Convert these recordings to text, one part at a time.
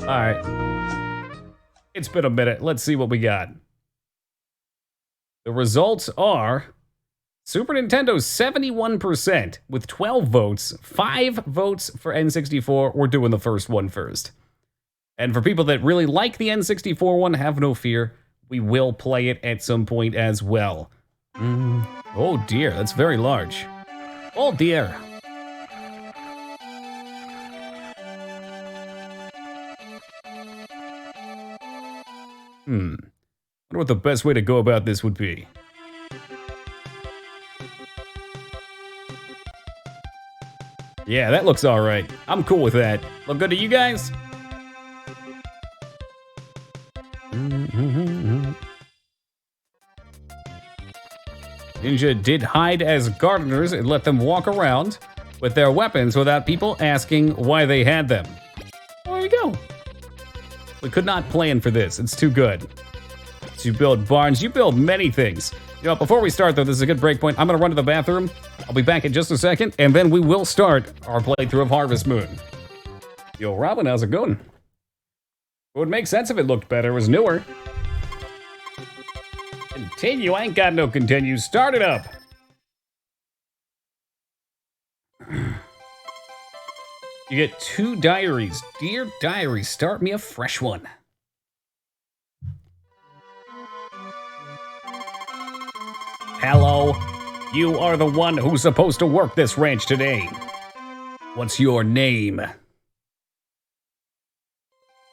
Alright. It's been a minute. Let's see what we got. The results are Super Nintendo 71% with 12 votes, 5 votes for N64. We're doing the first one first. And for people that really like the N64 one, have no fear. We will play it at some point as well. Oh dear, that's very large. Oh dear. Wonder what the best way to go about this would be. Yeah, that looks alright. I'm cool with that. Look good to you guys? Ninja did hide as gardeners and let them walk around with their weapons without people asking why they had them. There you go. We could not plan for this. It's too good. So you build barns. You build many things. You know, before we start, though, this is a good break point. I'm going to run to the bathroom. I'll be back in just a second, and then we will start our playthrough of Harvest Moon. Yo, Robin, how's it going? It would make sense if it looked better. It was newer. Continue. I ain't got no continue. Start it up. You get 2 diaries. Dear diary, start me a fresh one. Hello. You are the one who's supposed to work this ranch today. What's your name?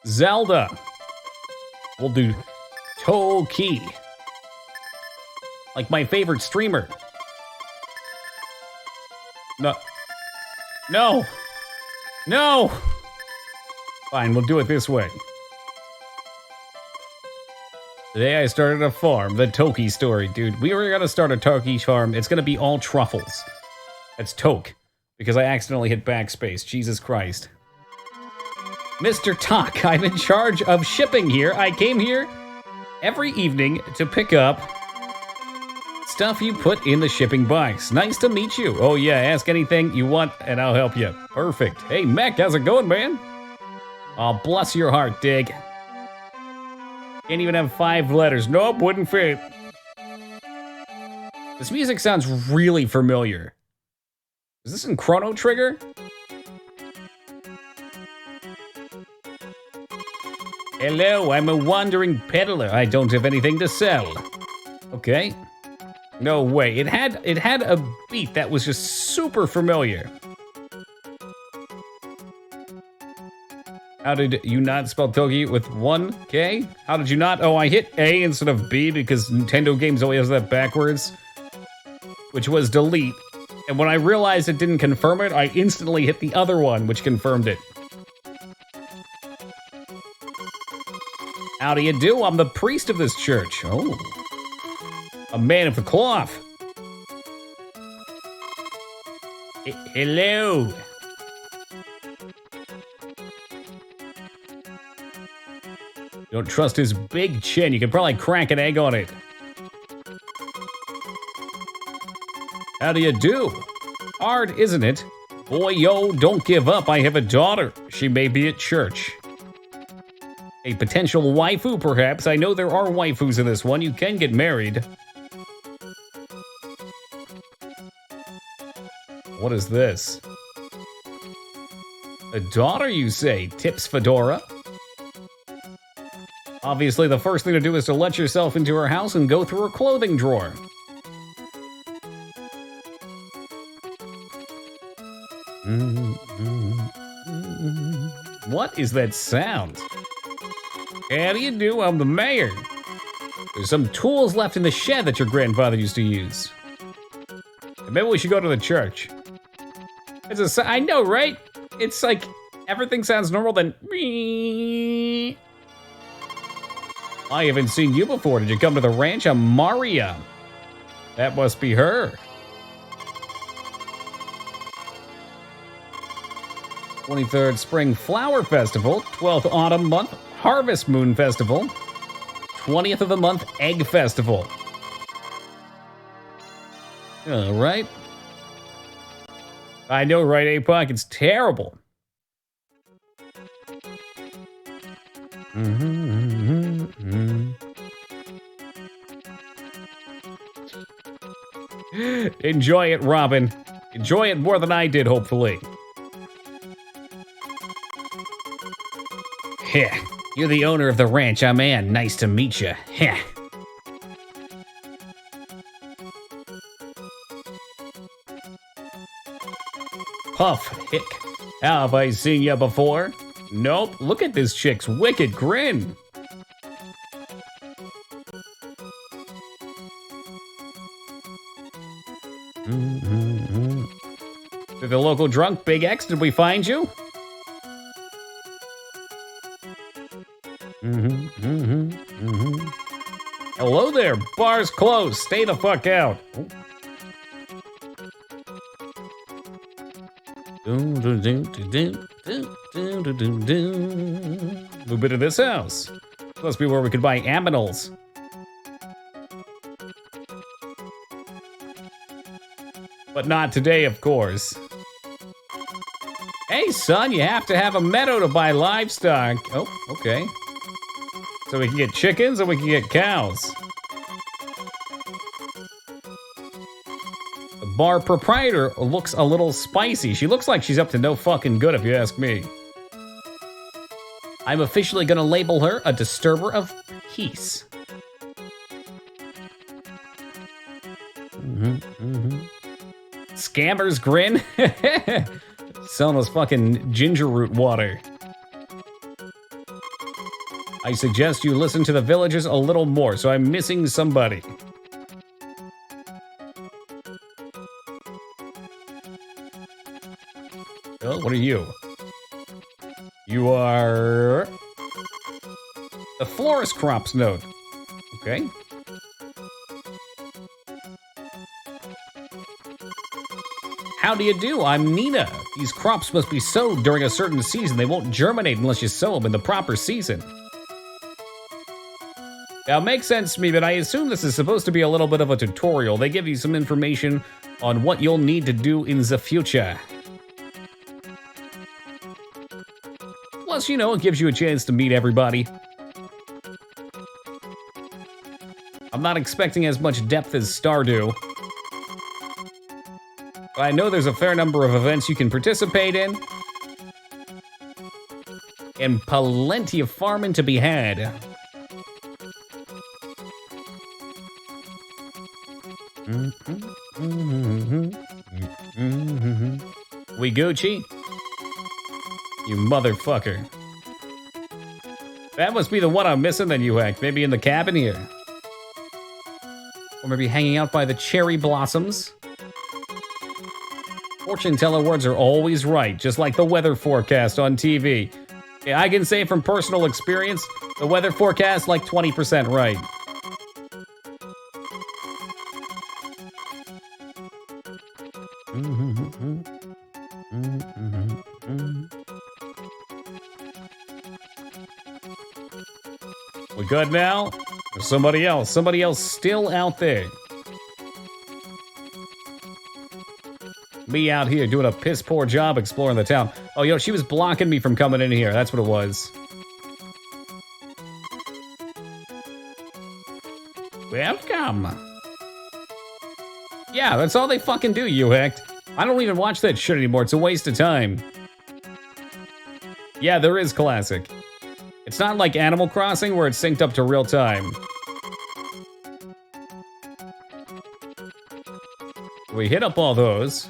Zelda. We'll do Toki. Like my favorite streamer. No. No. No! Fine, we'll do it this way. Today I started a farm, the Toki story, dude. We were gonna start a Toki farm. It's gonna be all truffles. That's Toke, because I accidentally hit backspace. Jesus Christ. Mr. Tok, I'm in charge of shipping here. I came here every evening to pick up stuff you put in the shipping box. Nice to meet you. Oh yeah, ask anything you want and I'll help you. Perfect. Hey, Mech, how's it going, man? Oh, bless your heart, Dig. Can't even have 5 letters. Nope, wouldn't fit. This music sounds really familiar. Is this in Chrono Trigger? Hello, I'm a wandering peddler. I don't have anything to sell. Okay. No way. It had a beat that was just super familiar. How did you not spell Toki with 1 K? How did you not? Oh, I hit A instead of B because Nintendo games always has that backwards, which was delete. And when I realized it didn't confirm it, I instantly hit the other one, which confirmed it. How do you do? I'm the priest of this church. Oh. A man of the cloth. Hello. Don't trust his big chin. You can probably crack an egg on it. How do you do? Hard, isn't it? Boy, yo, don't give up. I have a daughter. She may be at church. A potential waifu, perhaps. I know there are waifus in this one. You can get married. What is this? A daughter, you say? Tips Fedora? Obviously, the first thing to do is to let yourself into her house and go through her clothing drawer. What is that sound? How do you do? I'm the mayor. There's some tools left in the shed that your grandfather used to use. Maybe we should go to the church. I know, right? It's like everything sounds normal, then. I haven't seen you before. Did you come to the ranch? I'm Maria. That must be her. 23rd Spring Flower Festival, 12th Autumn Month Harvest Moon Festival, 20th of the month Egg Festival. All right. I know, right, APOC? It's terrible. Enjoy it, Robin. Enjoy it more than I did, hopefully. Heh. You're the owner of the ranch I'm in. Nice to meet you. Heh. Puff, hick. How have I seen you before? Nope. Look at this chick's wicked grin. To the local drunk, Big X, did we find you? Hello there, bar's closed. Stay the fuck out. Move bit of this house. Must be where we could buy aminals. But not today, of course. Hey, son, you have to have a meadow to buy livestock. Oh, okay. So we can get chickens and we can get cows. The bar proprietor looks a little spicy. She looks like she's up to no fucking good, if you ask me. I'm officially gonna label her a disturber of peace. Scammer's grin? Selling us fucking ginger root water. I suggest you listen to the villagers a little more, so I'm missing somebody. Oh, what are you? You are... the florist crops note. Okay. How do you do? I'm Nina. These crops must be sowed during a certain season. They won't germinate unless you sow them in the proper season. Now, it makes sense to me, but I assume this is supposed to be a little bit of a tutorial. They give you some information on what you'll need to do in the future. Plus, you know, it gives you a chance to meet everybody. I'm not expecting as much depth as Stardew. But I know there's a fair number of events you can participate in. And plenty of farming to be had. We Gucci? You motherfucker. That must be the one I'm missing then, you hack. Maybe in the cabin here. Or maybe hanging out by the cherry blossoms. Fortune teller words are always right, just like the weather forecast on TV. Yeah, I can say from personal experience, the weather forecast like 20% right. We good now? There's somebody else still out there. Me out here doing a piss poor job exploring the town. Oh, yo, she was blocking me from coming in here. That's what it was. Welcome. Yeah, that's all they fucking do, you hacked. I don't even watch that shit anymore. It's a waste of time. Yeah, there is classic. It's not like Animal Crossing where it's synced up to real time. We hit up all those.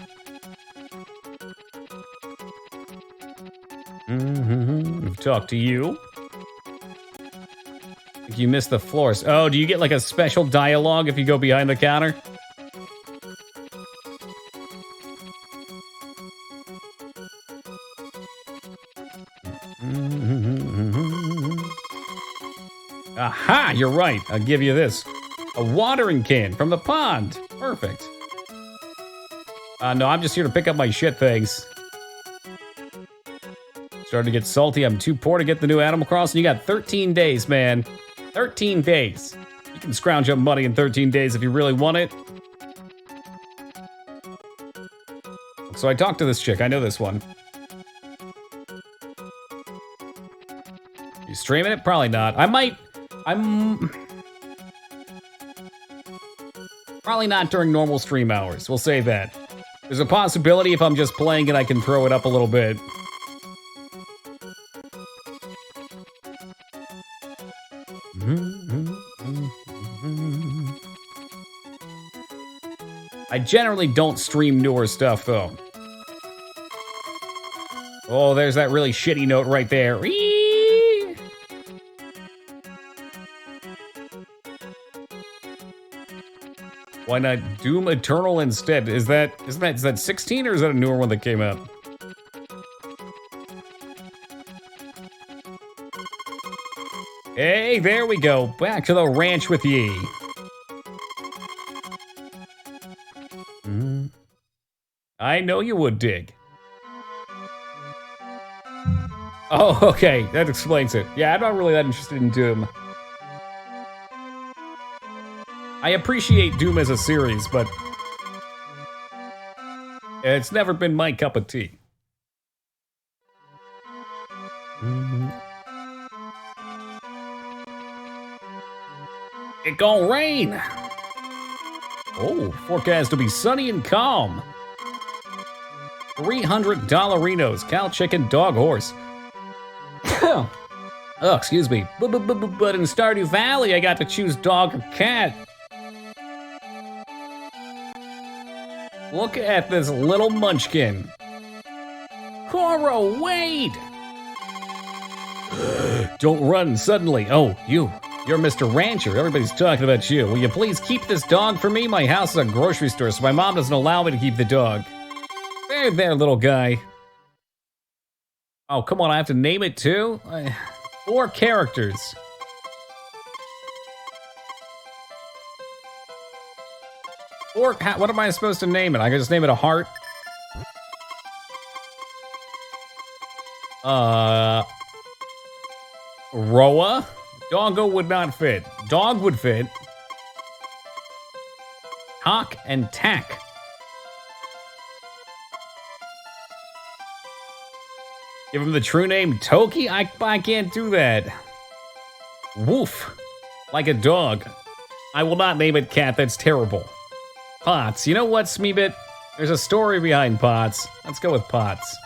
We've talked to you. I think you missed the florist. Oh, do you get like a special dialogue if you go behind the counter? Aha, you're right. I'll give you this. A watering can from the pond. Perfect. No, I'm just here to pick up my shit, thanks. Starting to get salty. I'm too poor to get the new Animal Crossing. You got 13 days, man. 13 days. You can scrounge up money in 13 days if you really want it. So I talked to this chick. I know this one. You streaming it? Probably not. I'm probably not during normal stream hours. We'll say that. There's a possibility if I'm just playing it, I can throw it up a little bit. I generally don't stream newer stuff, though. Oh, there's that really shitty note right there. Whee! Why not Doom Eternal instead? Is that 16 or is that a newer one that came out? Hey, there we go. Back to the ranch with ye. I know you would dig. Oh, okay, that explains it. Yeah, I'm not really that interested in Doom. I appreciate Doom as a series, but it's never been my cup of tea. It gon' rain. Oh, forecast to be sunny and calm. 300 dollarinos, cow, chicken, dog, horse. Oh, excuse me. But in Stardew Valley, I got to choose dog or cat. Look at this little munchkin. Coro, wait! Don't run suddenly. Oh, you're Mr. Rancher. Everybody's talking about you. Will you please keep this dog for me? My house is a grocery store, so my mom doesn't allow me to keep the dog. There, little guy. Oh, come on, I have to name it too? 4 characters. Or, what am I supposed to name it? I can just name it a heart? Roa? Doggo would not fit. Dog would fit. Hawk and Tack. Give him the true name, Toki? I can't do that. Woof. Like a dog. I will not name it Cat, that's terrible. Pots. You know what, Smeebit? There's a story behind Pots. Let's go with Pots.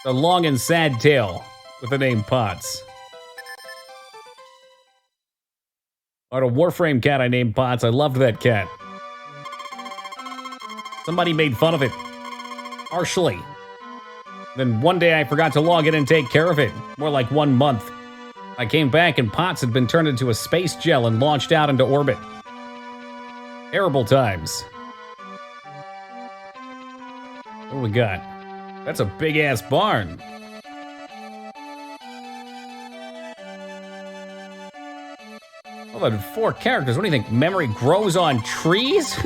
A long and sad tale with the name Pots. On a Warframe cat I named Pots. I loved that cat. Somebody made fun of it. Harshly. Then one day I forgot to log in and take care of it. More like 1 month. I came back and Pots had been turned into a space gel and launched out into orbit. Terrible times. What do we got? That's a big-ass barn. Well, but 4 characters. What do you think? Memory grows on trees?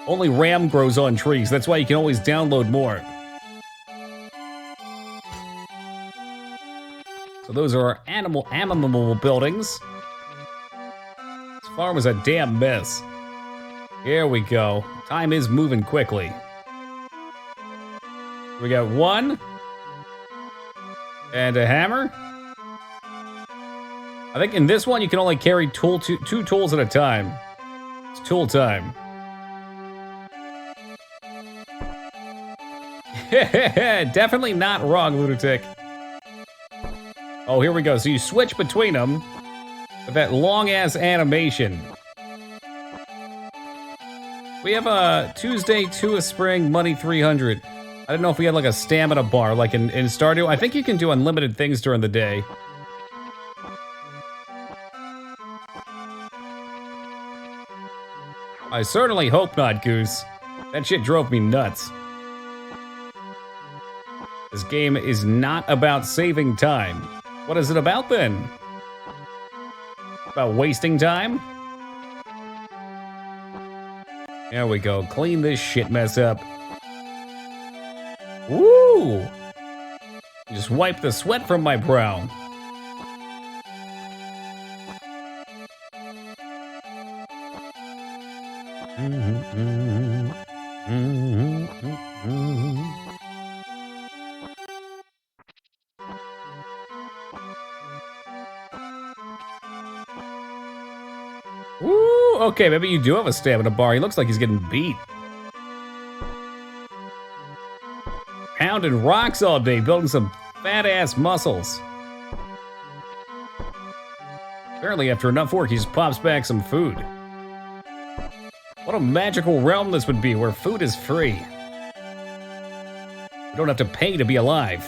Only RAM grows on trees. That's why you can always download more. So those are our animal buildings. This farm is a damn mess. Here we go. Time is moving quickly. We got 1. And a hammer. I think in this one you can only carry two tools at a time. It's tool time. Definitely not wrong, Lunatic. Oh, here we go. So you switch between them with that long-ass animation. We have a Tuesday, 2 of spring, money 300. I don't know if we had like a stamina bar like in Stardew. I think you can do unlimited things during the day. I certainly hope not, Goose. That shit drove me nuts. This game is not about saving time. What is it about then? About wasting time? There we go. Clean this shit mess up. Woo! Just wipe the sweat from my brow. Ooh, okay, maybe you do have a stamina bar. He looks like he's getting beat. Pounding rocks all day, building some fat-ass muscles. Apparently, after enough work, he just pops back some food. What a magical realm this would be, where food is free. You don't have to pay to be alive.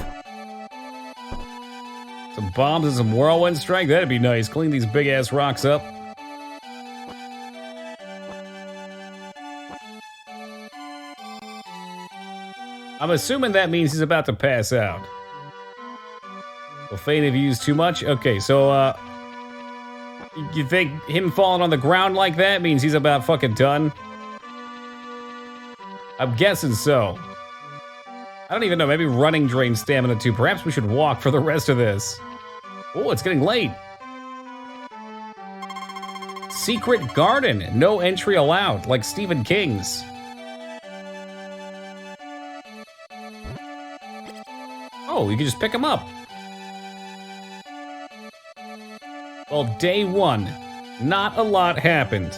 Some bombs and some whirlwind strike, that'd be nice. Clean these big-ass rocks up. I'm assuming that means he's about to pass out. Well, faint if you use too much? Okay, so, you think him falling on the ground like that means he's about fucking done? I'm guessing so. I don't even know, maybe running drains stamina too. Perhaps we should walk for the rest of this. Oh, it's getting late. Secret garden, no entry allowed, like Stephen King's. Oh, you can just pick them up. Well, day one, not a lot happened.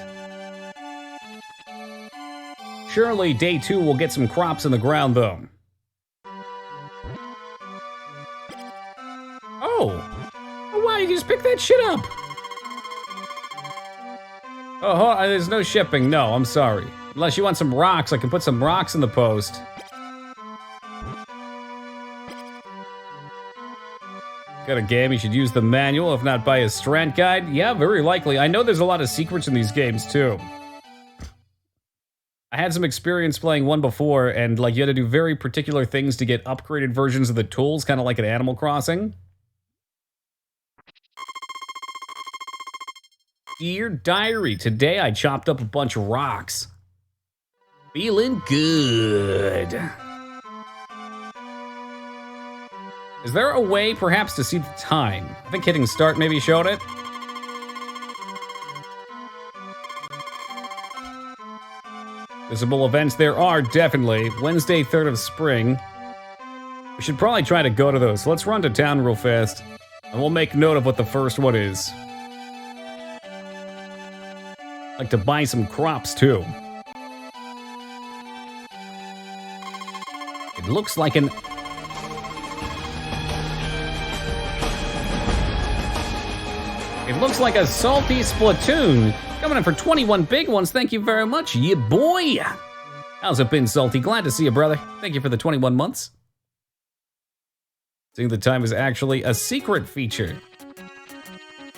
Surely day two will get some crops in the ground, though. Oh, wow, you can just pick that shit up. Oh, there's no shipping. No, I'm sorry. Unless you want some rocks, I can put some rocks in the post. Got a game, you should use the manual, if not buy a strat guide. Yeah, very likely. I know there's a lot of secrets in these games, too. I had some experience playing one before, and like you had to do very particular things to get upgraded versions of the tools, kind of like in Animal Crossing. Dear Diary, today I chopped up a bunch of rocks. Feeling good. Is there a way, perhaps, to see the time? I think hitting start maybe showed it. Visible events there are, definitely. Wednesday, 3rd of spring. We should probably try to go to those. So let's run to town real fast, and we'll make note of what the first one is. I'd like to buy some crops, too. It looks like an... It looks like a salty Splatoon. Coming in for 21 big ones, thank you very much, yeah boy. How's it been, Salty? Glad to see you, brother. Thank you for the 21 months. Seeing the time is actually a secret feature.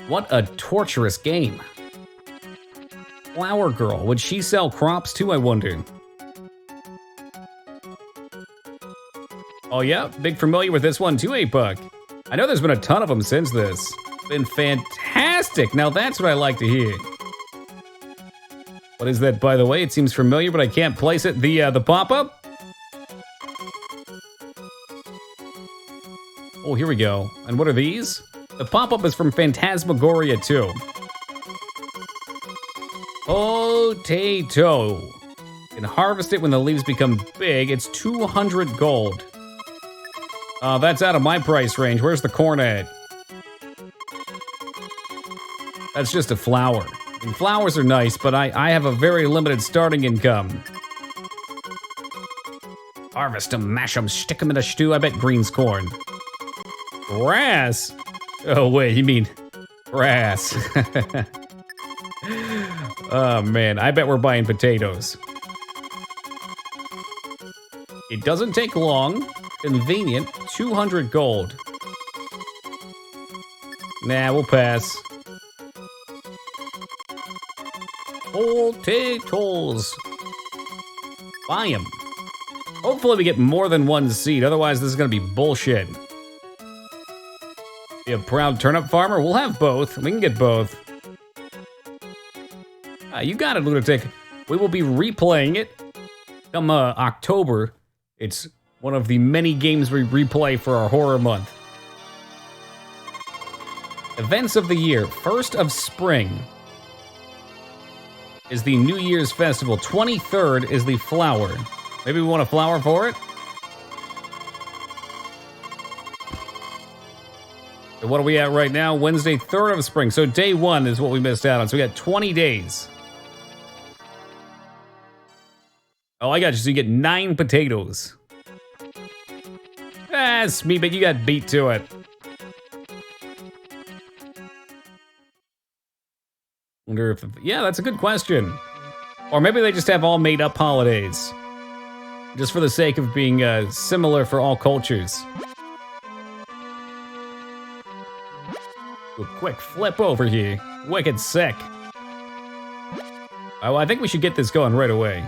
What a torturous game. Flower Girl, would she sell crops too, I wonder? Oh yeah, big familiar with this one too, 8buck. I know there's been a ton of them since this. Been fantastic. Now that's what I like to hear. What is that, by the way? It seems familiar, but I can't place it. The pop-up? Oh, here we go. And what are these? The pop-up is from Phantasmagoria 2. Potato. You can harvest it when the leaves become big. It's 200 gold. That's out of my price range. Where's the corn at? That's just a flower. And flowers are nice, but I have a very limited starting income. Harvest them, mash them, stick them in a stew. I bet green's corn. Grass? Oh, wait, you mean grass. Oh, man, I bet we're buying potatoes. It doesn't take long. Convenient. 200 gold. Nah, we'll pass. Potatoes. Buy them. Hopefully we get more than one seed, otherwise this is gonna be bullshit. Be a proud turnip farmer? We'll have both. We can get both. You got it, Lunatic. We will be replaying it come October. It's one of the many games we replay for our horror month. Events of the year. 1st of spring is the New Year's festival. 23rd is the flower. Maybe we want a flower for it? So what are we at right now? Wednesday, 3rd of spring. So day 1 is what we missed out on. So we got 20 days. Oh, I got you. So you get 9 potatoes. That's me, but you got beat to it. Wonder if... Yeah, that's a good question. Or maybe they just have all made up holidays. Just for the sake of being similar for all cultures. Do a quick flip over here. Wicked sick. Oh, I think we should get this going right away.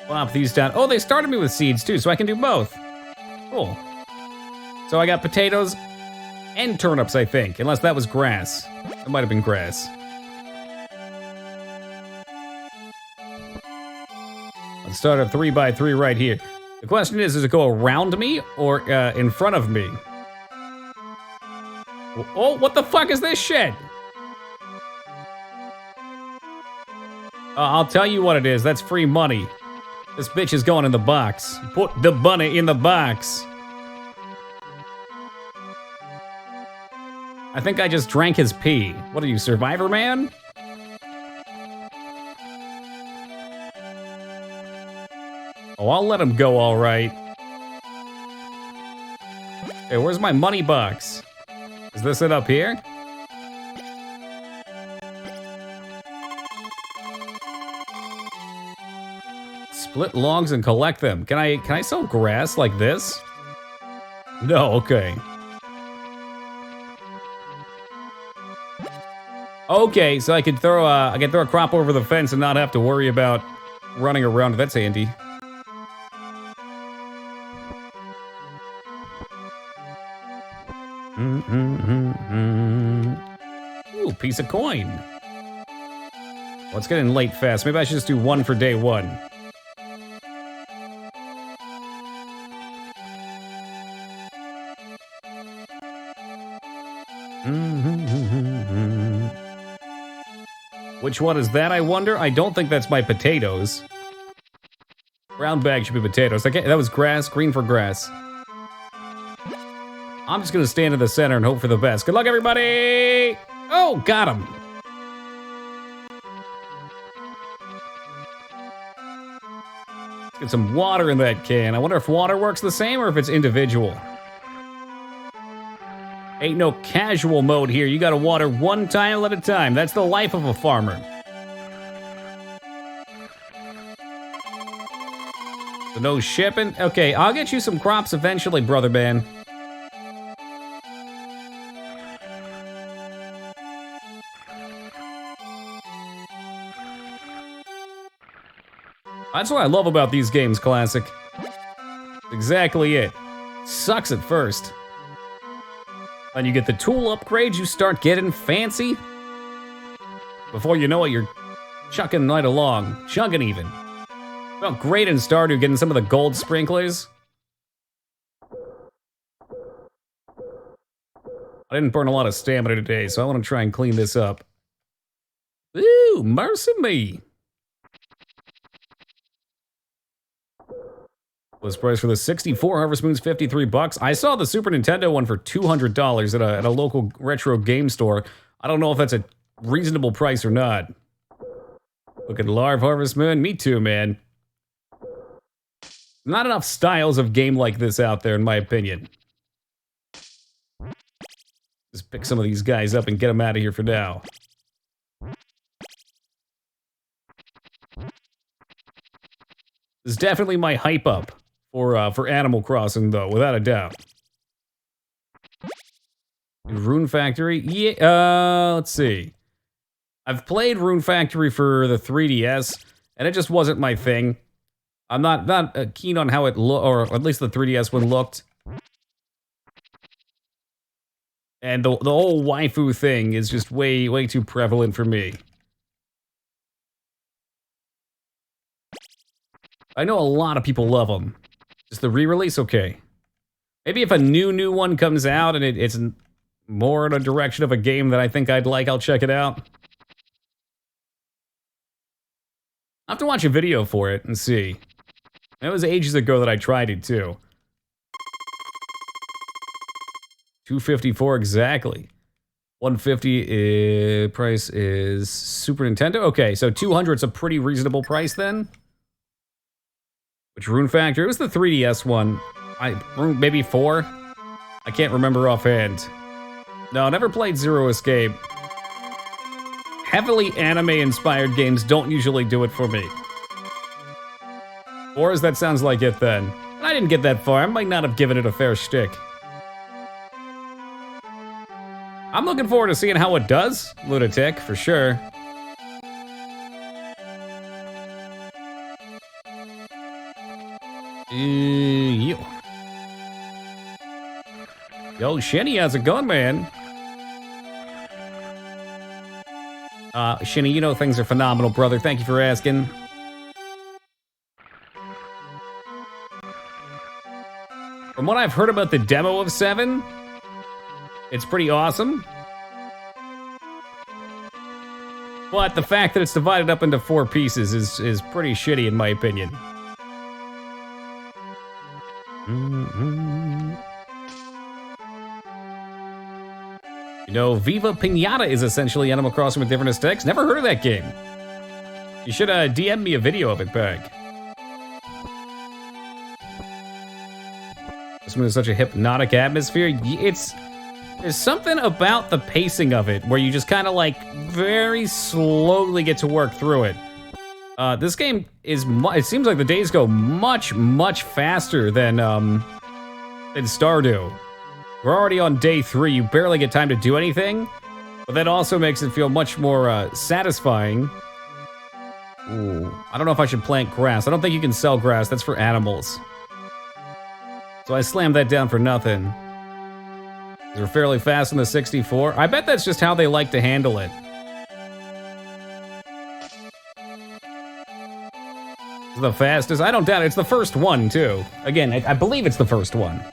Plop these down. Oh, they started me with seeds too, so I can do both. Cool. So I got potatoes and turnips, I think. Unless that was grass. It might have been grass. Let's start a 3x3 right here. The question is, does it go around me or in front of me? Oh, what the fuck is this shit? I'll tell you what it is. That's free money. This bitch is going in the box. Put the bunny in the box. I think I just drank his pee. What are you, Survivor Man? Oh, I'll let him go, all right. Hey, where's my money box? Is this it up here? Split logs and collect them. Can I sell grass like this? No, okay. Okay, so I can throw a crop over the fence and not have to worry about running around. That's handy. Ooh, piece of coin. Well, it's getting late fast. Maybe I should just do 1 for day 1. Which one is that, I wonder? I don't think that's my potatoes. Brown bag should be potatoes. Okay, that was grass. Green for grass. I'm just gonna stand in the center and hope for the best. Good luck, everybody! Oh, got him. Let's get some water in that can. I wonder if water works the same or if it's individual. Ain't no casual mode here. You gotta water one tile at a time. That's the life of a farmer. So no shipping? Okay, I'll get you some crops eventually, brother man. That's what I love about these games, Classic. Exactly it. Sucks at first. Then you get the tool upgrades, you start getting fancy. Before you know it, you're chucking right along. Chugging even. Felt great in Stardew getting some of the gold sprinklers. I didn't burn a lot of stamina today, so I want to try and clean this up. Ooh, mercy me. List price for the 64 Harvest Moon's $53. I saw the Super Nintendo one for $200 at a local retro game store. I don't know if that's a reasonable price or not. Look at Larv Harvest Moon. Me too, man. Not enough styles of game like this out there, in my opinion. Just pick some of these guys up and get them out of here for now. This is definitely my hype up for Animal Crossing, though, without a doubt. Rune Factory? Yeah, let's see. I've played Rune Factory for the 3DS, and it just wasn't my thing. I'm not keen on how it looked, or at least the 3DS one looked. And the whole waifu thing is just way too prevalent for me. I know a lot of people love them. Just the re-release, okay. Maybe if a new one comes out and it's more in a direction of a game that I think I'd like, I'll check it out. I'll have to watch a video for it and see. It was ages ago that I tried it too. $254 exactly. 150 price is Super Nintendo. Okay, so 200's a pretty reasonable price then. Which Rune Factory? It was the 3DS one. Maybe 4? I can't remember offhand. No, I never played Zero Escape. Heavily anime-inspired games don't usually do it for me. Or as that sounds like it then. I didn't get that far. I might not have given it a fair shtick. I'm looking forward to seeing how it does, Lunatic, for sure. Yo, Shinny, how's it going, man? Shinny, you know things are phenomenal, brother. Thank you for asking. From what I've heard about the demo of 7, it's pretty awesome. But the fact that it's divided up into 4 pieces is pretty shitty in my opinion. You know, Viva Pinata is essentially Animal Crossing with different aesthetics. Never heard of that game. You should DM me a video of it back. This one is such a hypnotic atmosphere. There's something about the pacing of it where you just kind of like very slowly get to work through it. This game is, it seems like the days go much, much faster than Stardew. We're already on day 3, you barely get time to do anything, but that also makes it feel much more satisfying. Ooh, I don't know if I should plant grass. I don't think you can sell grass, that's for animals. So I slammed that down for nothing. They're fairly fast in the 64. I bet that's just how they like to handle it. It's the fastest? I don't doubt it. It's the first one, too. Again, I believe it's the first one.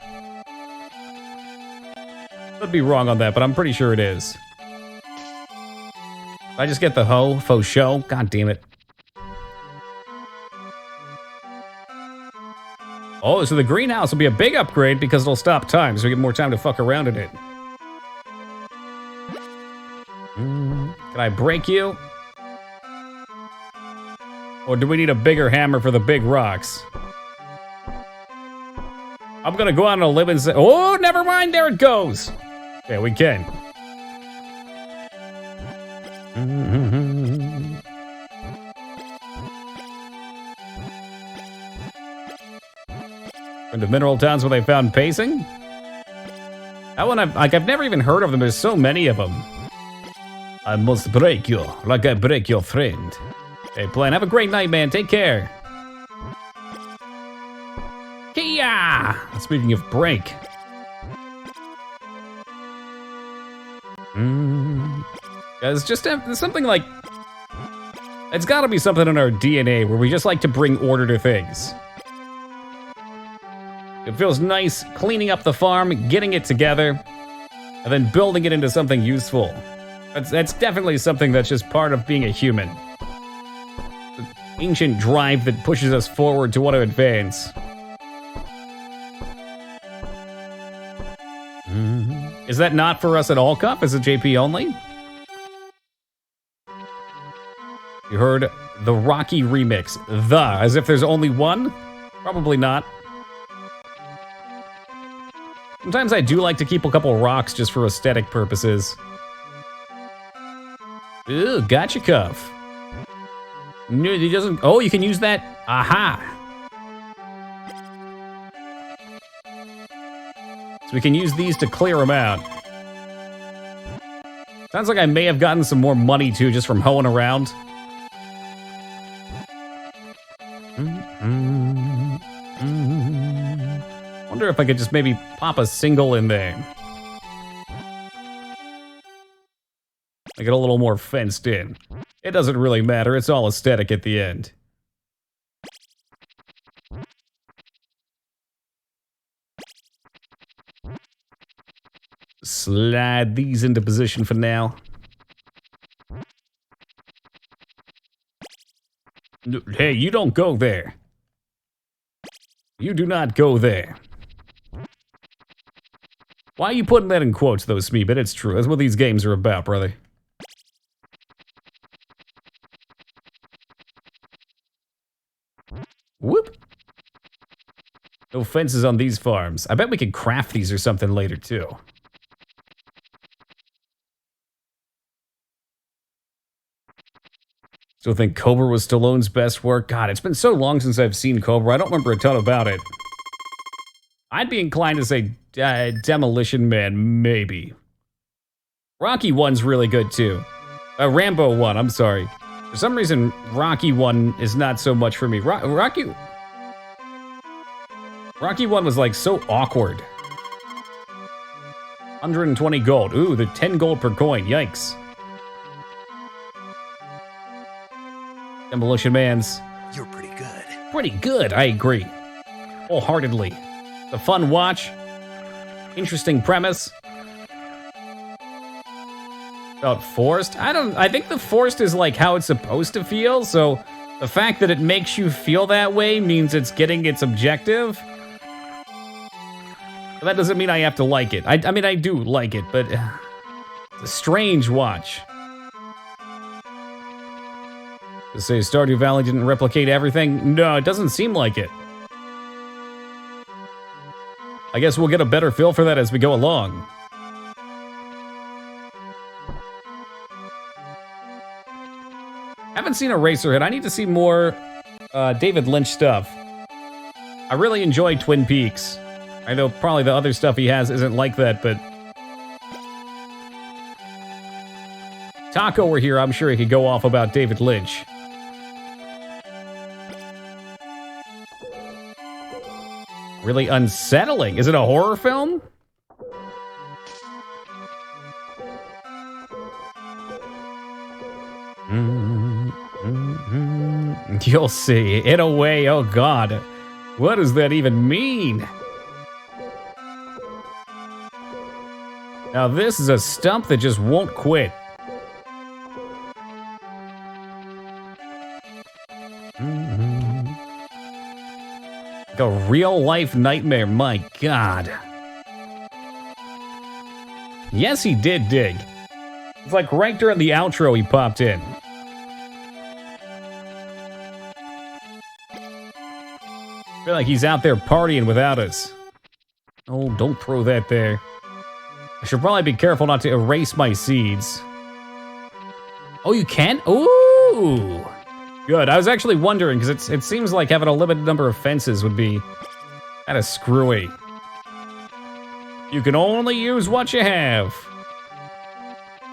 Could be wrong on that, but I'm pretty sure it is. If I just get the hoe, faux show. God damn it. Oh, so the greenhouse will be a big upgrade because it'll stop time, so we get more time to fuck around in it. Can I break you? Or do we need a bigger hammer for the big rocks? I'm gonna go out on a limb and say, oh, never mind, there it goes. Yeah, we can. Into mineral towns where they found pacing? That one, I've never even heard of them. There's so many of them. I must break you like I break your friend. Hey, Plan, have a great night, man. Take care. Kia! Speaking of break. Guys, just there's something like... It's gotta be something in our DNA where we just like to bring order to things. It feels nice cleaning up the farm, getting it together, and then building it into something useful. That's definitely something that's just part of being a human. The ancient drive that pushes us forward to want to advance. Is that not for us at all, Cup? Is it JP only? You heard the Rocky remix. As if there's only one? Probably not. Sometimes I do like to keep a couple rocks just for aesthetic purposes. Ooh, gotcha, Cuff. No, it doesn't. Oh, you can use that. Aha. So we can use these to clear them out. Sounds like I may have gotten some more money too, just from hoeing around. Wonder if I could just maybe pop a single in there. I get a little more fenced in. It doesn't really matter, it's all aesthetic at the end. slide these into position for now. Hey, you don't go there. You do not go there. Why are you putting that in quotes, though, Smee? But it's true. That's what these games are about, brother. Whoop. No fences on these farms. I bet we could craft these or something later, too. Still think Cobra was Stallone's best work? God, it's been so long since I've seen Cobra, I don't remember a ton about it. I'd be inclined to say Demolition Man, maybe. Rocky 1's really good, too. Rambo 1, I'm sorry. For some reason, Rocky 1 is not so much for me. Rocky 1 was, like, so awkward. 120 gold. Ooh, the 10 gold per coin. Yikes. Demolition Man's. You're pretty good. Pretty good, I agree. Wholeheartedly. It's a fun watch. Interesting premise. About forced? I think the forced is like how it's supposed to feel, so the fact that it makes you feel that way means it's getting its objective. But that doesn't mean I have to like it. I mean, I do like it, but it's a strange watch. To say Stardew Valley didn't replicate everything? No, it doesn't seem like it. I guess we'll get a better feel for that as we go along. Haven't seen Eraserhead. I need to see more David Lynch stuff. I really enjoy Twin Peaks. I know probably the other stuff he has isn't like that, but... Taco were here, I'm sure he could go off about David Lynch. Really unsettling. Is it a horror film? You'll see. In a way, oh god. What does that even mean? Now this is a stump that just won't quit. Like a real-life nightmare, my god. Yes, he did dig. It's like right during the outro he popped in. I feel like he's out there partying without us. Oh, don't throw that there. I should probably be careful not to erase my seeds. Oh, you can? Ooh! Good. I was actually wondering, because it seems like having a limited number of fences would be kind of screwy. You can only use what you have.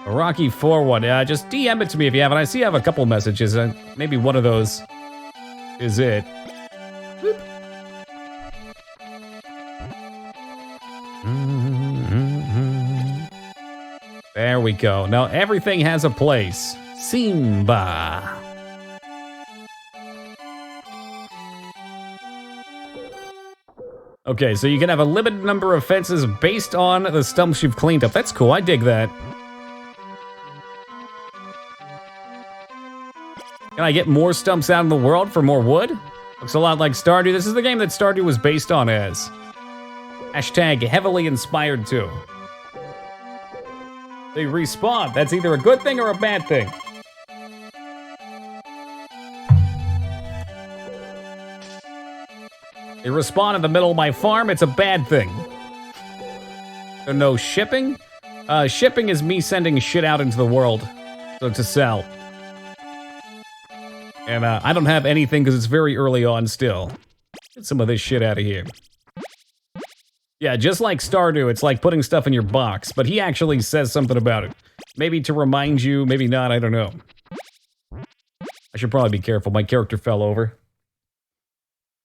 A Rocky 4 one. Just DM it to me if you have, and I see I have a couple messages, and maybe one of those is it. Whoop. There we go. Now everything has a place. Simba. Okay, so you can have a limited number of fences based on the stumps you've cleaned up. That's cool, I dig that. Can I get more stumps out in the world for more wood? Looks a lot like Stardew. This is the game that Stardew was based on as. Hashtag heavily inspired to. They respawn. That's either a good thing or a bad thing. They respawn in the middle of my farm, it's a bad thing. So no shipping? Shipping is me sending shit out into the world, so to sell. And I don't have anything because it's very early on still. Get some of this shit out of here. Yeah, just like Stardew, it's like putting stuff in your box, but he actually says something about it. Maybe to remind you, maybe not, I don't know. I should probably be careful, my character fell over.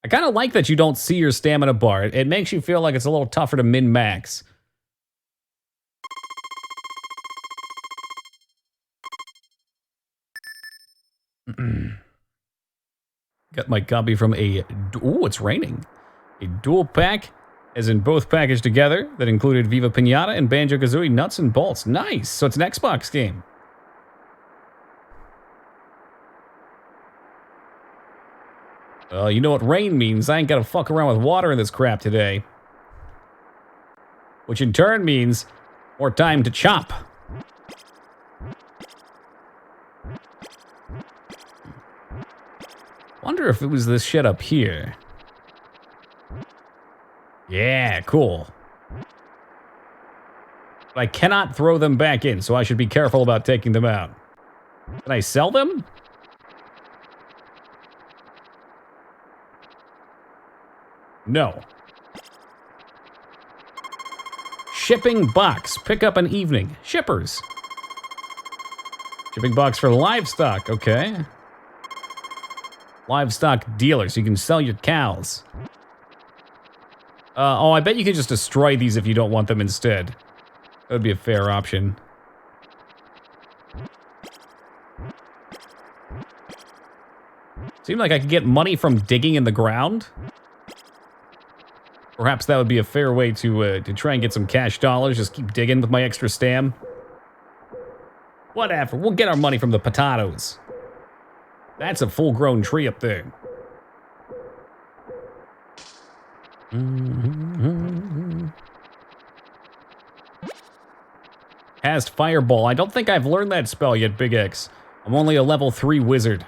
I kind of like that you don't see your stamina bar. It makes you feel like it's a little tougher to min-max. Got my copy from a... Ooh, it's raining. A dual pack as in both packaged together, that included Viva Pinata and Banjo-Kazooie Nuts and Bolts. Nice! So it's an Xbox game. You know what rain means. I ain't gotta fuck around with water in this crap today. Which in turn means more time to chop. Wonder if it was this shit up here. Yeah, cool. But I cannot throw them back in, so I should be careful about taking them out. Can I sell them? No. Shipping box. Pick up an evening. Shippers. Shipping box for livestock. Okay. Livestock dealer, so you can sell your cows. Oh, I bet you can just destroy these if you don't want them instead. That would be a fair option. Seemed like I could get money from digging in the ground. Perhaps that would be a fair way to try and get some cash dollars. Just keep digging with my extra stam. Whatever, we'll get our money from the potatoes. That's a full-grown tree up there. Cast Fireball. I don't think I've learned that spell yet, Big X. I'm only a level 3 wizard.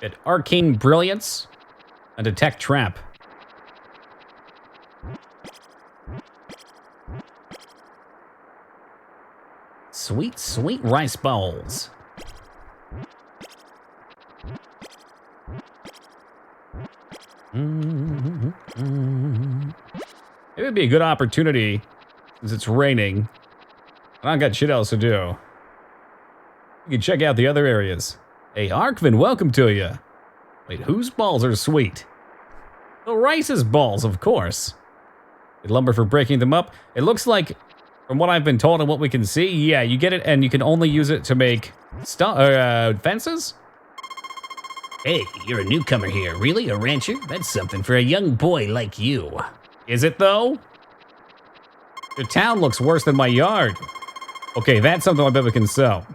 Get Arcane Brilliance and Detect Trap. Sweet, sweet rice balls. It would be a good opportunity, since it's raining. I don't got shit else to do. You can check out the other areas. Hey, Arkvin, welcome to you. Wait, whose balls are sweet? The Rice's balls, of course. Get lumber for breaking them up. It looks like, from what I've been told and what we can see, yeah, you get it and you can only use it to make fences? Hey, you're a newcomer here. Really? A rancher? That's something for a young boy like you. Is it, though? Your town looks worse than my yard. Okay, that's something I bet we can sell.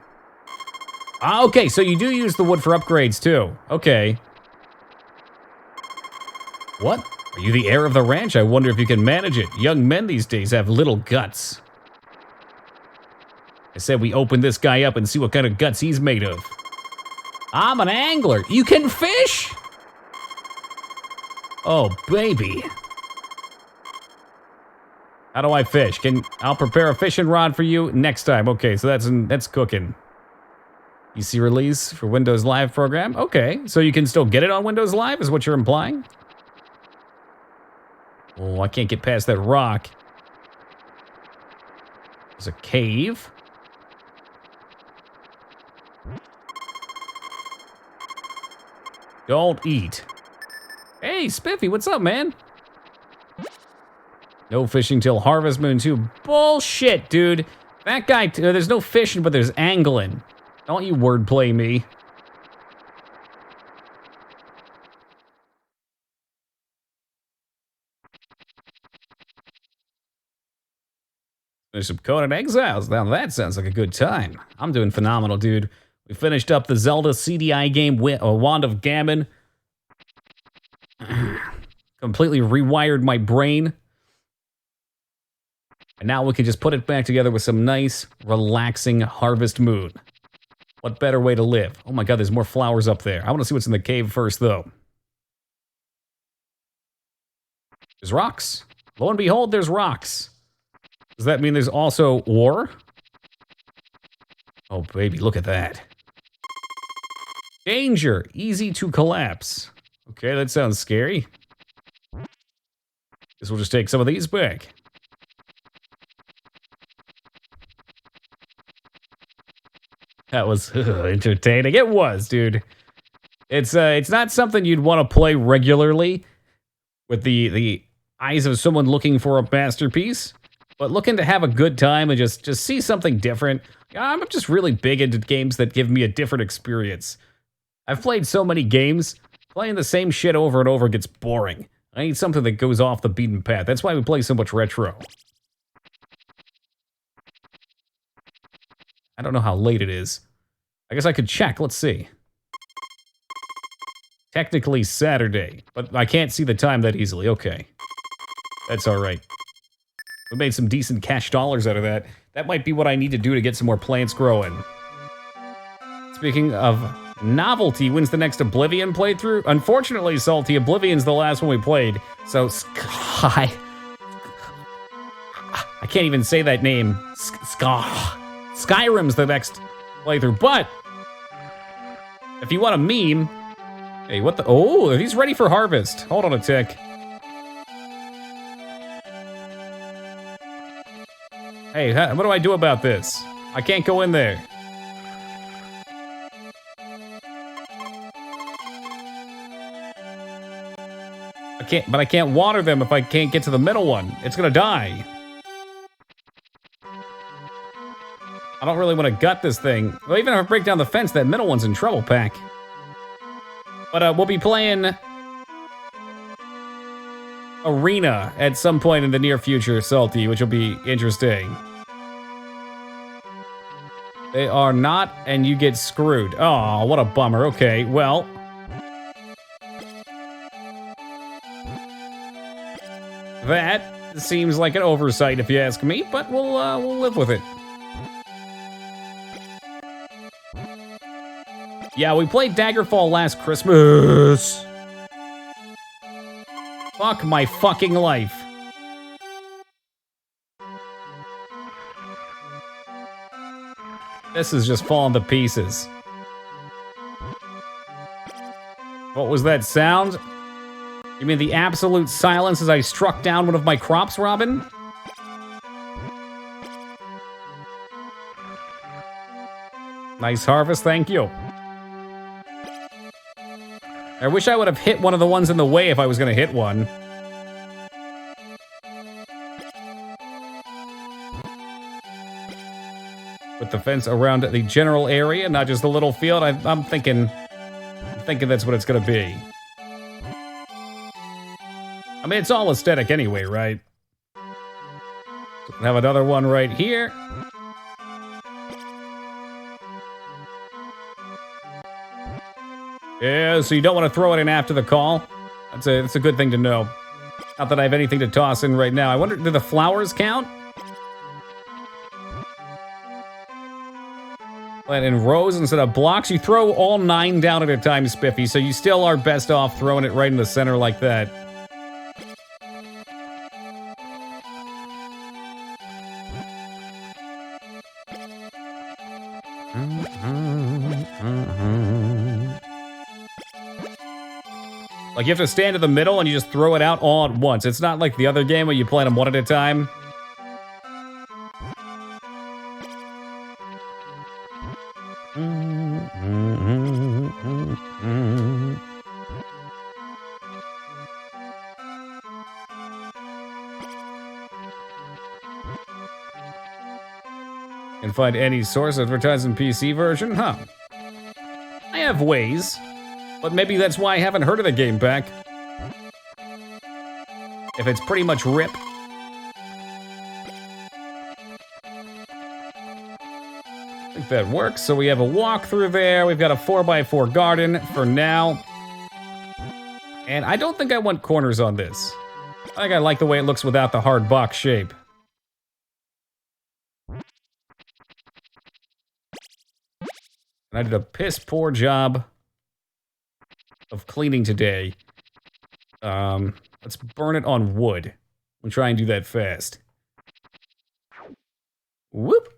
Ah, okay, so you do use the wood for upgrades, too. Okay. What? Are you the heir of the ranch? I wonder if you can manage it. Young men these days have little guts. I said we open this guy up and see what kind of guts he's made of. I'm an angler. You can fish? Oh, baby. How do I fish? I'll prepare a fishing rod for you next time. Okay, so that's cooking. PC release for Windows Live program. Okay, so you can still get it on Windows Live is what you're implying? Oh, I can't get past that rock. There's a cave. Don't eat. Hey, Spiffy, what's up, man? No fishing till Harvest Moon 2. Bullshit, dude. That guy, there's no fishing, but there's angling. Don't you wordplay me. Finish some Conan Exiles. Now that sounds like a good time. I'm doing phenomenal, dude. We finished up the Zelda CDI game, Wand of Gammon. Completely rewired my brain. And now we can just put it back together with some nice, relaxing Harvest Moon. What better way to live? Oh my god, there's more flowers up there. I want to see what's in the cave first, though. There's rocks. Lo and behold, there's rocks. Does that mean there's also ore? Oh, baby, look at that. Danger. Easy to collapse. Okay, that sounds scary. Guess we'll just take some of these back. That was entertaining. It was, dude. It's not something you'd want to play regularly with the eyes of someone looking for a masterpiece, but looking to have a good time and just see something different. I'm just really big into games that give me a different experience. I've played so many games, playing the same shit over and over gets boring. I need something that goes off the beaten path. That's why we play so much retro. I don't know how late it is. I guess I could check. Let's see. Technically Saturday, but I can't see the time that easily. Okay. That's all right. We made some decent cash dollars out of that. That might be what I need to do to get some more plants growing. Speaking of novelty, when's the next Oblivion playthrough? Unfortunately, Salty, Oblivion's the last one we played. So, Sky... I can't even say that name. Skyrim's the next playthrough, but... if you want a meme... Hey, what the... Oh, are these ready for harvest? Hold on a tick. Hey, what do I do about this? I can't go in there. I can't water them if I can't get to the middle one. It's gonna die. I don't really want to gut this thing. Well, even if I break down the fence, that middle one's in trouble, Pack. But we'll be playing Arena at some point in the near future, Salty, which will be interesting. They are not, and you get screwed. Oh, what a bummer. Okay, well. That seems like an oversight if you ask me, but we'll live with it. Yeah, we played Daggerfall last Christmas. Fuck my fucking life. This is just falling to pieces. What was that sound? You mean the absolute silence as I struck down one of my crops, Robin? Nice harvest, thank you. I wish I would have hit one of the ones in the way if I was gonna hit one. Put the fence around the general area, not just the little field. I'm thinking that's what it's gonna be. I mean, it's all aesthetic anyway, right? So we have another one right here. Yeah, so you don't want to throw it in after the call. That's a good thing to know. Not that I have anything to toss in right now. I wonder, do the flowers count? Plant in rows instead of blocks. You throw all 9 down at a time, Spiffy, so you still are best off throwing it right in the center like that. Like, you have to stand in the middle and you just throw it out all at once. It's not like the other game where you plant them one at a time. Can find any source advertising PC version? Huh. I have ways. But maybe that's why I haven't heard of the game back. If it's pretty much rip. I think that works. So we have a walkthrough there. We've got a 4x4 garden for now. And I don't think I want corners on this. I think I like the way it looks without the hard box shape. And I did a piss poor job of cleaning today. Let's burn it on wood. We'll try and do that fast. Whoop.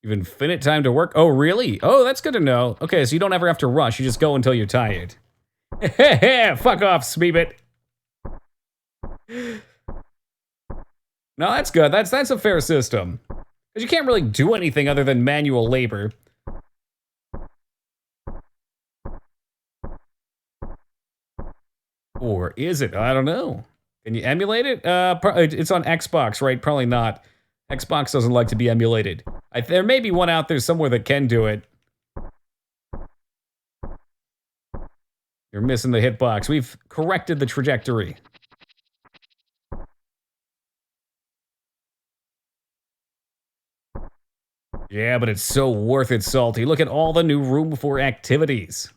You've infinite time to work. Oh, really? Oh, that's good to know. Okay, so you don't ever have to rush. You just go until you're tired. Fuck off, Smeebit. No, that's good. That's a fair system. Because you can't really do anything other than manual labor. Or is it? I don't know. Can you emulate it? It's on Xbox, right? Probably not. Xbox doesn't like to be emulated. There may be one out there somewhere that can do it. You're missing the hitbox. We've corrected the trajectory. Yeah, but it's so worth it, Salty. Look at all the new room for activities.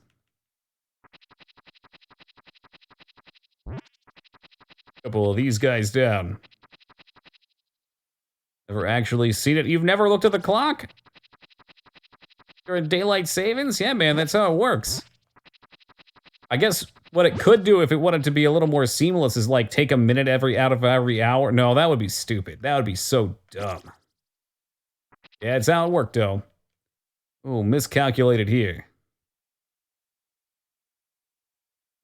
Couple of these guys down. Never actually seen it. You've never looked at the clock? You're in daylight savings? Yeah, man, that's how it works. I guess what it could do if it wanted to be a little more seamless is like take a minute out of every hour. No, that would be stupid. That would be so dumb. Yeah, it's how it worked, though. Oh, miscalculated here.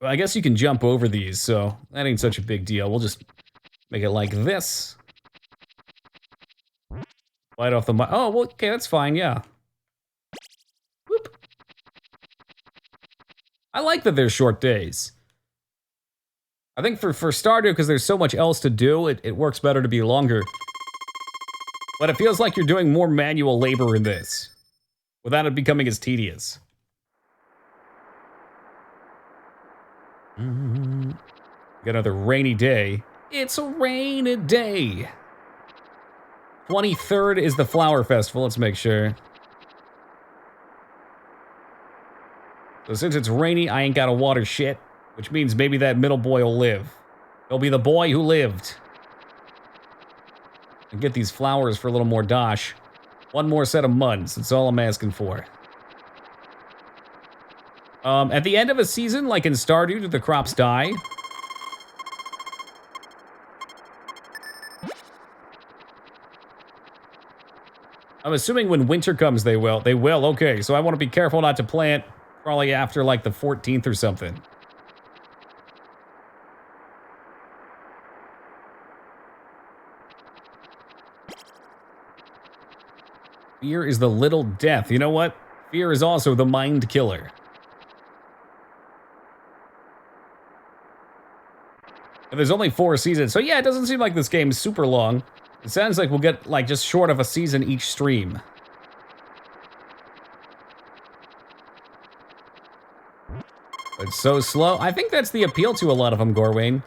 Well, I guess you can jump over these, so that ain't such a big deal. We'll just make it like this. Light off the oh, well, okay, that's fine, yeah. Whoop. I like that there's short days. I think for Stardew, because there's so much else to do, it works better to be longer. But it feels like you're doing more manual labor in this, without it becoming as tedious. Got another rainy day. It's a rainy day. 23rd is the Flower Festival, let's make sure. So since it's rainy, I ain't gotta water shit, which means maybe that middle boy will live. He'll be the boy who lived. And get these flowers for a little more dosh. One more set of muds, that's all I'm asking for. At the end of a season, like in Stardew, do the crops die? I'm assuming when winter comes they will. They will, okay. So I want to be careful not to plant probably after like the 14th or something. Fear is the little death. You know what? Fear is also the mind killer. And there's only 4 seasons, so yeah, it doesn't seem like this game's super long. It sounds like we'll get like just short of a season each stream. It's so slow. I think that's the appeal to a lot of them, Gorwayne.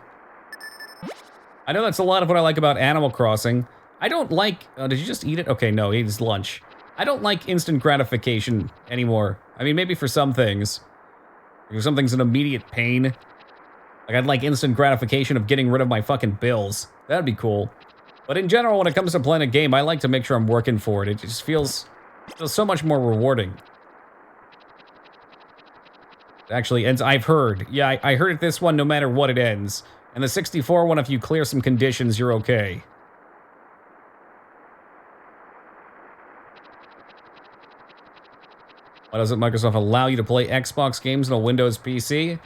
I know that's a lot of what I like about Animal Crossing. I don't like... did you just eat it? Okay, no, he ate his lunch. I don't like instant gratification anymore. I mean, maybe for some things. If something's an immediate pain. Like, I'd like instant gratification of getting rid of my fucking bills. That'd be cool. But in general, when it comes to playing a game, I like to make sure I'm working for it. It just feels so much more rewarding. It actually ends, I've heard. Yeah, I heard it this one, no matter what it ends. And the 64 one, if you clear some conditions, you're okay. Why doesn't Microsoft allow you to play Xbox games on a Windows PC?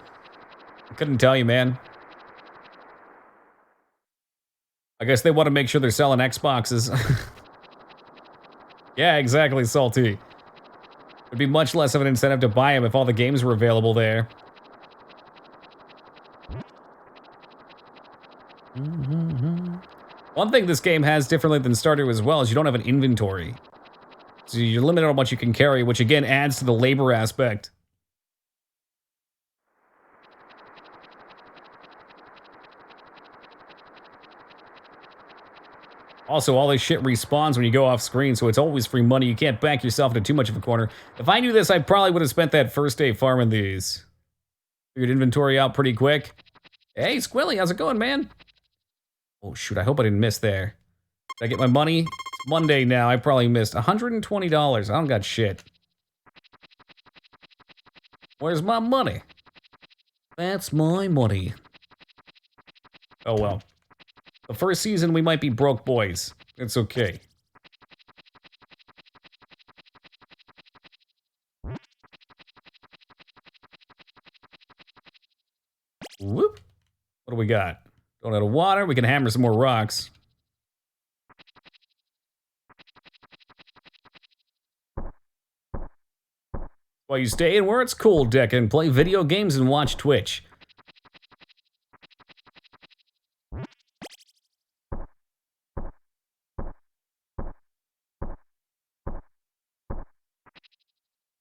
I couldn't tell you, man. I guess they want to make sure they're selling Xboxes. Yeah, exactly, Salty. It'd be much less of an incentive to buy them if all the games were available there. One thing this game has differently than Stardew as well is you don't have an inventory. So you're limited on what you can carry, which again adds to the labor aspect. Also, all this shit respawns when you go off screen, so it's always free money. You can't back yourself into too much of a corner. If I knew this, I probably would have spent that first day farming these. Figured inventory out pretty quick. Hey, Squilly, how's it going, man? Oh, shoot, I hope I didn't miss there. Did I get my money? It's Monday now, I probably missed $120. I don't got shit. Where's my money? That's my money. Oh, well. The first season, we might be broke boys. It's okay. Whoop. What do we got? Going out of water. We can hammer some more rocks. While you stay in where it's cool, Deck, and play video games and watch Twitch.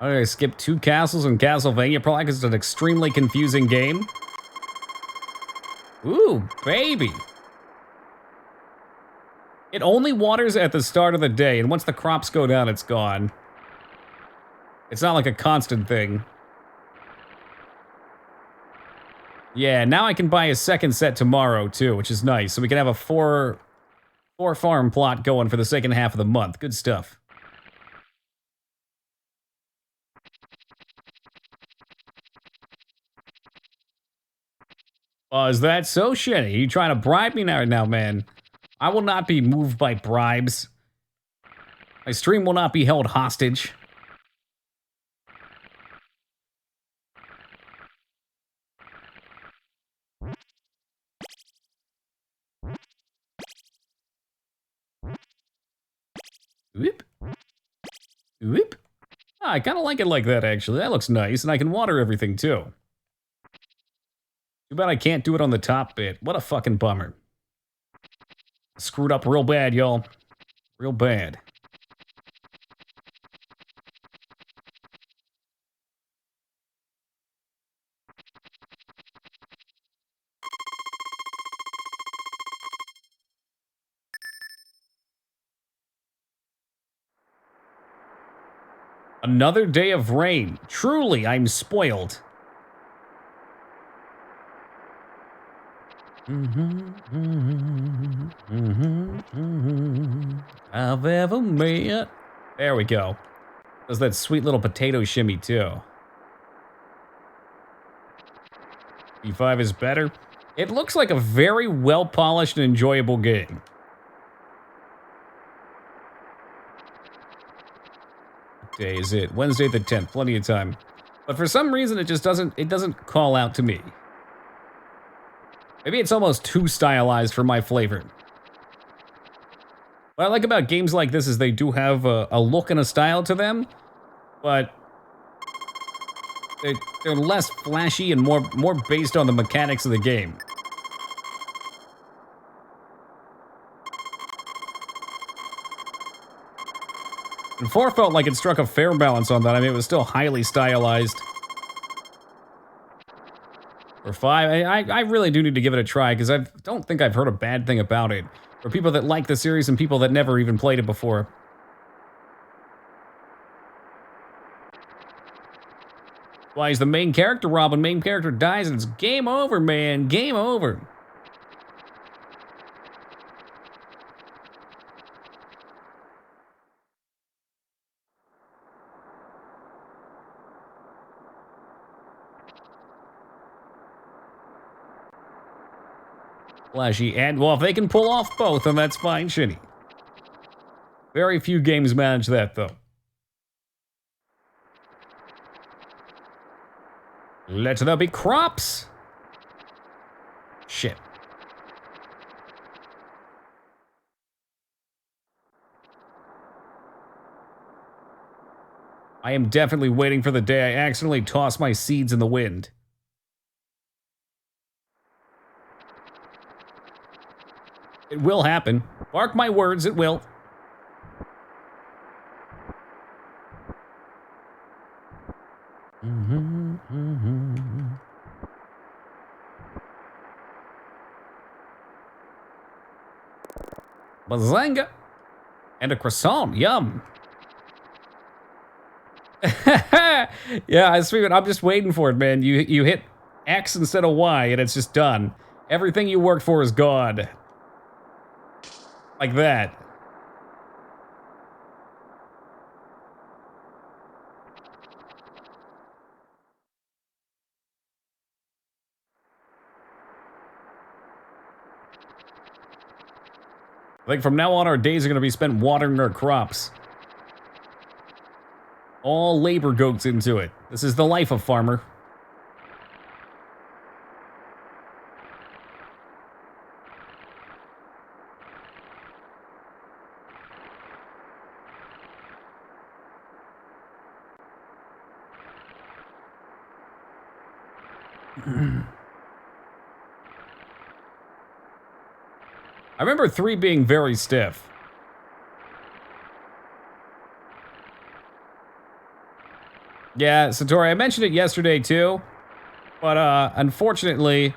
I skipped 2 castles in Castlevania, probably because it's an extremely confusing game. Ooh, baby. It only waters at the start of the day, and once the crops go down, it's gone. It's not like a constant thing. Yeah, now I can buy a second set tomorrow, too, which is nice. So we can have a four farm plot going for the second half of the month. Good stuff. Is that so, Shenny? You trying to bribe me now, man? I will not be moved by bribes. My stream will not be held hostage. Whoop. Whoop. Ah, I kind of like it like that, actually. That looks nice, and I can water everything, too. Too bad I can't do it on the top bit. What a fucking bummer. Screwed up real bad, y'all. Real bad. Another day of rain. Truly, I'm spoiled. I've ever met. There we go. Does that sweet little potato shimmy, too. B5 is better. It looks like a very well-polished and enjoyable game. What day is it? Wednesday the 10th, plenty of time. But for some reason, it just doesn't call out to me. Maybe it's almost too stylized for my flavor. What I like about games like this is they do have a look and a style to them, but they're less flashy and more based on the mechanics of the game. And 4 felt like it struck a fair balance on that. I mean, it was still highly stylized. For 5, I really do need to give it a try, because I don't think I've heard a bad thing about it. For people that like the series and people that never even played it before. Why he's the main character, Robin. Main character dies and it's game over, man. Game over. Flashy, and well, if they can pull off both, then that's fine, shitty. Very few games manage that, though. Let there be crops! Shit. I am definitely waiting for the day I accidentally toss my seeds in the wind. It will happen. Mark my words, it will. Bazanga! And a croissant, yum! Yeah, I'm just waiting for it, man. You hit X instead of Y, and it's just done. Everything you worked for is gone. Like that. I think from now on, our days are going to be spent watering our crops. All labor goes into it. This is the life of farmer. I remember 3 being very stiff. Yeah, Satori, I mentioned it yesterday too, but unfortunately,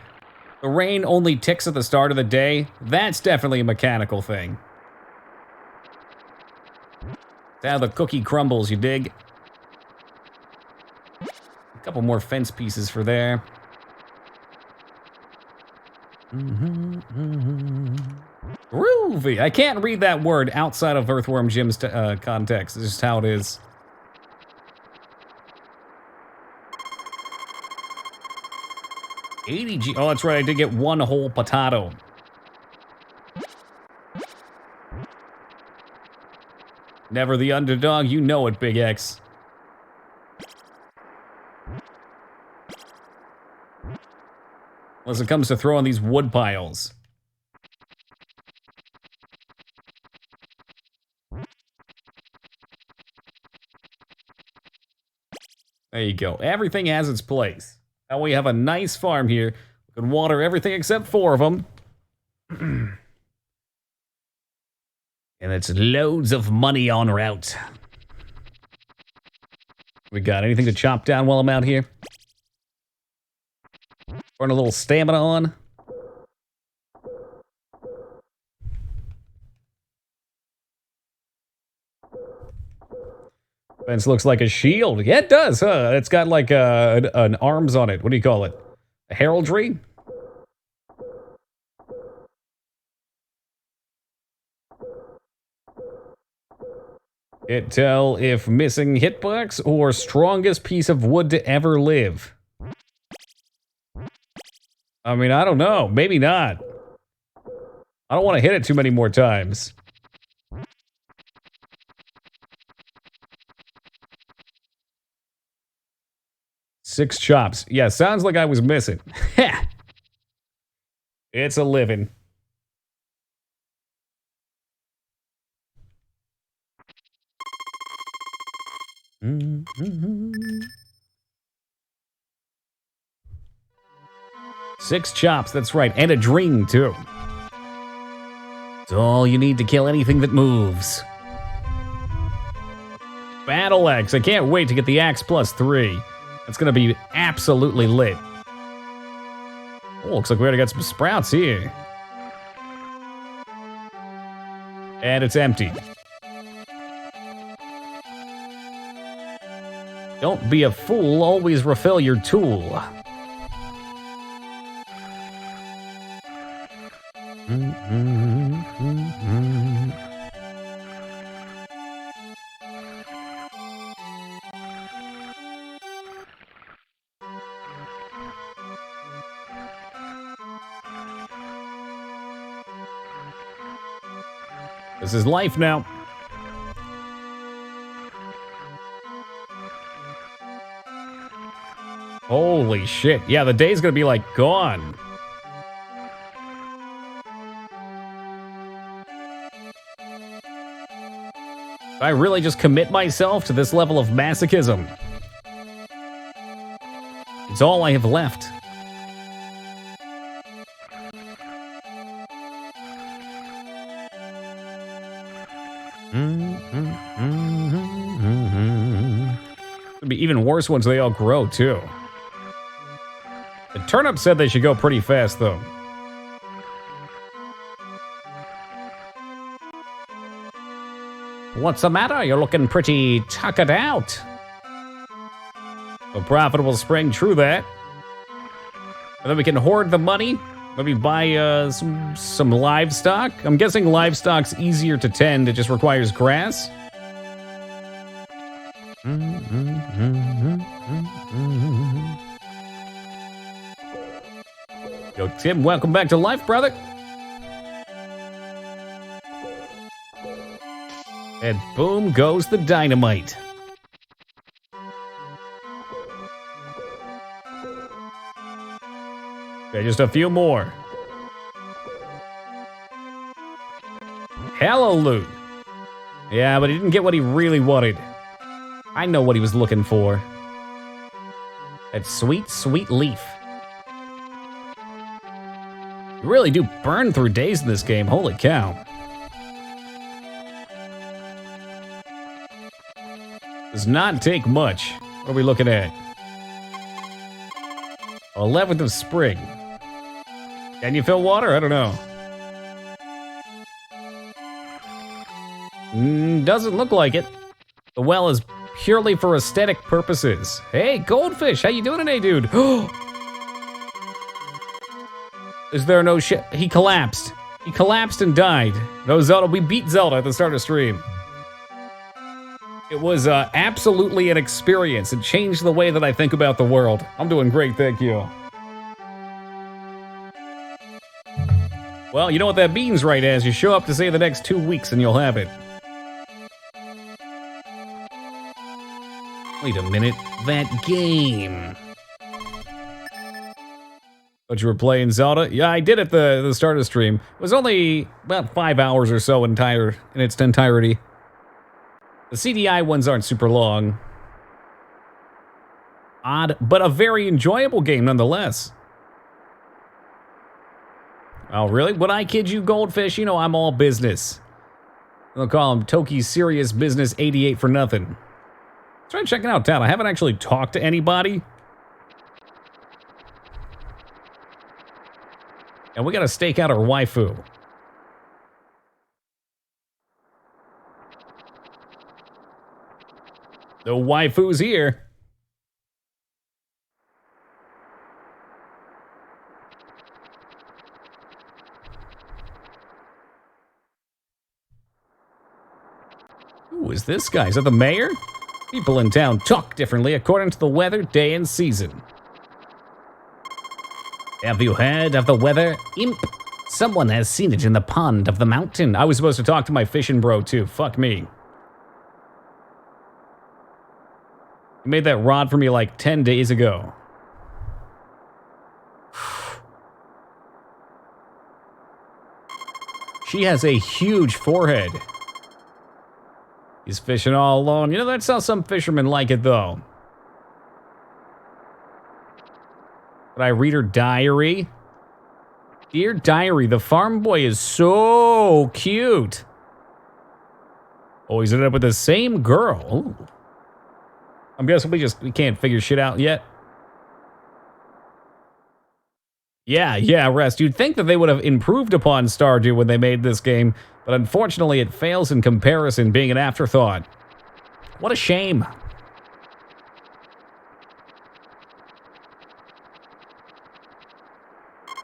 the rain only ticks at the start of the day. That's definitely a mechanical thing. That's how the cookie crumbles, you dig? A couple more fence pieces for there. Groovy. I can't read that word outside of Earthworm Jim's context. It's just how it is. $80G. Oh, that's right. I did get one whole potato. Never the underdog. You know it, Big X. Unless it comes to throwing these wood piles. There you go. Everything has its place. Now we have a nice farm here. We can water everything except 4 of them. And it's loads of money en route. We got anything to chop down while I'm out here? Burn a little stamina on. Fence looks like a shield. Yeah, it does, huh? It's got like an arms on it. What do you call it? A heraldry? Can't tell if missing hitbox or strongest piece of wood to ever live. I mean, I don't know. Maybe not. I don't want to hit it too many more times. Six chops. Yeah, sounds like I was missing. It's a living. Six chops, that's right, and a dream, too. It's all you need to kill anything that moves. Battle axe. I can't wait to get the axe +3. That's gonna be absolutely lit. Oh, looks like we already got some sprouts here. And it's empty. Don't be a fool, always refill your tool. This is life now. Holy shit. Yeah, the day's gonna be like gone. I really just commit myself to this level of masochism. It's all I have left. It'll be even worse once they all grow, too. The turnip said they should go pretty fast, though. What's the matter? You're looking pretty tuckered out. A profitable spring, true that. And then we can hoard the money. Maybe buy some livestock. I'm guessing livestock's easier to tend. It just requires grass. Yo, Tim, welcome back to life, brother. And boom goes the dynamite. Okay, just a few more. Hello, loot. Yeah, but he didn't get what he really wanted. I know what he was looking for. That sweet, sweet leaf. You really do burn through days in this game, holy cow. Does not take much. What are we looking at? 11th of spring. Can you fill water? I don't know. Doesn't look like it. The well is purely for aesthetic purposes. Hey, goldfish, how you doing today, dude? Is there no shit? He collapsed. He collapsed and died. No, Zelda, we beat Zelda at the start of stream. It was absolutely an experience. It changed the way that I think about the world. I'm doing great, thank you. Well, you know what that means, right, as you show up to say the next 2 weeks and you'll have it. Wait a minute, that game. But you were playing Zelda? Yeah, I did at the start of the stream. It was only about 5 hours or so in its entirety. The CDI ones aren't super long. Odd, but a very enjoyable game nonetheless. Oh, really? Would I kid you, Goldfish? You know I'm all business. They'll call him Toki's Serious Business 88 for nothing. Try checking out town. I haven't actually talked to anybody. And we gotta stake out our waifu. The waifu's here. Who is this guy? Is that the mayor? People in town talk differently according to the weather, day, and season. Have you heard of the weather, imp? Someone has seen it in the pond of the mountain. I was supposed to talk to my fishing bro, too. Fuck me. He made that rod for me like 10 days ago. She has a huge forehead. He's fishing all alone. You know, that's how some fishermen like it, though. Did I read her diary? Dear diary, the farm boy is so cute. Oh, he's ended up with the same girl. Ooh. I'm guessing we can't figure shit out yet. Yeah, Rest. You'd think that they would have improved upon Stardew when they made this game, but unfortunately it fails in comparison, being an afterthought. What a shame.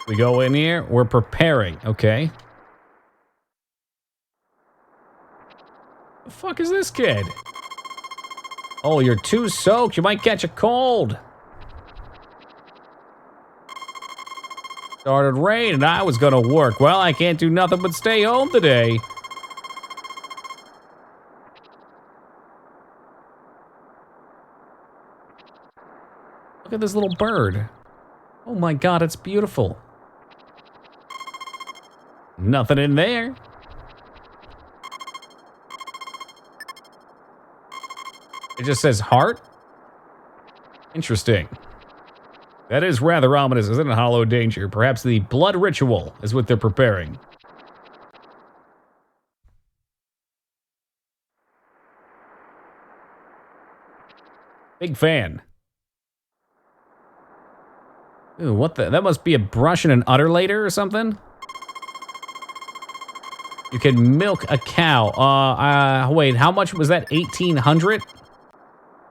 We go in here, we're preparing, okay. The fuck is this kid? Oh, you're too soaked, you might catch a cold. Started raining, I was gonna work. Well, I can't do nothing but stay home today. Look at this little bird. Oh my god, it's beautiful. Nothing in there. It just says heart? Interesting. That is rather ominous, isn't it? Hollow danger. Perhaps the blood ritual is what they're preparing. Big fan. Ooh, what the? That must be a brush and an udderlater or something? You can milk a cow. Wait, how much was that? 1,800?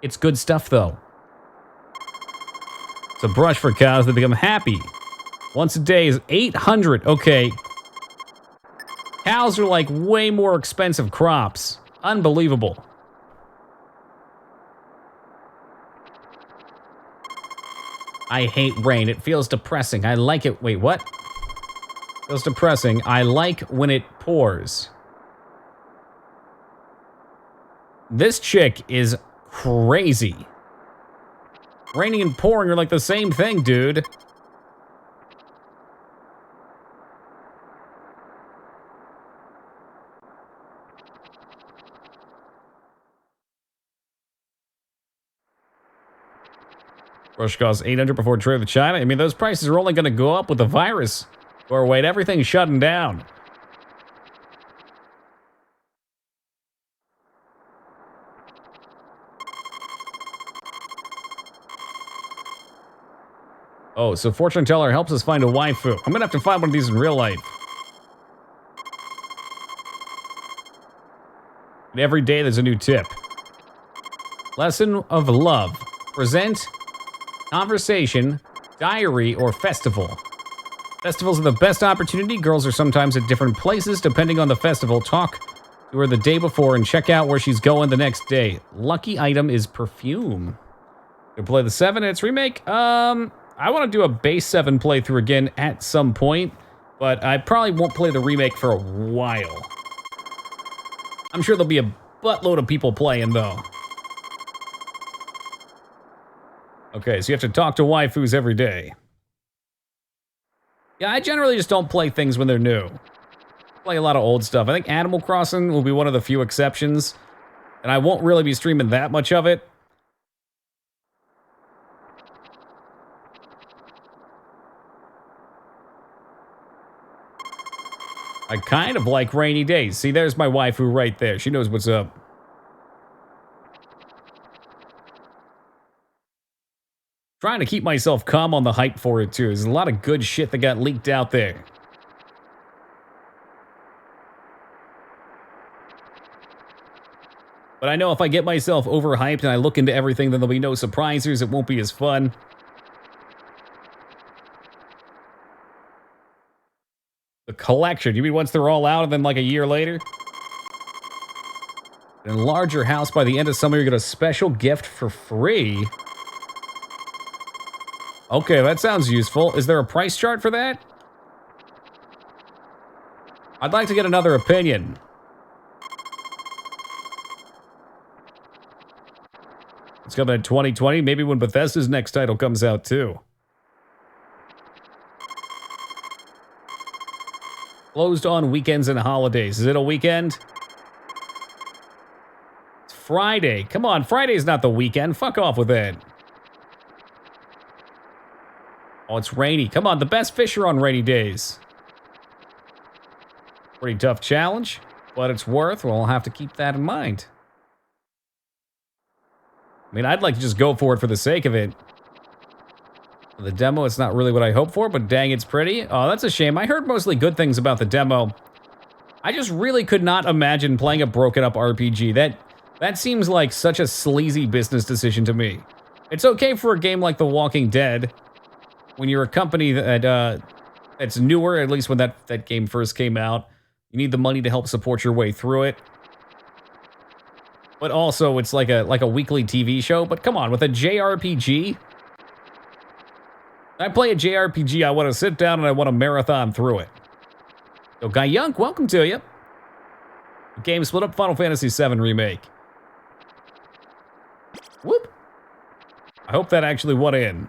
It's good stuff, though. It's a brush for cows that become happy. Once a day is 800. Okay. Cows are like way more expensive crops. Unbelievable. I hate rain. It feels depressing. I like it. Wait, what? Feels depressing. I like when it pours. This chick is crazy. Raining and pouring are like the same thing, dude. Brush costs 800 before trade with China. I mean, those prices are only going to go up with the virus. Or wait, everything's shutting down. Oh, so fortune teller helps us find a waifu. I'm gonna have to find one of these in real life. And every day there's a new tip. Lesson of love. Present, conversation, diary, or festival. Festivals are the best opportunity. Girls are sometimes at different places depending on the festival. Talk to her the day before and check out where she's going the next day. Lucky item is perfume. Gonna play the 7 and its remake. I want to do a base 7 playthrough again at some point, but I probably won't play the remake for a while. I'm sure there'll be a buttload of people playing though. Okay, so you have to talk to waifus every day. Yeah, I generally just don't play things when they're new. Play a lot of old stuff. I think Animal Crossing will be one of the few exceptions, and I won't really be streaming that much of it. I kind of like rainy days. See, there's my waifu right there. She knows what's up. Trying to keep myself calm on the hype for it, too. There's a lot of good shit that got leaked out there. But I know if I get myself overhyped and I look into everything, then there'll be no surprises. It won't be as fun. The collection. You mean once they're all out and then like a year later? Enlarge your house by the end of summer. You get a special gift for free. Okay, that sounds useful. Is there a price chart for that? I'd like to get another opinion. It's coming in 2020, maybe when Bethesda's next title comes out too. Closed on weekends and holidays. Is it a weekend? It's Friday. Come on, Friday's not the weekend. Fuck off with it. Oh, it's rainy. Come on, the best fish are on rainy days. Pretty tough challenge, but it's worth. We'll have to keep that in mind. I mean, I'd like to just go for it for the sake of it. The demo, it's not really what I hoped for, but dang, it's pretty. Oh, that's a shame. I heard mostly good things about the demo. I just really could not imagine playing a broken up RPG. That seems like such a sleazy business decision to me. It's okay for a game like The Walking Dead, when you're a company that's newer, at least when that game first came out. You need the money to help support your way through it. But also, it's like a weekly TV show. But come on, with a JRPG? When I play a JRPG, I want to sit down and I want to marathon through it. So, Guy Yunk, welcome to you. The game split up Final Fantasy VII Remake. Whoop. I hope that actually went in.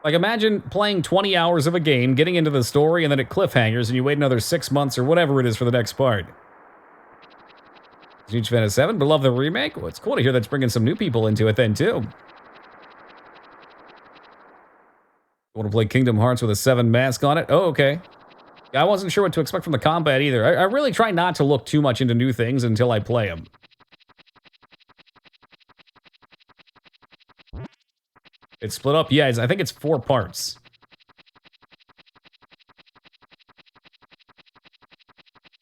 Like, imagine playing 20 hours of a game, getting into the story, and then it cliffhangers, and you wait another 6 months or whatever it is for the next part. Huge fan of 7, but love the remake. Well, it's cool to hear that's bringing some new people into it then, too. Want to play Kingdom Hearts with a 7 mask on it? Oh, okay. I wasn't sure what to expect from the combat either. I really try not to look too much into new things until I play them. It's split up? Yeah, I think it's 4 parts.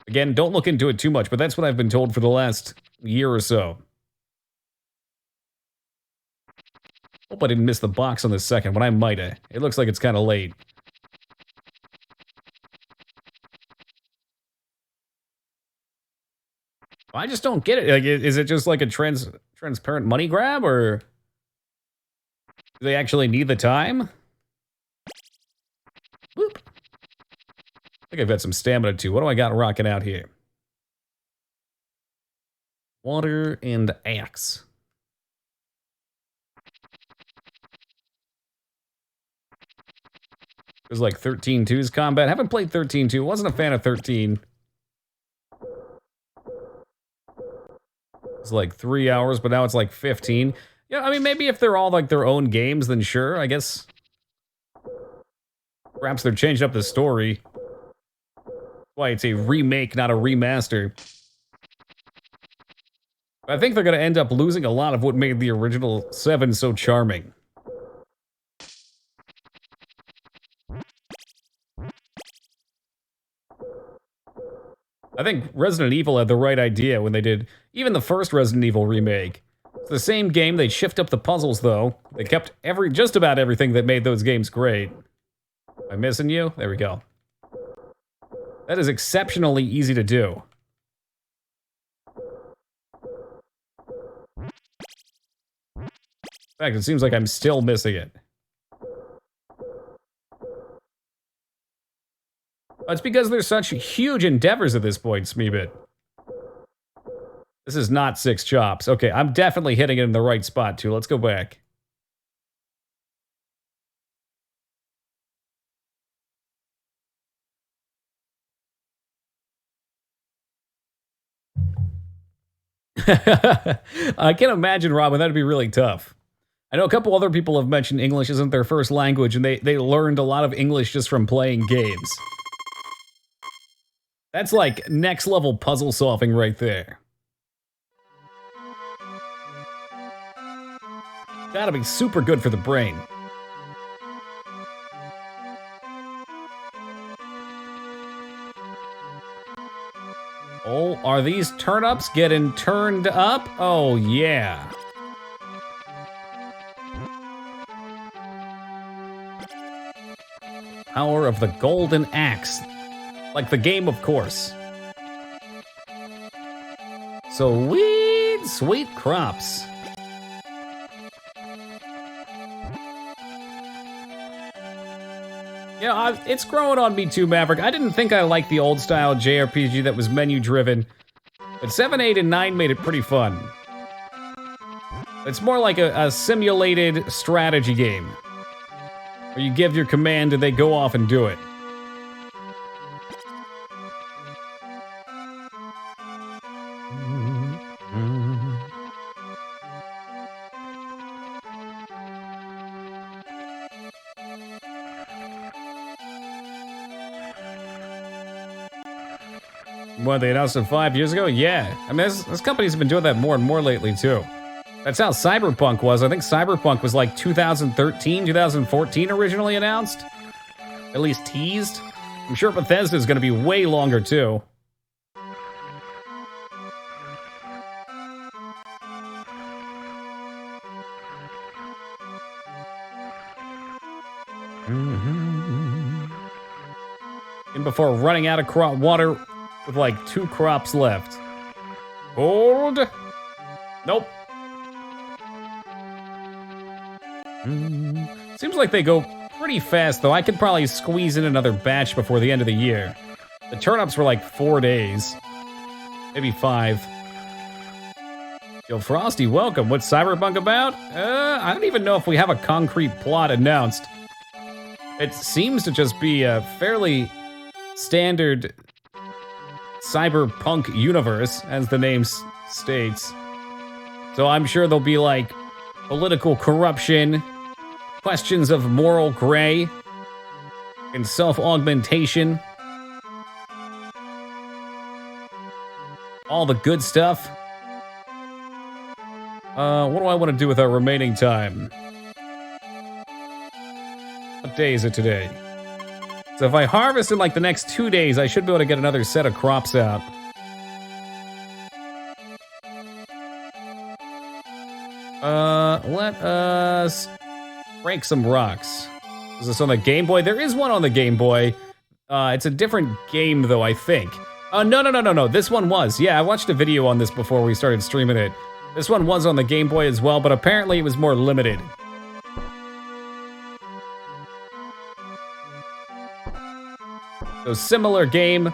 Again, don't look into it too much, but that's what I've been told for the last year or so. Hope I didn't miss the box on the second one. I might have. It looks like it's kind of late. I just don't get it. Like, is it just like a transparent money grab, or do they actually need the time? Whoop. I think I've got some stamina too. What do I got rocking out here? Water and axe. There's like 13-2's combat. Haven't played 13-2. Wasn't a fan of 13. It's like 3 hours, but now it's like 15. Yeah, I mean, maybe if they're all like their own games, then sure, I guess. Perhaps they're changing up the story. Why it's a remake, not a remaster. I think they're going to end up losing a lot of what made the original 7 so charming. think Resident Evil had the right idea when they did even the first Resident Evil remake. It's the same game, they shift up the puzzles though. They kept just about everything that made those games great. Am I missing you? There we go. That is exceptionally easy to do. In fact, it seems like I'm still missing it. It's because they're such huge endeavors at this point, Smeebit. This is not 6 chops. Okay, I'm definitely hitting it in the right spot, too. Let's go back. I can't imagine, Robin. That'd be really tough. I know a couple other people have mentioned English isn't their first language, and they learned a lot of English just from playing games. That's like next level puzzle solving right there. Gotta be super good for the brain. Oh, are these turnips getting turned up? Oh, yeah. Power of the Golden Axe. Like the game, of course. Sweet, sweet crops. You know, it's growing on me too, Maverick. I didn't think I liked the old-style JRPG that was menu-driven, but 7, 8, and 9 made it pretty fun. It's more like a simulated strategy game, where you give your command and they go off and do it. What, they announced it 5 years ago? Yeah. I mean, this company's been doing that more and more lately, too. That's how Cyberpunk was. I think Cyberpunk was like 2013, 2014 originally announced. At least teased. I'm sure Bethesda's gonna be way longer, too. And before running out of water with like 2 crops left. Hold. Nope. Seems like they go pretty fast, though. I could probably squeeze in another batch before the end of the year. The turnips were like 4 days. Maybe 5. Yo, Frosty, welcome. What's Cyberpunk about? I don't even know if we have a concrete plot announced. It seems to just be a fairly standard cyberpunk universe, as the name states. So I'm sure there'll be like political corruption, questions of moral gray, and self-augmentation. All the good stuff. What do I want to do with our remaining time? What day is it today? So if I harvest in like the next 2 days, I should be able to get another set of crops out. Let us break some rocks. Is this on the Game Boy? There is one on the Game Boy. It's a different game though, I think. No. This one was. Yeah, I watched a video on this before we started streaming it. This one was on the Game Boy as well, but apparently it was more limited. So similar game,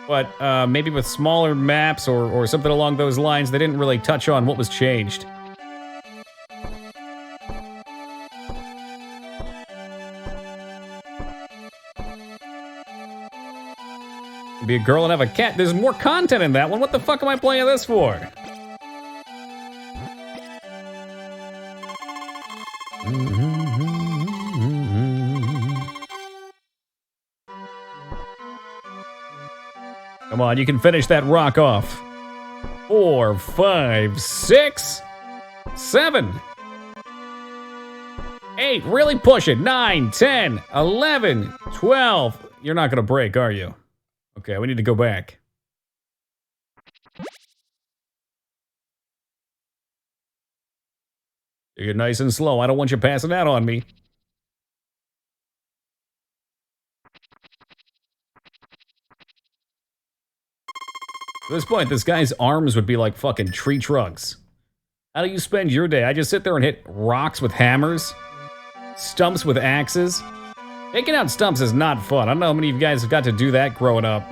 but maybe with smaller maps or something along those lines. They didn't really touch on what was changed. Be a girl and have a cat. There's more content in that one. What the fuck am I playing this for? Come on, you can finish that rock off. 4, 5, 6, 7, 8. Really push it. 9, 10, 11, 12. You're not gonna break, are you? Okay, we need to go back. Take it nice and slow. I don't want you passing out on me. At this point, this guy's arms would be like fucking tree trunks. How do you spend your day? I just sit there and hit rocks with hammers, stumps with axes. Taking out stumps is not fun. I don't know how many of you guys have got to do that growing up.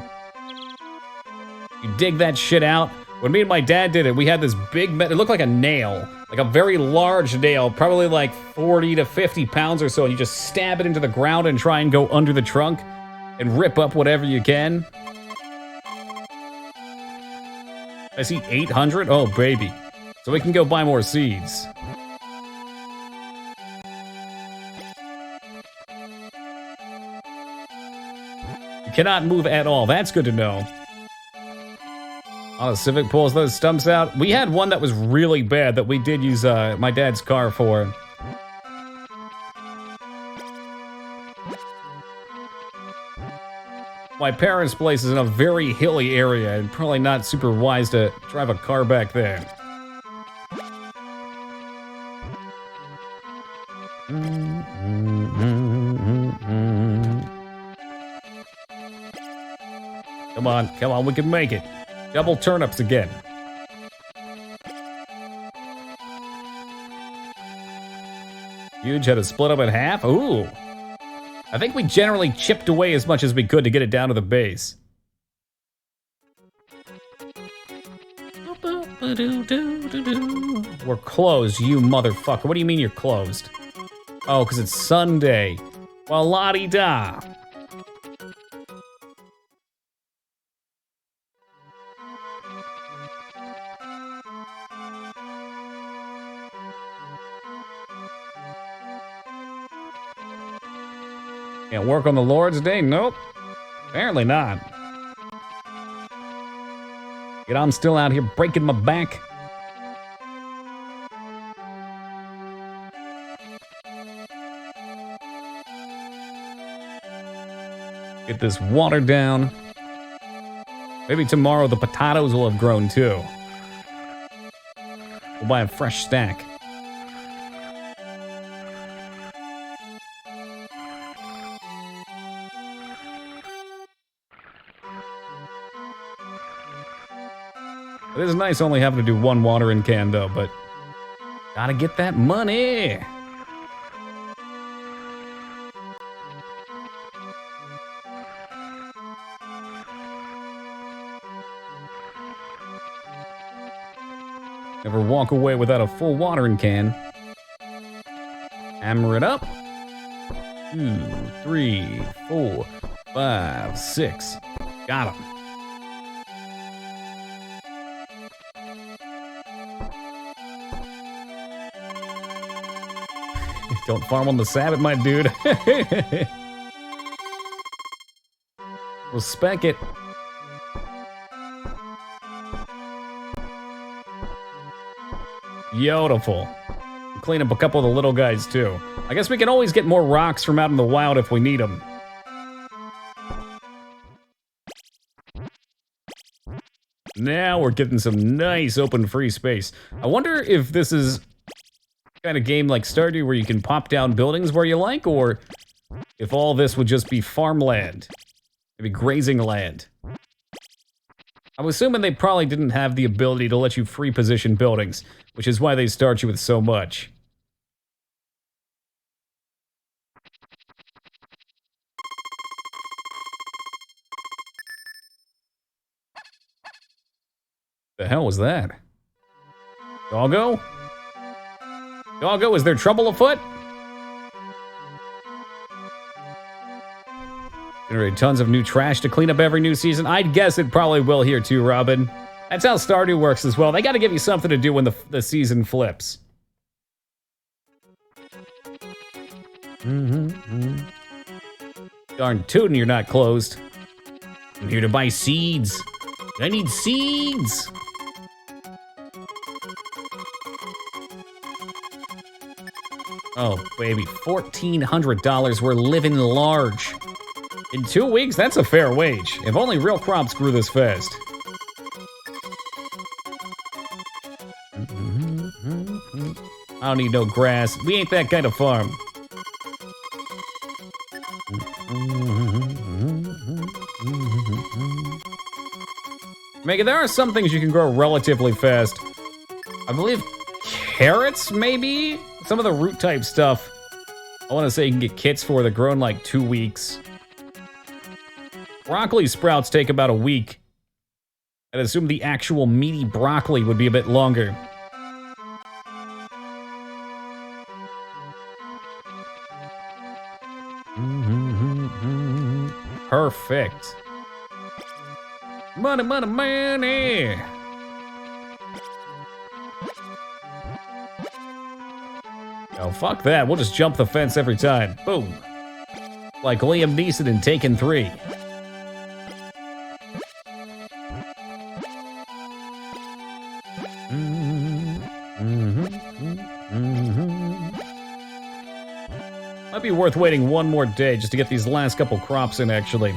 You dig that shit out. When me and my dad did it, we had this big, it looked like a nail, like a very large nail, probably like 40 to 50 pounds or so, and you just stab it into the ground and try and go under the trunk and rip up whatever you can. I see 800? Oh, baby. So we can go buy more seeds. You cannot move at all. That's good to know. Oh, Civic pulls those stumps out. We had one that was really bad that we did use my dad's car for. My parents' place is in a very hilly area and probably not super wise to drive a car back there. Come on, we can make it. Double turnips again. Huge had to split up in half. Ooh. I think we generally chipped away as much as we could to get it down to the base. We're closed, you motherfucker. What do you mean you're closed? Oh, because it's Sunday. Well, la-di-da. Can't work on the Lord's Day? Nope. Apparently not. Yet I'm still out here breaking my back. Get this water down. Maybe tomorrow the potatoes will have grown too. We'll buy a fresh stack. It is nice only having to do one watering can though, but gotta get that money. Never walk away without a full watering can. Hammer it up. 2, 3, 4, 5, 6. Got him. Don't farm on the Sabbath, my dude. We'll spec it. Beautiful. We'll clean up a couple of the little guys, too. I guess we can always get more rocks from out in the wild if we need them. Now we're getting some nice open free space. I wonder if this is kind of game like Stardew where you can pop down buildings where you like, or if all this would just be farmland. Maybe grazing land. I'm assuming they probably didn't have the ability to let you free position buildings, which is why they start you with so much. The hell was that? Doggo? Doggo, is there trouble afoot? Generate tons of new trash to clean up every new season. I'd guess it probably will here too, Robin. That's how Stardew works as well. They gotta give you something to do when the season flips. Darn tootin' you're not closed. I'm here to buy seeds. I need seeds. Oh, baby, $1,400. We're living large. In 2 weeks, that's a fair wage. If only real crops grew this fast. I don't need no grass. We ain't that kind of farm. Megan, there are some things you can grow relatively fast. I believe carrots, maybe? Some of the root type stuff. I want to say you can get kits for that grow in like 2 weeks. Broccoli sprouts take about a week. I'd assume the actual meaty broccoli would be a bit longer. Perfect. Money, money, money! Oh, fuck that. We'll just jump the fence every time. Boom. Like Liam Neeson in Taken 3. Might be worth waiting one more day just to get these last couple crops in, actually.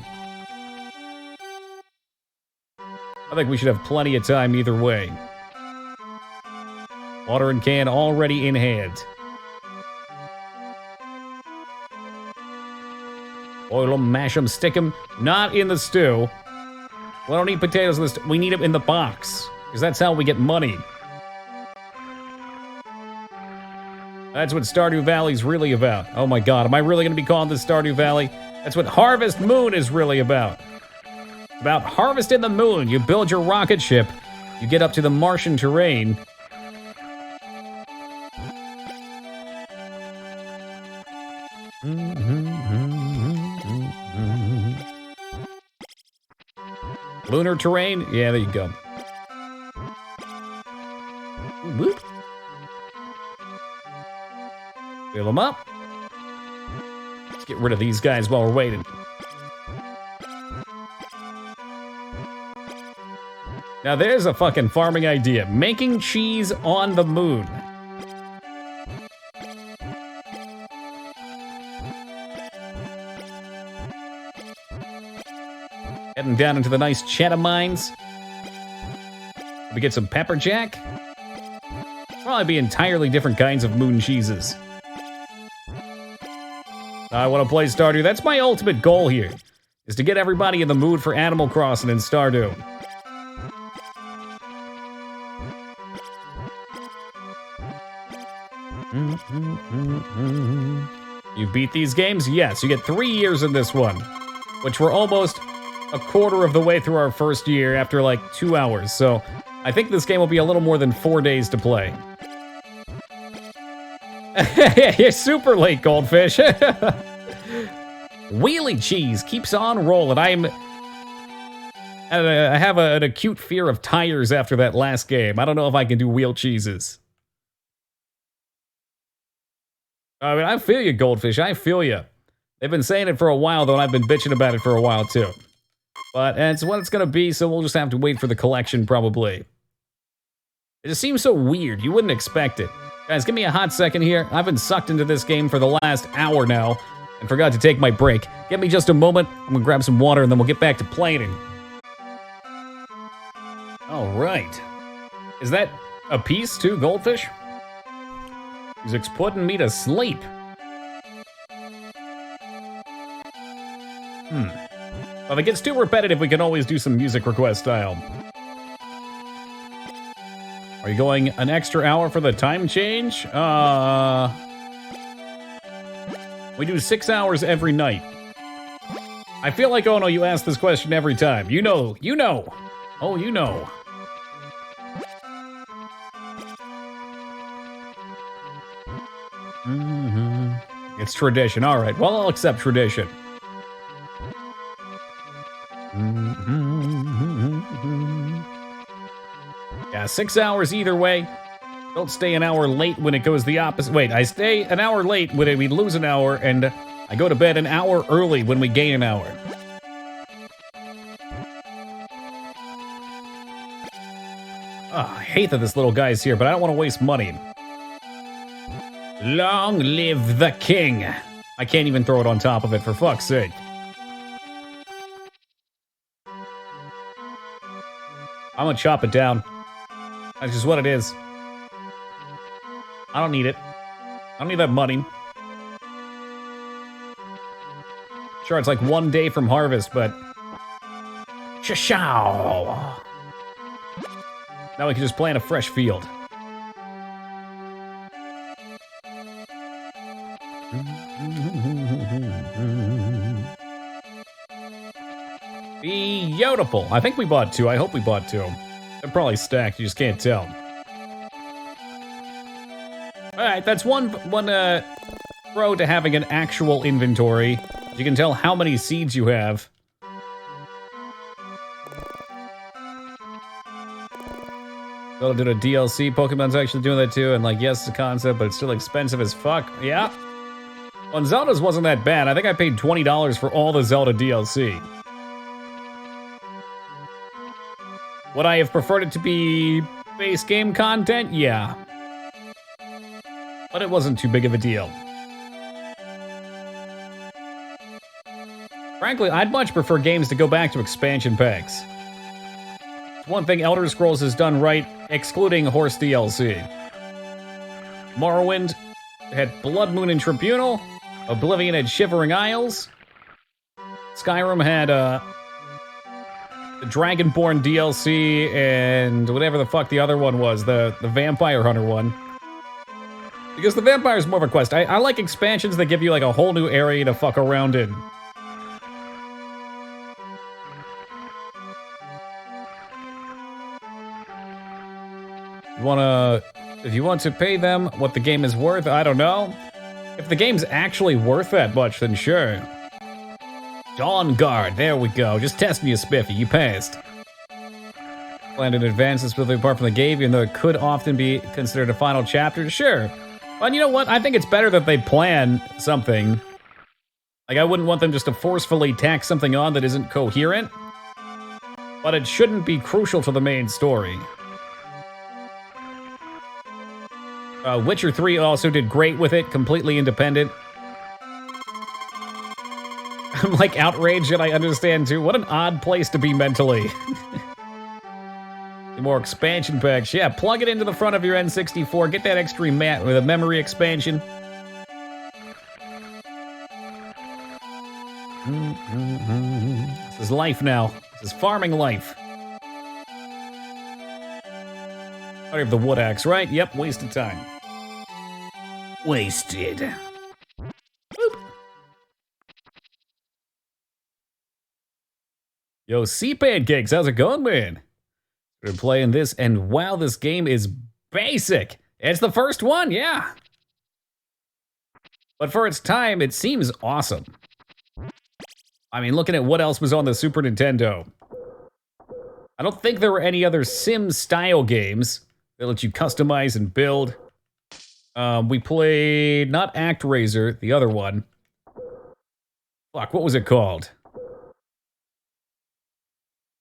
I think we should have plenty of time either way. Watering can already in hand. Boil them, mash them, stick them. Not in the stew. We don't need potatoes in the stew. We need them in the box. Because that's how we get money. That's what Stardew Valley's really about. Oh my god, am I really going to be calling this Stardew Valley? That's what Harvest Moon is really about. It's about harvesting the moon. You build your rocket ship. You get up to the Martian terrain. Lunar terrain? Yeah, there you go. Whoop. Fill them up. Let's get rid of these guys while we're waiting. Now there's a fucking farming idea. Making cheese on the moon. Heading down into the nice cheddar mines. We get some pepper jack. Probably be entirely different kinds of moon cheeses. I want to play Stardew. That's my ultimate goal here, is to get everybody in the mood for Animal Crossing and Stardew. You beat these games? Yes, you get 3 years in this one, which we're almost a quarter of the way through our first year after like 2 hours, so I think this game will be a little more than 4 days to play. You're super late, Goldfish. Wheelie cheese keeps on rolling. I have an acute fear of tires after that last game. I don't know if I can do wheel cheeses. I mean, I feel you, Goldfish. I feel you. They've been saying it for a while, though, and I've been bitching about it for a while, too. But it's what it's gonna be, so we'll just have to wait for the collection, probably. It just seems so weird. You wouldn't expect it. Guys, give me a hot second here. I've been sucked into this game for the last hour now and forgot to take my break. Give me just a moment. I'm gonna grab some water, and then we'll get back to playing. All right. Is that a piece, too, Goldfish? Music's putting me to sleep. Well, if it gets too repetitive, we can always do some music request style. Are you going an extra hour for the time change? We do 6 hours every night. I feel like, oh no, you ask this question every time. You know. Oh, you know. It's tradition. All right, well, I'll accept tradition. Yeah, 6 hours either way. Don't stay an hour late when it goes the opposite. Wait, I stay an hour late when we lose an hour, and I go to bed an hour early when we gain an hour. Oh, I hate that this little guy's here, but I don't want to waste money. Long live the king. I can't even throw it on top of it, for fuck's sake. I'm gonna chop it down. That's just what it is. I don't need it. I don't need that money. Sure, it's like 1 day from harvest, but... Cha-chow! Now we can just plant a fresh field. Beautiful. I think we bought 2. I hope we bought 2. They're probably stacked. You just can't tell. All right, that's one pro to having an actual inventory. You can tell how many seeds you have. Zelda did a DLC. Pokemon's actually doing that too. And like, yes, it's a concept, but it's still expensive as fuck. Yeah. Well, Zelda's wasn't that bad. I think I paid $20 for all the Zelda DLC. Would I have preferred it to be base game content? Yeah. But it wasn't too big of a deal. Frankly, I'd much prefer games to go back to expansion packs. It's one thing Elder Scrolls has done right, excluding Horse DLC. Morrowind had Blood Moon and Tribunal. Oblivion had Shivering Isles. Skyrim had the Dragonborn DLC and whatever the fuck the other one was, the Vampire Hunter one. Because the Vampire is more of a quest. I like expansions that give you like a whole new area to fuck around in. If you want to pay them what the game is worth, I don't know. If the game's actually worth that much, then sure. Dawn Guard, there we go. Just testing you, Spiffy, you passed. Planned in advance, specifically apart from the game, even though it could often be considered a final chapter, sure. But you know what? I think it's better that they plan something. Like, I wouldn't want them just to forcefully tack something on that isn't coherent. But it shouldn't be crucial to the main story. Witcher 3 also did great with it, completely independent. I'm like outraged and I understand too. What an odd place to be mentally. More expansion packs. Yeah, plug it into the front of your N64. Get that extra mat with a memory expansion. This is life now. This is farming life. I have the wood axe, right? Yep, wasted time. Wasted. Boop. Yo, Sea Pancakes, how's it going, man? We're playing this, and wow, this game is basic. It's the first one, yeah. But for its time, it seems awesome. I mean, looking at what else was on the Super Nintendo. I don't think there were any other Sim-style games that let you customize and build. We played, not ActRaiser, the other one. Fuck, what was it called?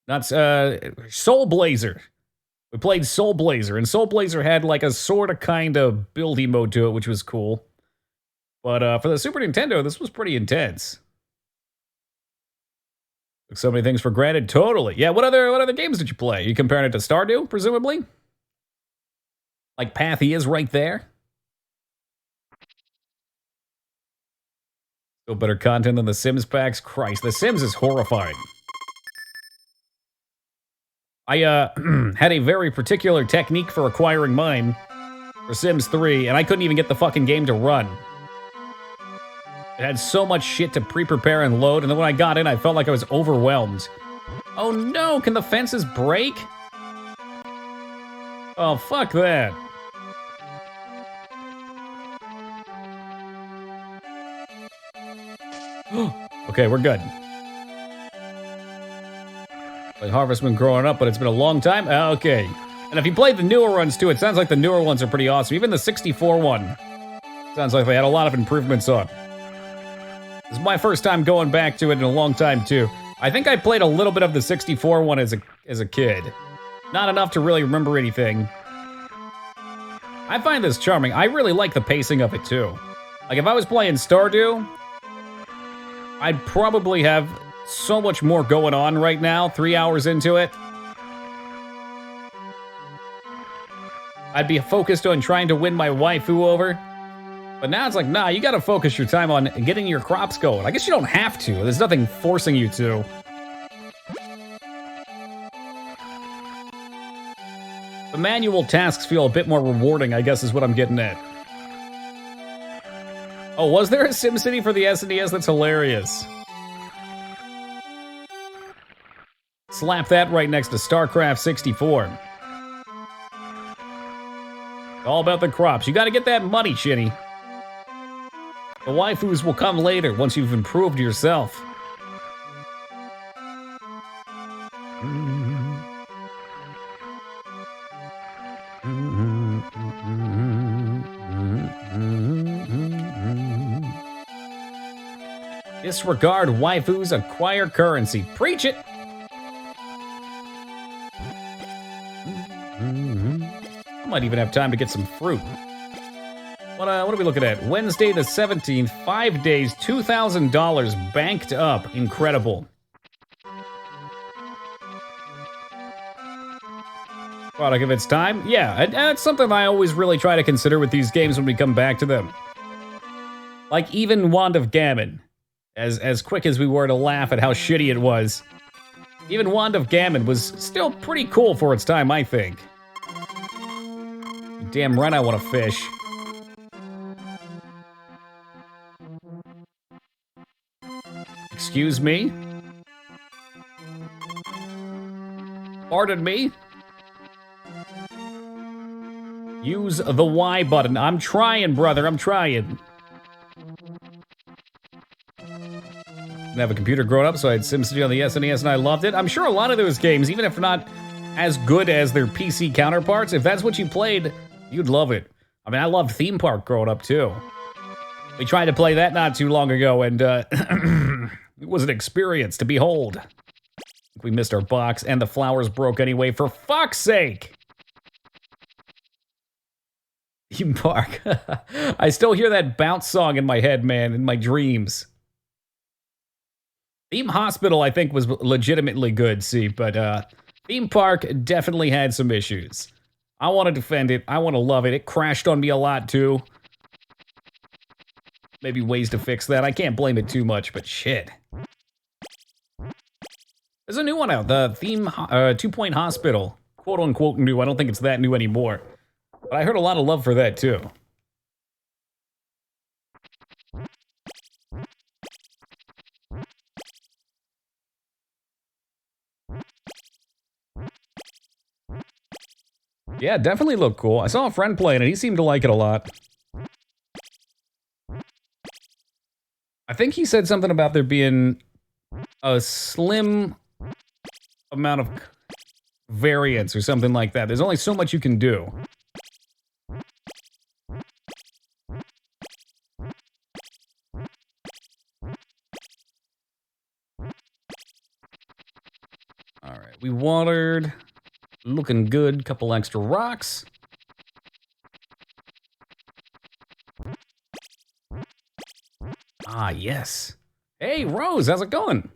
Not, Soul Blazer. We played Soul Blazer, and Soul Blazer had like a sorta kinda buildy mode to it, which was cool. But for the Super Nintendo, this was pretty intense. Took so many things for granted, totally. Yeah, what other games did you play? You comparing it to Stardew, presumably? Like Pathy is right there. Still better content than the Sims packs? Christ, the Sims is horrifying. I had a very particular technique for acquiring mine for Sims 3, and I couldn't even get the fucking game to run. It had so much shit to pre-prepare and load, and then when I got in, I felt like I was overwhelmed. Oh no, can the fences break? Oh, fuck that. Okay, we're good. Like Harvestman growing up, but it's been a long time? Okay. And if you played the newer ones too, it sounds like the newer ones are pretty awesome. Even the 64 one. Sounds like they had a lot of improvements on. This is my first time going back to it in a long time too. I think I played a little bit of the 64 one as a kid. Not enough to really remember anything. I find this charming. I really like the pacing of it too. Like if I was playing Stardew, I'd probably have so much more going on right now, 3 hours into it. I'd be focused on trying to win my waifu over. But now it's like, nah, you gotta focus your time on getting your crops going. I guess you don't have to. There's nothing forcing you to. The manual tasks feel a bit more rewarding, I guess is what I'm getting at. Oh, was there a SimCity for the SNES? That's hilarious. Slap that right next to StarCraft 64. All about the crops. You gotta get that money, Shinny. The waifus will come later once you've improved yourself. Disregard waifus, acquire currency. Preach it! I might even have time to get some fruit. What are we looking at? Wednesday the 17th, 5 days, $2,000 banked up. Incredible. Product of its time? Yeah, that's something I always really try to consider with these games when we come back to them. Like even Wand of Gammon. As quick as we were to laugh at how shitty it was, even Wand of Gammon was still pretty cool for its time, I think. Damn right I want to fish. Excuse me? Pardon me? Use the Y button. I'm trying, brother, I'm trying. Didn't have a computer growing up, so I had SimCity on the SNES and I loved it. I'm sure a lot of those games, even if not as good as their PC counterparts, if that's what you played, you'd love it. I mean, I loved Theme Park growing up, too. We tried to play that not too long ago, and it was an experience to behold. We missed our box, and the flowers broke anyway, for fuck's sake! Theme Park. I still hear that bounce song in my head, man, in my dreams. Theme Hospital, I think, was legitimately good, see, but Theme Park definitely had some issues. I want to defend it. I want to love it. It crashed on me a lot, too. Maybe ways to fix that. I can't blame it too much, but shit. There's a new one out, the Theme 2 Point Hospital. Quote-unquote new. I don't think it's that new anymore. But I heard a lot of love for that, too. Yeah, definitely looked cool. I saw a friend playing it. He seemed to like it a lot. I think he said something about there being a slim amount of variance or something like that. There's only so much you can do. All right, we watered. Looking good. Couple extra rocks. Ah, yes. Hey, Rose, how's it going?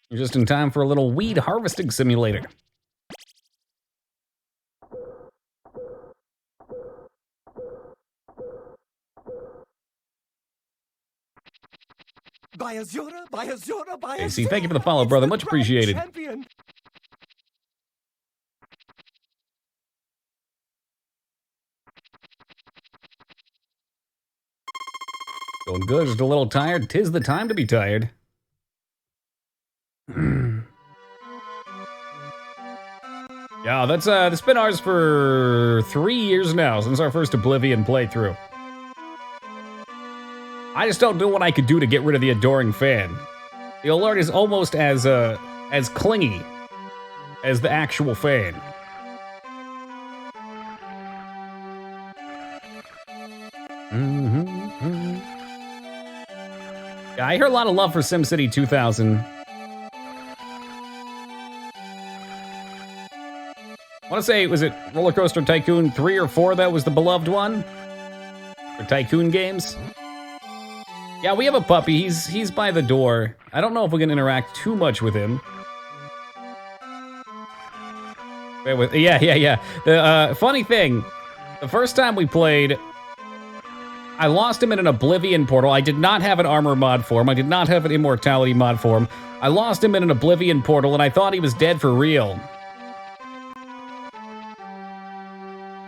You're just in time for a little weed harvesting simulator. AC, thank you for the follow, brother. Much appreciated. Going good, just a little tired. 'Tis the time to be tired. Yeah, that's been ours for 3 years now, since our first Oblivion playthrough. I just don't know what I could do to get rid of the adoring fan. The alert is almost as clingy as the actual fan. Yeah, I hear a lot of love for SimCity 2000. I want to say, was it Roller Coaster Tycoon 3 or 4 that was the beloved one? For Tycoon games? Yeah, we have a puppy. He's by the door. I don't know if we can interact too much with him. Yeah. The funny thing, the first time we played, I lost him in an Oblivion portal. I did not have an armor mod for him. I did not have an immortality mod for him. I lost him in an Oblivion portal, and I thought he was dead for real.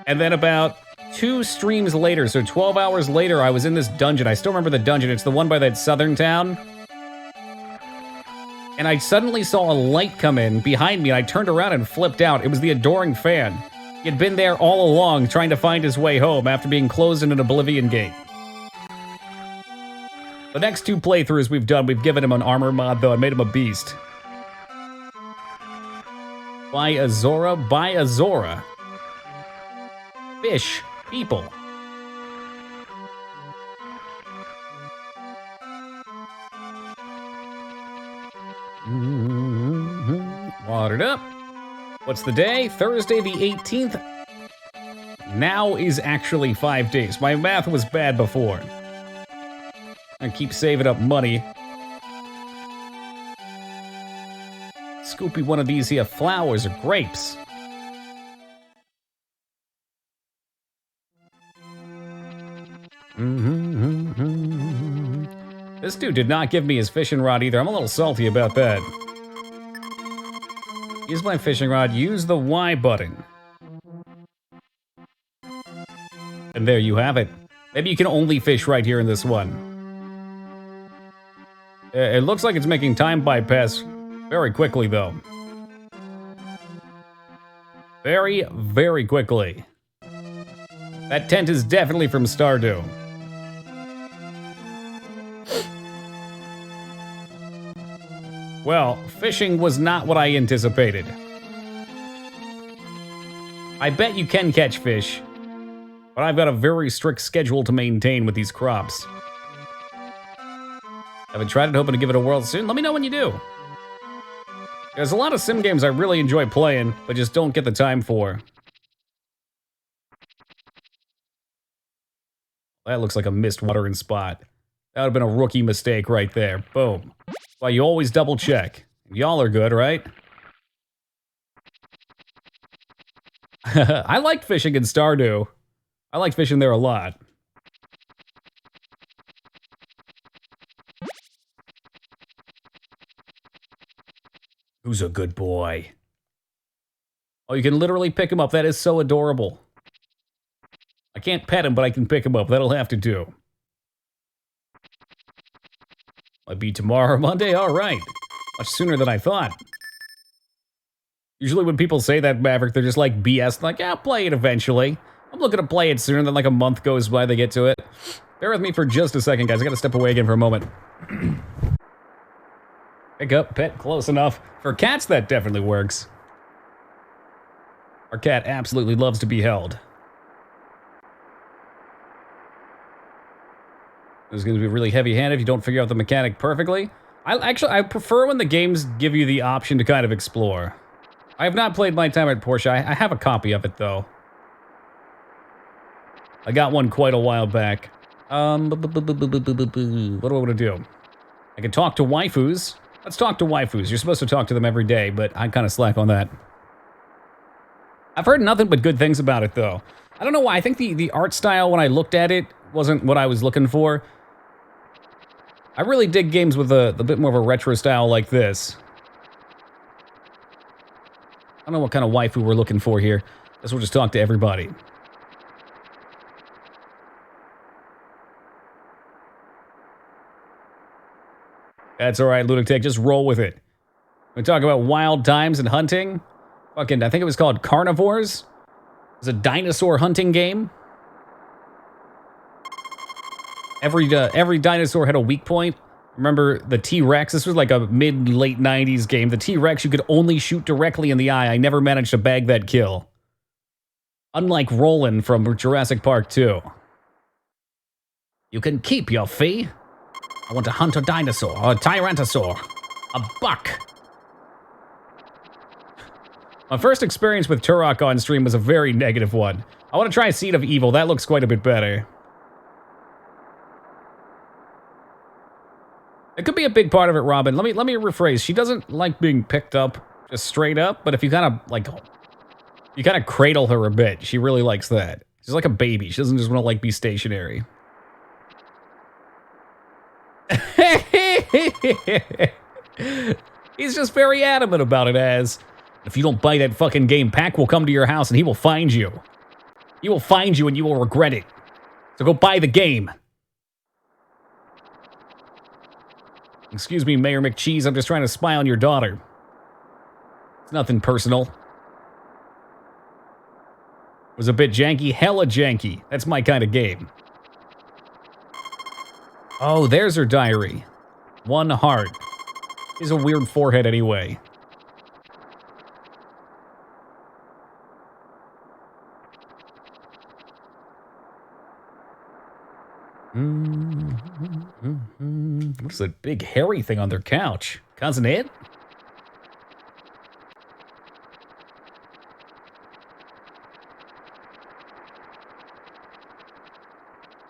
And then about 2 streams later, so 12 hours later, I was in this dungeon. I still remember the dungeon. It's the one by that southern town. And I suddenly saw a light come in behind me, and I turned around and flipped out. It was the Adoring Fan. He had been there all along, trying to find his way home after being closed in an Oblivion gate. The next 2 playthroughs we've done, we've given him an armor mod, though. I made him a beast. By Azora. Fish. People. Watered up. What's the day? Thursday the 18th. Now is actually 5 days. My math was bad before. I keep saving up money. Scoopy one of these here flowers or grapes. This dude did not give me his fishing rod either. I'm a little salty about that. Use my fishing rod. Use the Y button. And there you have it. Maybe you can only fish right here in this one. It looks like it's making time bypass very quickly, though. Very, very quickly. That tent is definitely from Stardew. Well, fishing was not what I anticipated. I bet you can catch fish, but I've got a very strict schedule to maintain with these crops. Haven't tried it, hoping to give it a whirl soon. Let me know when you do. There's a lot of sim games I really enjoy playing, but just don't get the time for. That looks like a missed watering spot. That would have been a rookie mistake right there. Boom. Well, you always double check. Y'all are good, right? I like fishing in Stardew. I like fishing there a lot. Who's a good boy? Oh, you can literally pick him up. That is so adorable. I can't pet him, but I can pick him up. That'll have to do. Might be tomorrow or Monday? All right. Much sooner than I thought. Usually when people say that, Maverick, they're just like BS. Like, yeah, I'll play it eventually. I'm looking to play it sooner than like a month goes by they get to it. Bear with me for just a second, guys. I gotta step away again for a moment. Pick up, pet, close enough. For cats, that definitely works. Our cat absolutely loves to be held. This is going to be really heavy-handed if you don't figure out the mechanic perfectly. I prefer when the games give you the option to kind of explore. I have not played My Time at Porsche. I have a copy of it, though. I got one quite a while back. What do I want to do? I can talk to waifus. Let's talk to waifus. You're supposed to talk to them every day, but I kind of slack on that. I've heard nothing but good things about it, though. I don't know why. I think the art style, when I looked at it, wasn't what I was looking for. I really dig games with a bit more of a retro style like this. I don't know what kind of waifu we're looking for here. Guess we'll just talk to everybody. That's alright, Lunatic, just roll with it. We talk about wild times and hunting. Fucking, I think it was called Carnivores. It was a dinosaur hunting game. Every dinosaur had a weak point. Remember the T-Rex? This was like a mid-late 90s game. The T-Rex, you could only shoot directly in the eye. I never managed to bag that kill. Unlike Roland from Jurassic Park 2. You can keep your fee. I want to hunt a dinosaur, or a tyrannosaur, a buck. My first experience with Turok on stream was a very negative one. I want to try Seed of Evil. That looks quite a bit better. It could be a big part of it, Robin. Let me rephrase. She doesn't like being picked up just straight up, but if you kind of like You kind of cradle her a bit. She really likes that. She's like a baby. She doesn't just want to like be stationary. He's just very adamant about it as, if you don't buy that fucking game, Pac will come to your house and he will find you. He will find you and you will regret it. So go buy the game. Excuse me, Mayor McCheese, I'm just trying to spy on your daughter. It's nothing personal. It was a bit janky, hella janky. That's my kind of game. Oh, there's her diary. 1 heart. She's a weird forehead anyway. What is that big hairy thing on their couch? Cousin Ed?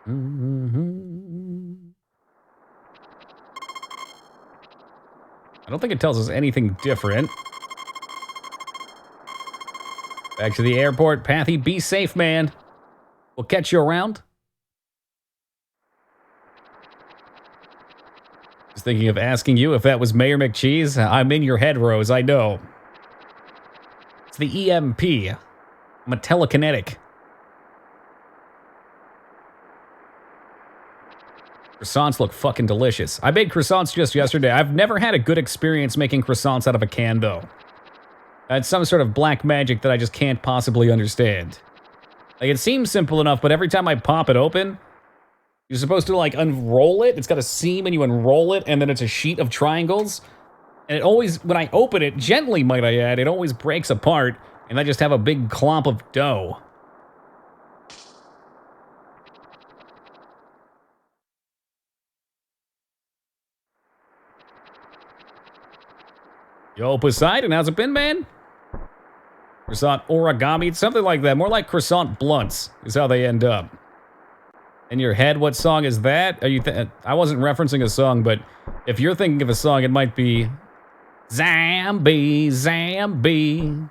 I don't think it tells us anything different. Back to the airport. Pathy, be safe, man. We'll catch you around. Just thinking of asking you if that was Mayor McCheese. I'm in your head, Rose, I know. It's the EMP. I'm a telekinetic. Croissants look fucking delicious. I made croissants just yesterday. I've never had a good experience making croissants out of a can, though. That's some sort of black magic that I just can't possibly understand. Like, it seems simple enough, but every time I pop it open, you're supposed to, like, unroll it. It's got a seam, and you unroll it, and then it's a sheet of triangles. And it always, when I open it, gently, might I add, it always breaks apart, and I just have a big clump of dough. Yo, Poseidon, how's it been, man? Croissant origami, it's something like that. More like croissant blunts is how they end up. In your head, what song is that? Are you? I wasn't referencing a song, but if you're thinking of a song, it might be Zambi, Zambi.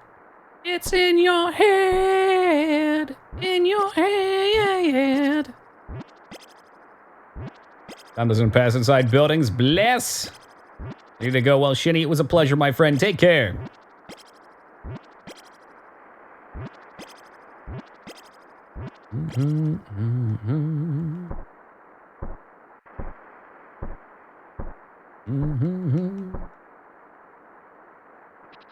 It's in your head, in your head. Time doesn't pass inside buildings. Bless. Need to go. Well, Shinny, it was a pleasure, my friend. Take care.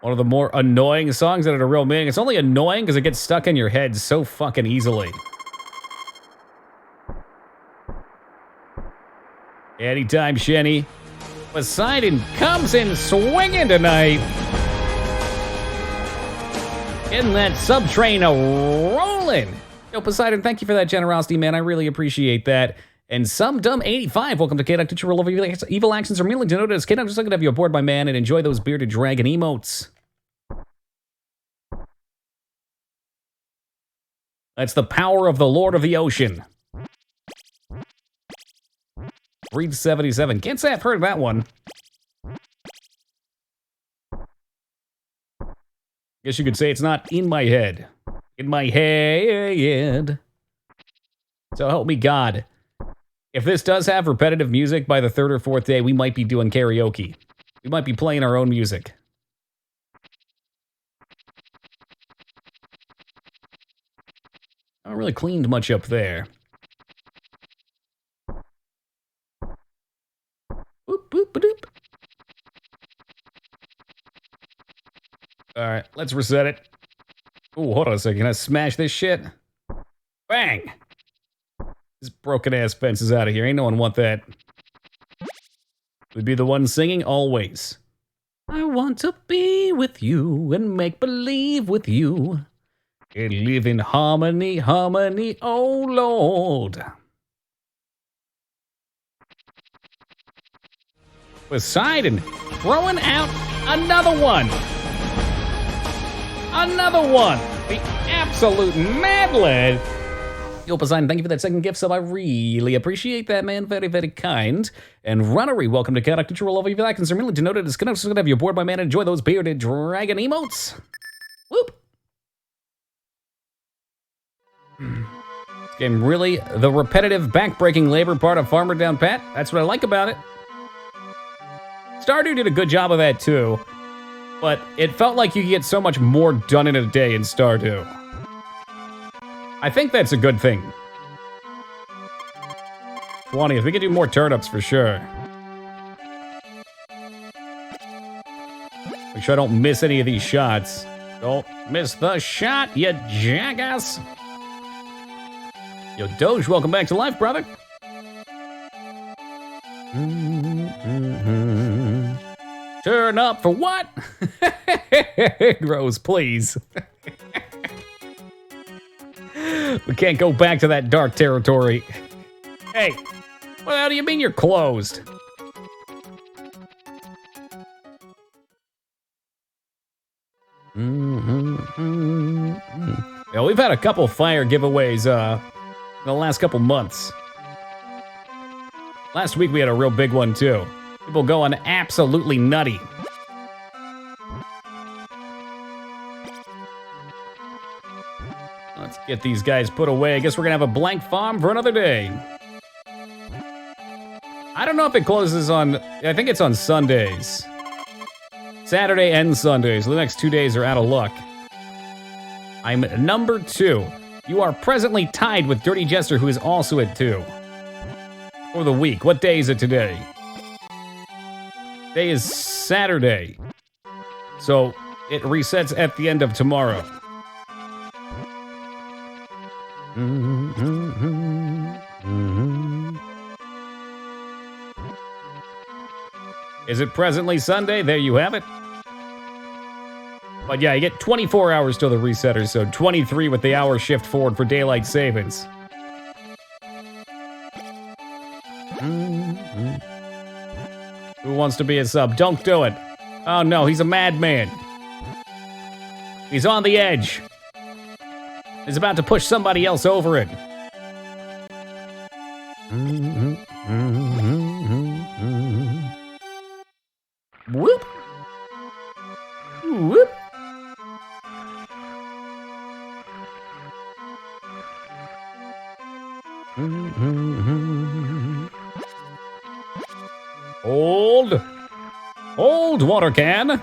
One of the more annoying songs that had a real meaning. It's only annoying because it gets stuck in your head so fucking easily. Anytime, Shenny. Poseidon comes in swinging tonight. Getting that sub-train a-rolling. Yo, Poseidon, thank you for that generosity, man. I really appreciate that. And SumDumb85, welcome to K-Duck. Did you roll over evil actions are merely denoted as K-Duck? Just looking to have you aboard, my man, and enjoy those bearded dragon emotes. That's the power of the Lord of the Ocean. Read 77. Can't say I've heard of that one. Guess you could say it's not in my head. In my head. So help me God. If this does have repetitive music by the 3rd or 4th day, we might be doing karaoke. We might be playing our own music. I haven't really cleaned much up there. Boop, boop, ba-doop. Alright, let's reset it. Ooh, hold on a second. Can I smash this shit? Bang! This broken-ass fence is out of here. Ain't no one want that. We'd be the one singing always. I want to be with you and make believe with you. And live in harmony, harmony, oh Lord. Poseidon throwing out another one. Another one. The absolute mad lad. Yo, Poseidon, thank you for that second gift sub. I really appreciate that, man. Very, very kind. And Runnery, welcome to K-Duck. Did you roll over evil actions are merely denoted as K-Duck. Just gonna have you aboard, my man. Enjoy those bearded dragon emotes. Whoop. This game really, the repetitive, back-breaking labor part of Farmer Down Pat, that's what I like about it. Stardew did a good job of that too, but it felt like you could get so much more done in a day in Stardew. I think that's a good thing. 20th, we can do more turnips for sure. Make sure I don't miss any of these shots. Don't miss the shot, you jackass. Yo, Doge, welcome back to life, brother. Turn up for what? Rose, please. We can't go back to that dark territory. Hey, what the hell do you mean you're closed? Yeah, we've had a couple fire giveaways in the last couple months. Last week we had a real big one too. People going absolutely nutty. Let's get these guys put away. I guess we're gonna have a blank farm for another day. I don't know if it closes on, I think it's on Sundays. Saturday and Sundays. The next 2 days are out of luck. I'm number 2. You are presently tied with Dirty Jester, who is also at 2. For the week. What day is it today? Today is Saturday. So it resets at the end of tomorrow. Is it presently Sunday? There you have it. But yeah, you get 24 hours till the resetter, so 23 with the hour shift forward for daylight savings. Who wants to be a sub? Don't do it. Oh no, he's a madman. He's on the edge. He's about to push somebody else over it. Whoop. Whoop. Old water can.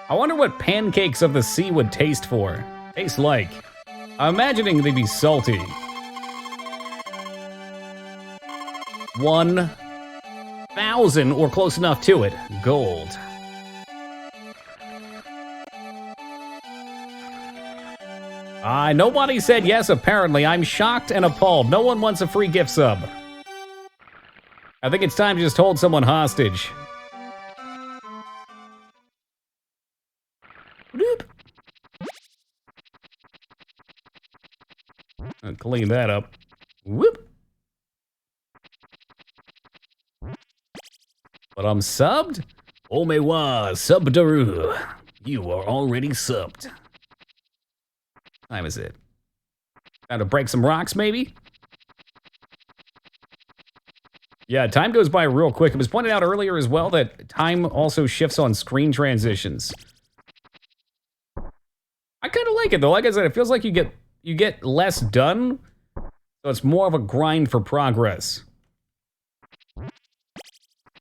I wonder what pancakes of the sea would taste like. I'm imagining they'd be salty. 1,000 or close enough to it. Gold. Nobody said yes, apparently. I'm shocked and appalled. No one wants a free gift sub. I think it's time to just hold someone hostage. Bloop. I'll clean that up. Whoop. But I'm subbed? Omewa, subdaru. You are already subbed. Time is it? Time to break some rocks, maybe? Yeah, time goes by real quick. It was pointed out earlier as well that time also shifts on screen transitions. I kind of like it though. Like I said, it feels like you get less done, so it's more of a grind for progress.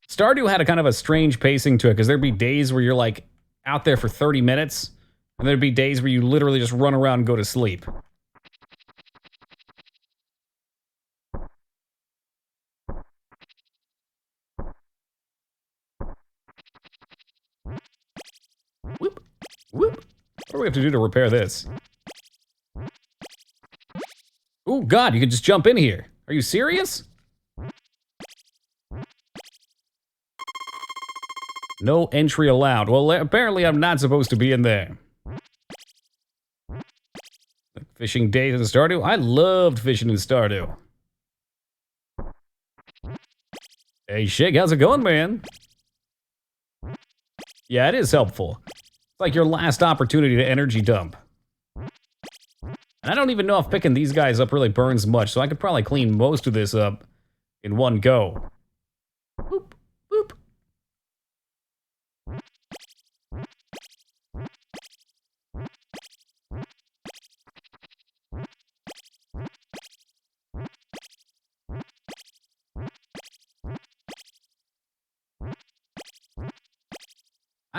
Stardew had a kind of a strange pacing to it because there'd be days where you're like out there for 30 minutes, and there'd be days where you literally just run around and go to sleep. Whoop, whoop. What do we have to do to repair this? Oh God, you can just jump in here. Are you serious? No entry allowed. Well, apparently I'm not supposed to be in there. Fishing days in Stardew? I loved fishing in Stardew. Hey, Shig, how's it going, man? Yeah, it is helpful. It's like your last opportunity to energy dump. And I don't even know if picking these guys up really burns much, so I could probably clean most of this up in one go. Boop, boop.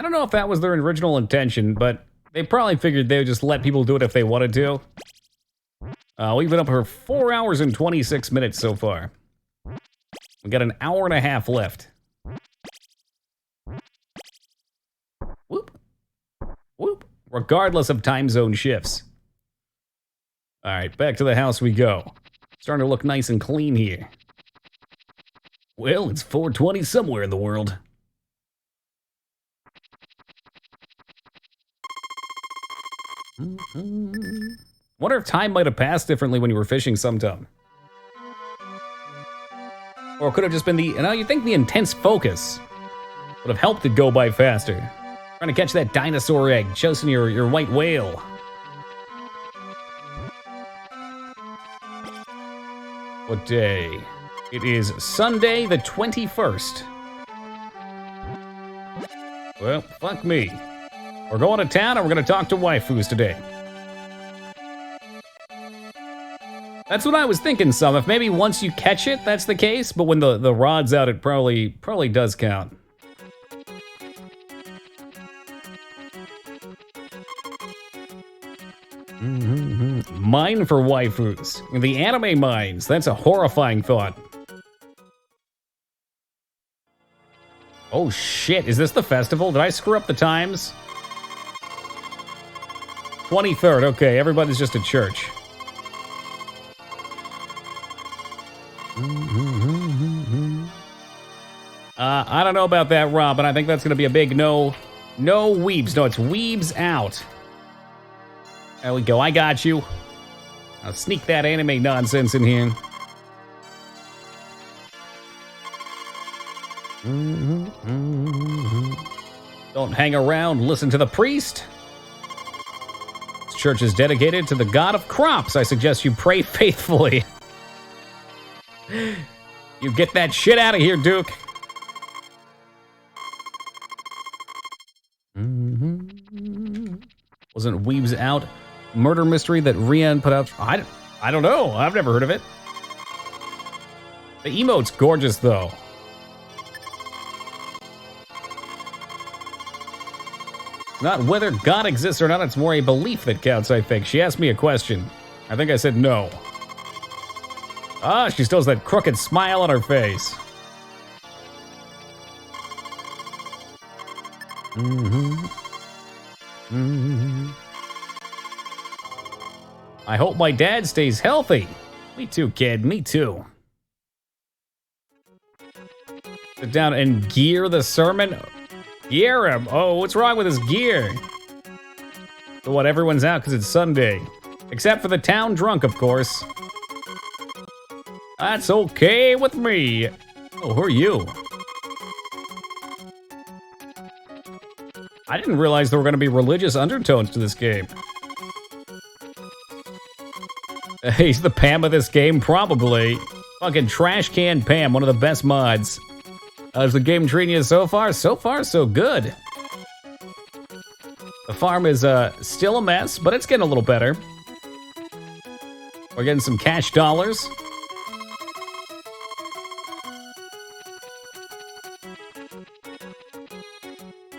I don't know if that was their original intention, but they probably figured they would just let people do it if they wanted to. We've been up for 4 hours and 26 minutes so far. We got an hour and a half left. Whoop. Whoop. Regardless of time zone shifts. Alright, back to the house we go. Starting to look nice and clean here. Well, it's 4:20 somewhere in the world. Wonder if time might have passed differently when you were fishing sometime. Or it could have just been the, you think the intense focus would have helped it go by faster. Trying to catch that dinosaur egg, chasing your white whale. What day? It is Sunday the 21st. Well, fuck me. We're going to town and we're going to talk to waifus today. That's what I was thinking, some. If maybe once you catch it, that's the case, but when the rod's out, it probably does count. Mine for waifus. The anime mines. That's a horrifying thought. Oh shit, is this the festival? Did I screw up the times? 23rd, okay, everybody's just at church. I don't know about that, Rob, but I think that's gonna be a big no. No weebs. No, it's weebs out. There we go, I got you. I'll sneak that anime nonsense in here. Don't hang around, listen to the priest. This church is dedicated to the god of crops. I suggest you pray faithfully. You get that shit out of here, Duke. Wasn't Weebs Out murder mystery that Rian put out? I don't know. I've never heard of it. The emote's gorgeous, though. It's not whether God exists or not, it's more a belief that counts, I think. She asked me a question. I think I said no. Ah, she still has that crooked smile on her face. I hope my dad stays healthy. Me too, kid, me too. Sit down and gear the sermon. Gear him. Oh, what's wrong with his gear? So what, everyone's out because it's Sunday. Except for the town drunk, of course. That's okay with me. Oh, who are you? I didn't realize there were going to be religious undertones to this game. He's the Pam of this game, probably. Fucking trash can Pam, one of the best mods. How's the game treating you so far? So far, so good. The farm is still a mess, but it's getting a little better. We're getting some cash dollars.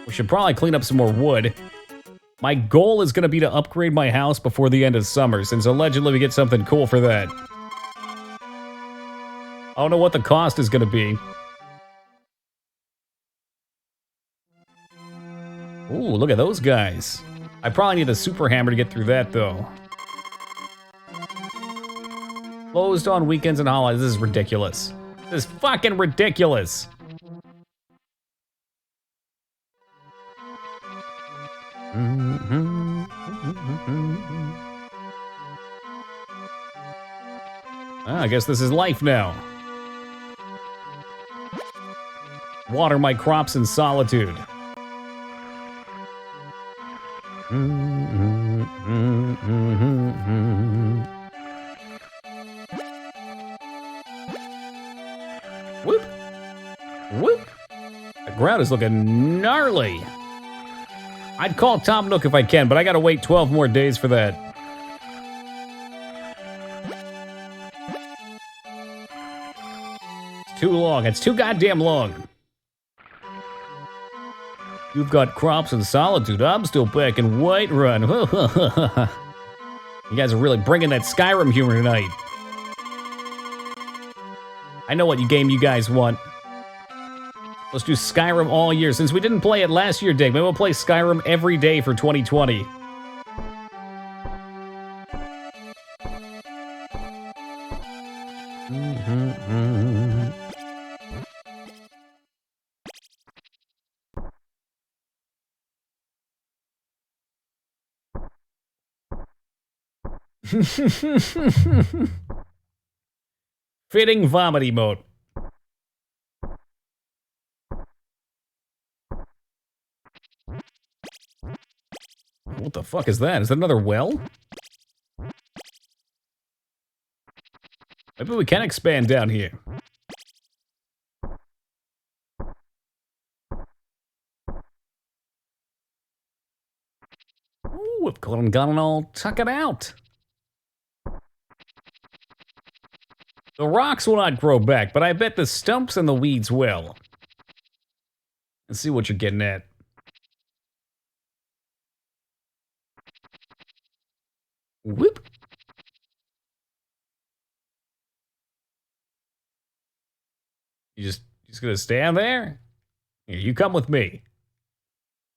We should probably clean up some more wood. My goal is going to be to upgrade my house before the end of summer, since allegedly we get something cool for that. I don't know what the cost is going to be. Ooh, look at those guys. I probably need the super hammer to get through that, though. Closed on weekends and holidays. This is ridiculous. This is fucking ridiculous. I guess this is life now. Water my crops in solitude. Whoop. Whoop. The ground is looking gnarly. I'd call Tom Nook if I can, but I gotta wait 12 more days for that. It's too long. It's too goddamn long. You've got crops in Solitude. I'm still back in Whiterun. You guys are really bringing that Skyrim humor tonight. I know what game you guys want. Let's do Skyrim all year. Since we didn't play it last year, Dick, maybe we'll play Skyrim every day for 2020. Fitting vomit emote. What the fuck is that? Is that another well? Maybe we can expand down here. Ooh, we've gone and all tuck it out. The rocks will not grow back, but I bet the stumps and the weeds will. Let's see what you're getting at. Whoop. You just gonna stand there? Here, you come with me.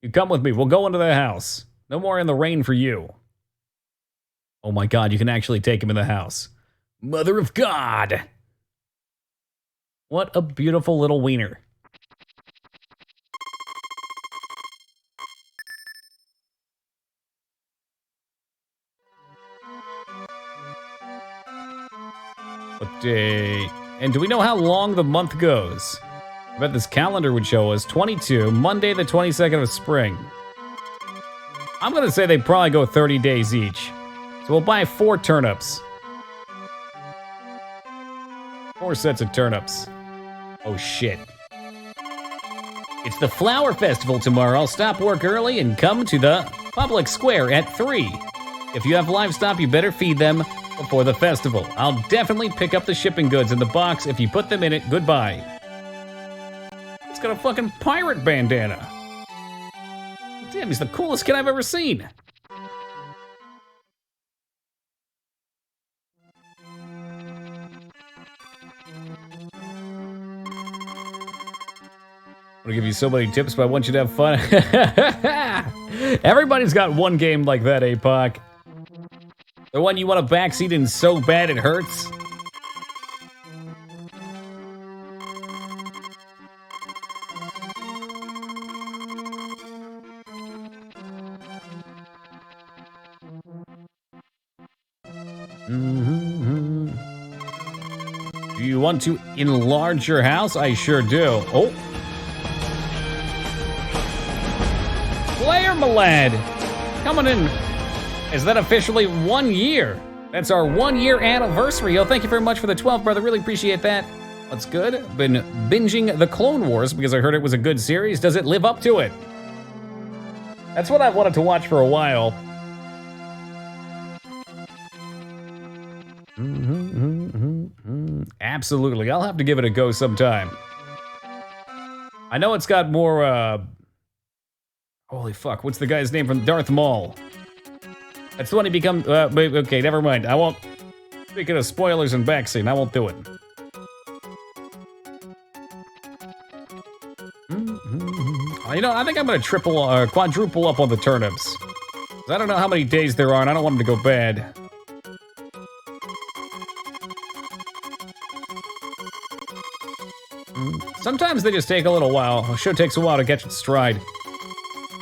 You come with me. We'll go into the house. No more in the rain for you. Oh my God, you can actually take him in the house. Mother of God! What a beautiful little wiener. What day? And do we know how long the month goes? I bet this calendar would show us 22, Monday the 22nd of spring. I'm gonna say they probably go 30 days each. So we'll buy 4 turnips. 4 sets of turnips. Oh shit. It's the Flower Festival tomorrow. I'll stop work early and come to the public square at 3. If you have livestock, you better feed them before the festival. I'll definitely pick up the shipping goods in the box if you put them in it. Goodbye. It's got a fucking pirate bandana. Damn, he's the coolest kid I've ever seen. I'm gonna give you so many tips, but I want you to have fun. Everybody's got one game like that, APOC. The one you want a backseat in so bad it hurts. Do you want to enlarge your house? I sure do. Oh. Player, my lad. Coming in. Is that officially 1 year? That's our 1 year anniversary. Oh, thank you very much for the 12, brother. Really appreciate that. What's good? Been binging The Clone Wars because I heard it was a good series. Does it live up to it? That's what I've wanted to watch for a while. Absolutely. I'll have to give it a go sometime. I know it's got more, holy fuck, what's the guy's name from Darth Maul? That's the one he becomes, okay, never mind. I won't, speaking of spoilers and backseat, I won't do it. You know, I think I'm gonna quadruple up on the turnips. I don't know how many days there are, and I don't want them to go bad. Sometimes they just take a little while. A show takes a while to catch its stride.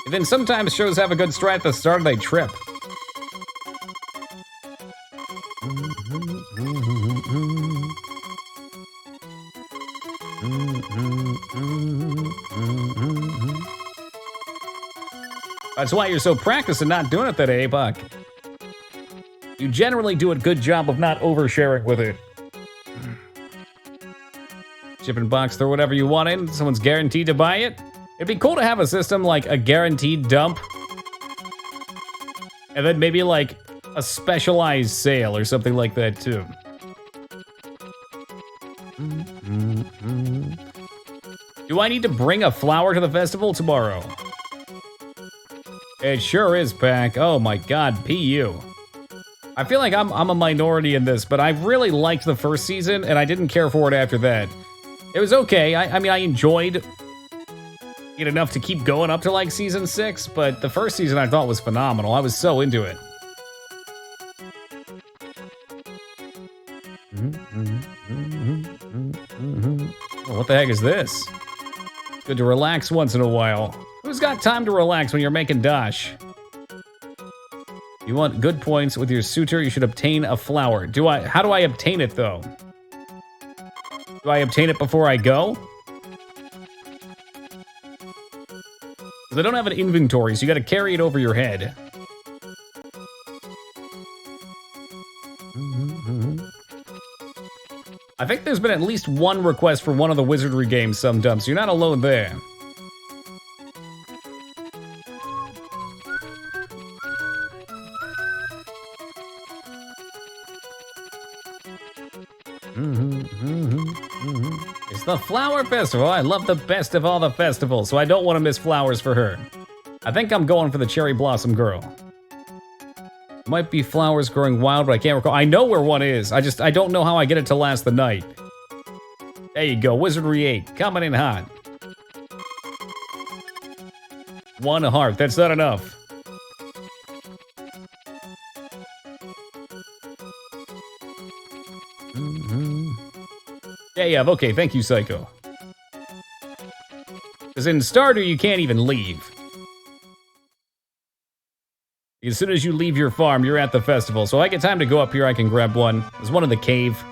And then sometimes shows have a good stride at the start and they trip. That's why you're so practiced and not doing it that day, Buck. You generally do a good job of not oversharing with it. Shipping box, throw whatever you want in. Someone's guaranteed to buy it. It'd be cool to have a system like a guaranteed dump. And then maybe like a specialized sale or something like that too. Do I need to bring a flower to the festival tomorrow? It sure is, Pack. Oh my god, PU. I feel like I'm a minority in this, but I really liked the first season, and I didn't care for it after that. It was okay. I mean, I enjoyed it enough to keep going up to like season 6, but the first season I thought was phenomenal. I was so into it. Oh, what the heck is this? Good to relax once in a while. Who's got time to relax when you're making dash? You want good points with your suitor, you should obtain a flower. How do I obtain it though? Do I obtain it before I go? Because I don't have an inventory, so you gotta carry it over your head. I think there's been at least one request for one of the wizardry games some dump, so you're not alone there. It's the Flower Festival. I love the best of all the festivals, so I don't want to miss flowers for her. I think I'm going for the Cherry Blossom Girl. Might be flowers growing wild, but I can't recall. I know where one is. I don't know how I get it to last the night. There you go, Wizardry 8, coming in hot. 1 heart, that's not enough. Yeah, okay, thank you, Psycho. Because in Stardew, you can't even leave. As soon as you leave your farm, you're at the festival. So I get time to go up here, I can grab one. There's one in the cave.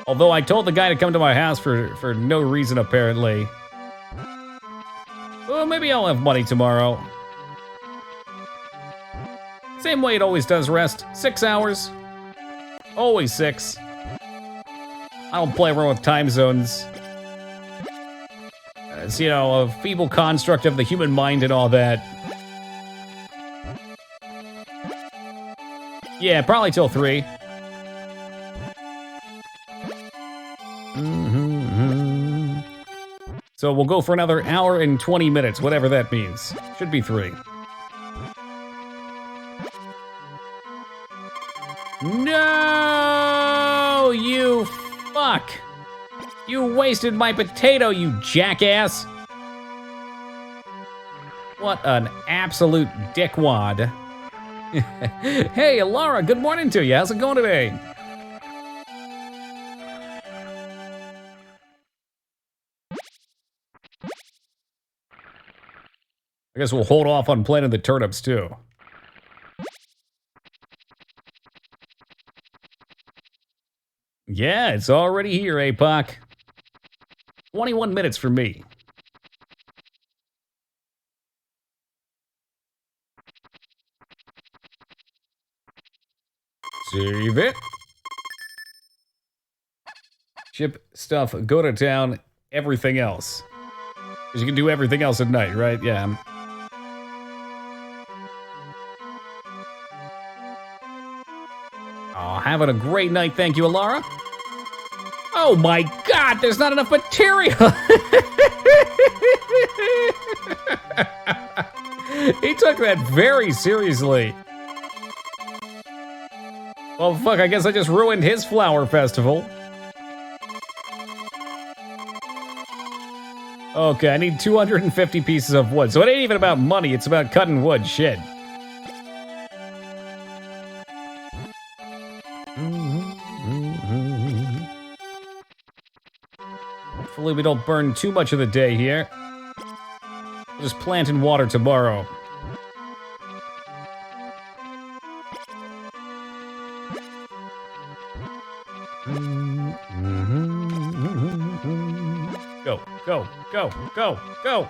Although I told the guy to come to my house for no reason, apparently. Well, maybe I'll have money tomorrow. Same way it always does, Rest. 6 hours. Always 6. I don't play around with time zones. It's, you know, a feeble construct of the human mind and all that. Yeah, probably till 3. So we'll go for another hour and 20 minutes, whatever that means. Should be 3. No, you fuck. You wasted my potato, you jackass. What an absolute dickwad. Hey, Laura, good morning to you. How's it going today? I guess we'll hold off on planting the turnips, too. Yeah, it's already here, APOC. 21 minutes for me. Save it. Ship stuff, go to town, everything else. Because you can do everything else at night, right? Yeah. Oh, having a great night, thank you, Alara. Oh my god, there's not enough material! He took that very seriously. Well, fuck, I guess I just ruined his flower festival. Okay, I need 250 pieces of wood. So it ain't even about money, it's about cutting wood. Shit. Hopefully we don't burn too much of the day here. We'll just plant and water tomorrow. Go, go, go, go, go!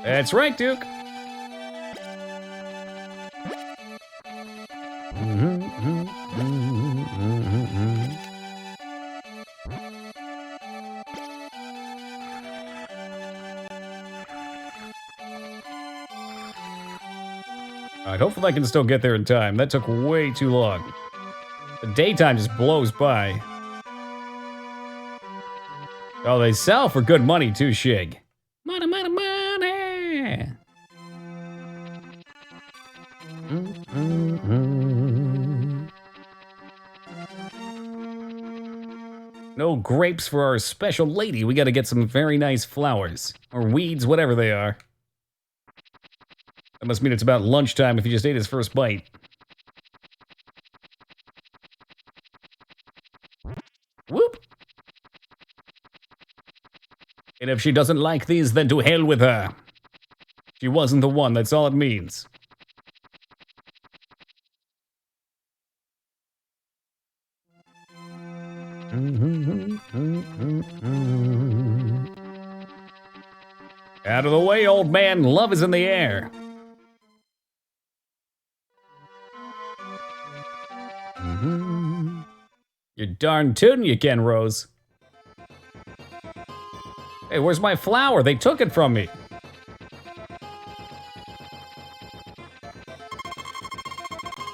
That's right, Duke. Alright, hopefully I can still get there in time. That took way too long. The daytime just blows by. Oh, they sell for good money too, Shig. Money, money, money. No grapes for our special lady. We gotta get some very nice flowers. Or weeds, whatever they are. That must mean it's about lunchtime if he just ate his first bite. Whoop! And if she doesn't like these, then to hell with her. She wasn't the one, that's all it means. Out of the way, old man, love is in the air. You're darn tootin' you can, Rose. Hey, where's my flower? They took it from me.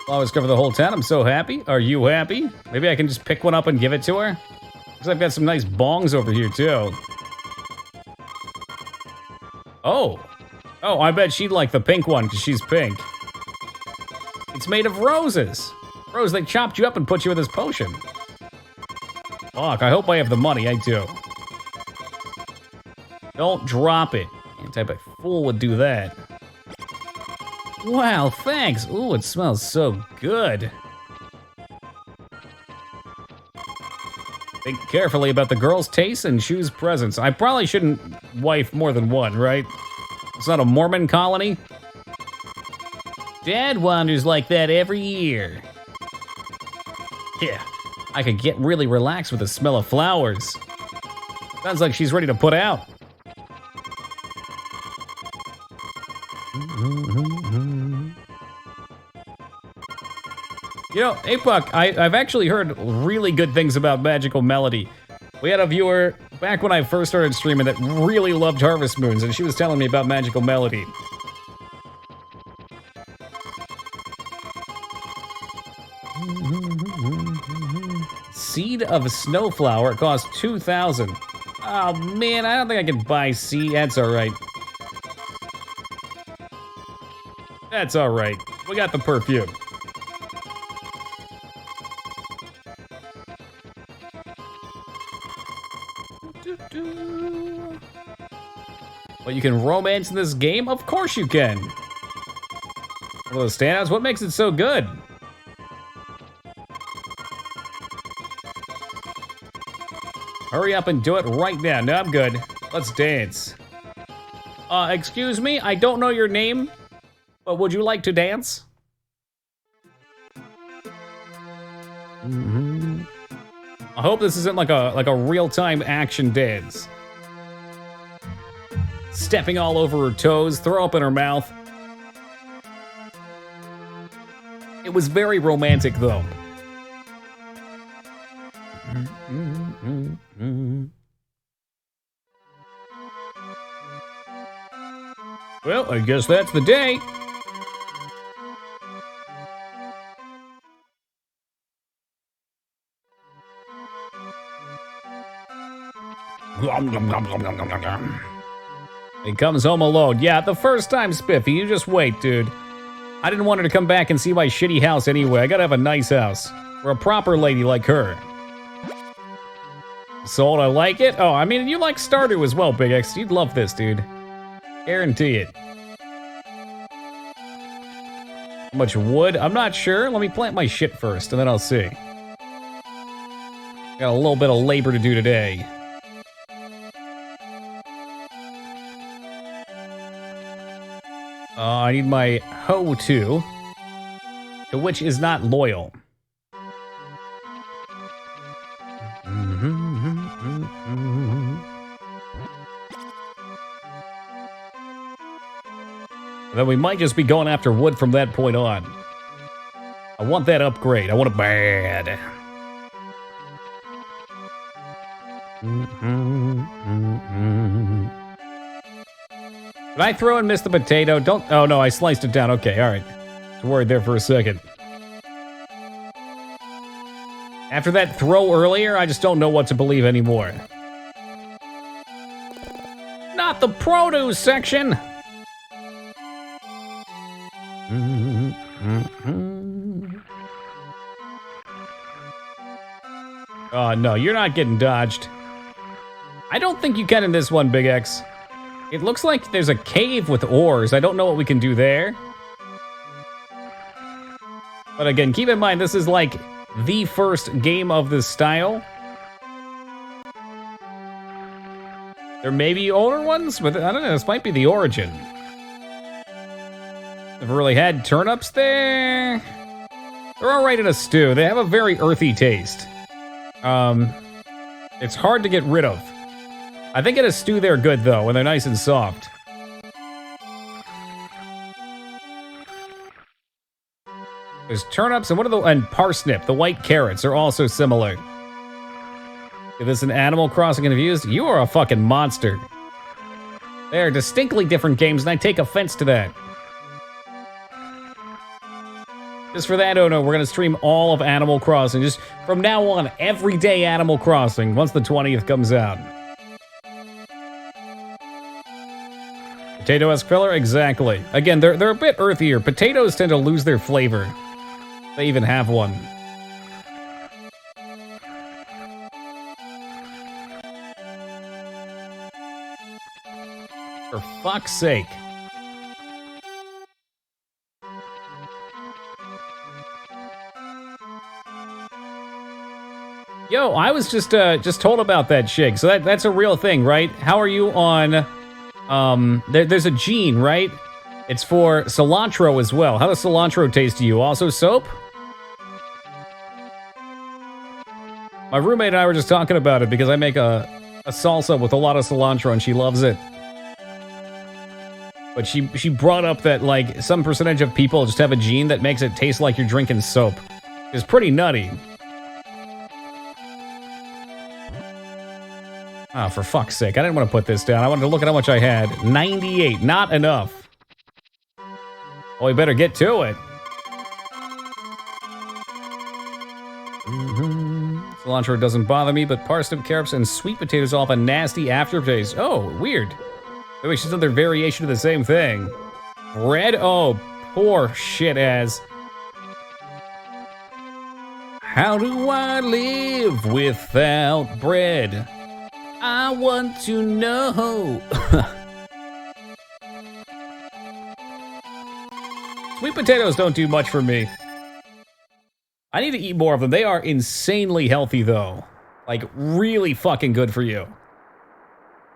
Flowers cover the whole town. I'm so happy. Are you happy? Maybe I can just pick one up and give it to her? Because I've got some nice bongs over here, too. Oh. Oh, I bet she'd like the pink one because she's pink. It's made of roses. Rose, they chopped you up and put you with this potion. Fuck, I hope I have the money. I do. Don't drop it. Any type of fool would do that. Wow, thanks. Ooh, it smells so good. Think carefully about the girl's taste and choose presents. I probably shouldn't wife more than one, right? It's not a Mormon colony. Dad wanders like that every year. Yeah, I could get really relaxed with the smell of flowers. Sounds like she's ready to put out. You know, Apuck, I've actually heard really good things about Magical Melody. We had a viewer back when I first started streaming that really loved Harvest Moons, and she was telling me about Magical Melody. Seed of a snowflower costs 2,000. Oh man, I don't think I can buy seed. That's alright. That's alright. We got the perfume. But you can romance in this game? Of course you can. One of those standouts? What makes it so good? Hurry up and do it right now. No, I'm good. Let's dance. Excuse me? I don't know your name, but would you like to dance? I hope this isn't like a real-time action dance. Stepping all over her toes, throw up in her mouth. It was very romantic, though. Well, I guess that's the day. He comes home alone. Yeah, the first time, Spiffy. You just wait, dude. I didn't want her to come back and see my shitty house anyway. I gotta have a nice house. For a proper lady like her. Sold, I like it. Oh, I mean, you like Stardew as well, Big X. You'd love this, dude. Guarantee it. How much wood? I'm not sure. Let me plant my shit first, and then I'll see. Got a little bit of labor to do today. I need my hoe too. To which is not loyal. Then we might just be going after wood from that point on. I want that upgrade. I want it bad. Did I throw and miss the potato? Don't. Oh no, I sliced it down. Okay, all right. I was worried there for a second. After that throw earlier, I just don't know what to believe anymore. Not the produce section! Oh, no, you're not getting dodged. I don't think you can in this one, Big X. It looks like there's a cave with ores. I don't know what we can do there. But again, keep in mind, this is like the first game of this style. There may be older ones, but I don't know, this might be the origin. Never really had turnips there. They're all right in a stew. They have a very earthy taste. It's hard to get rid of. I think in a stew they're good though, when they're nice and soft. There's turnips and and parsnip, the white carrots are also similar. Is this an Animal Crossing confused? You are a fucking monster. They are distinctly different games, and I take offense to that. Just for that, oh no, we're gonna stream all of Animal Crossing. Just from now on, every day Animal Crossing, once the 20th comes out. Potato-esque filler? Exactly. Again, they're a bit earthier. Potatoes tend to lose their flavor. They even have one. For fuck's sake. Yo, I was just told about that, Shig. So that's a real thing, right? How are you on... there's a gene, right? It's for cilantro as well. How does cilantro taste to you? Also soap? My roommate and I were just talking about it because I make a salsa with a lot of cilantro and she loves it. But she brought up that, like, some percentage of people just have a gene that makes it taste like you're drinking soap. It's pretty nutty. Ah, for fuck's sake. I didn't want to put this down. I wanted to look at how much I had. 98. Not enough. Well, we better get to it. Cilantro doesn't bother me, but parsnip, carrots, and sweet potatoes all have a nasty aftertaste. Oh, weird. Maybe she's another variation of the same thing. Bread? Oh, poor shit ass. How do I live without bread? I want to know. Sweet potatoes don't do much for me. I need to eat more of them. They are insanely healthy, though. Like, really fucking good for you.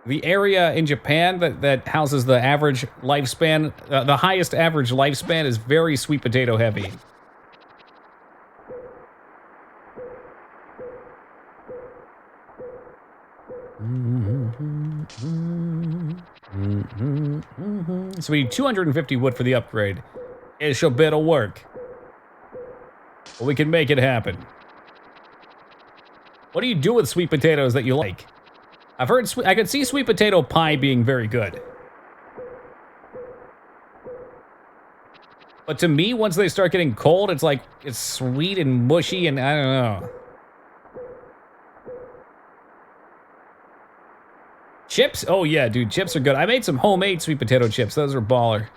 The area in Japan that houses the average lifespan, the highest average lifespan is very sweet potato heavy. So we need 250 wood for the upgrade. It shall better work. But we can make it happen. What do you do with sweet potatoes that you like? I've heard I could see sweet potato pie being very good. But to me, once they start getting cold, it's like, it's sweet and mushy and I don't know. Chips? Oh yeah, dude, chips are good. I made some homemade sweet potato chips. Those are baller.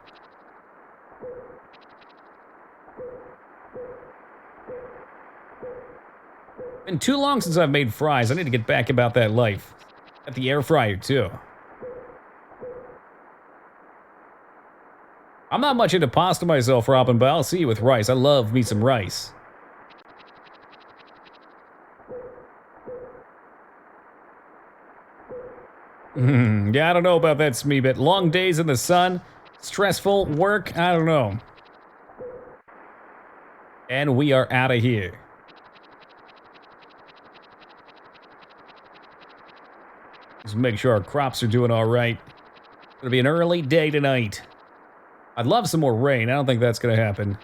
Been too long since I've made fries. I need to get back about that life. At the air fryer, too. I'm not much into pasta myself, Robin, but I'll see you with rice. I love me some rice. Yeah, I don't know about that, Smee, but long days in the sun, stressful work, I don't know. And we are out of here. Just make sure our crops are doing all right. It's gonna be an early day tonight. I'd love some more rain. I don't think that's gonna happen.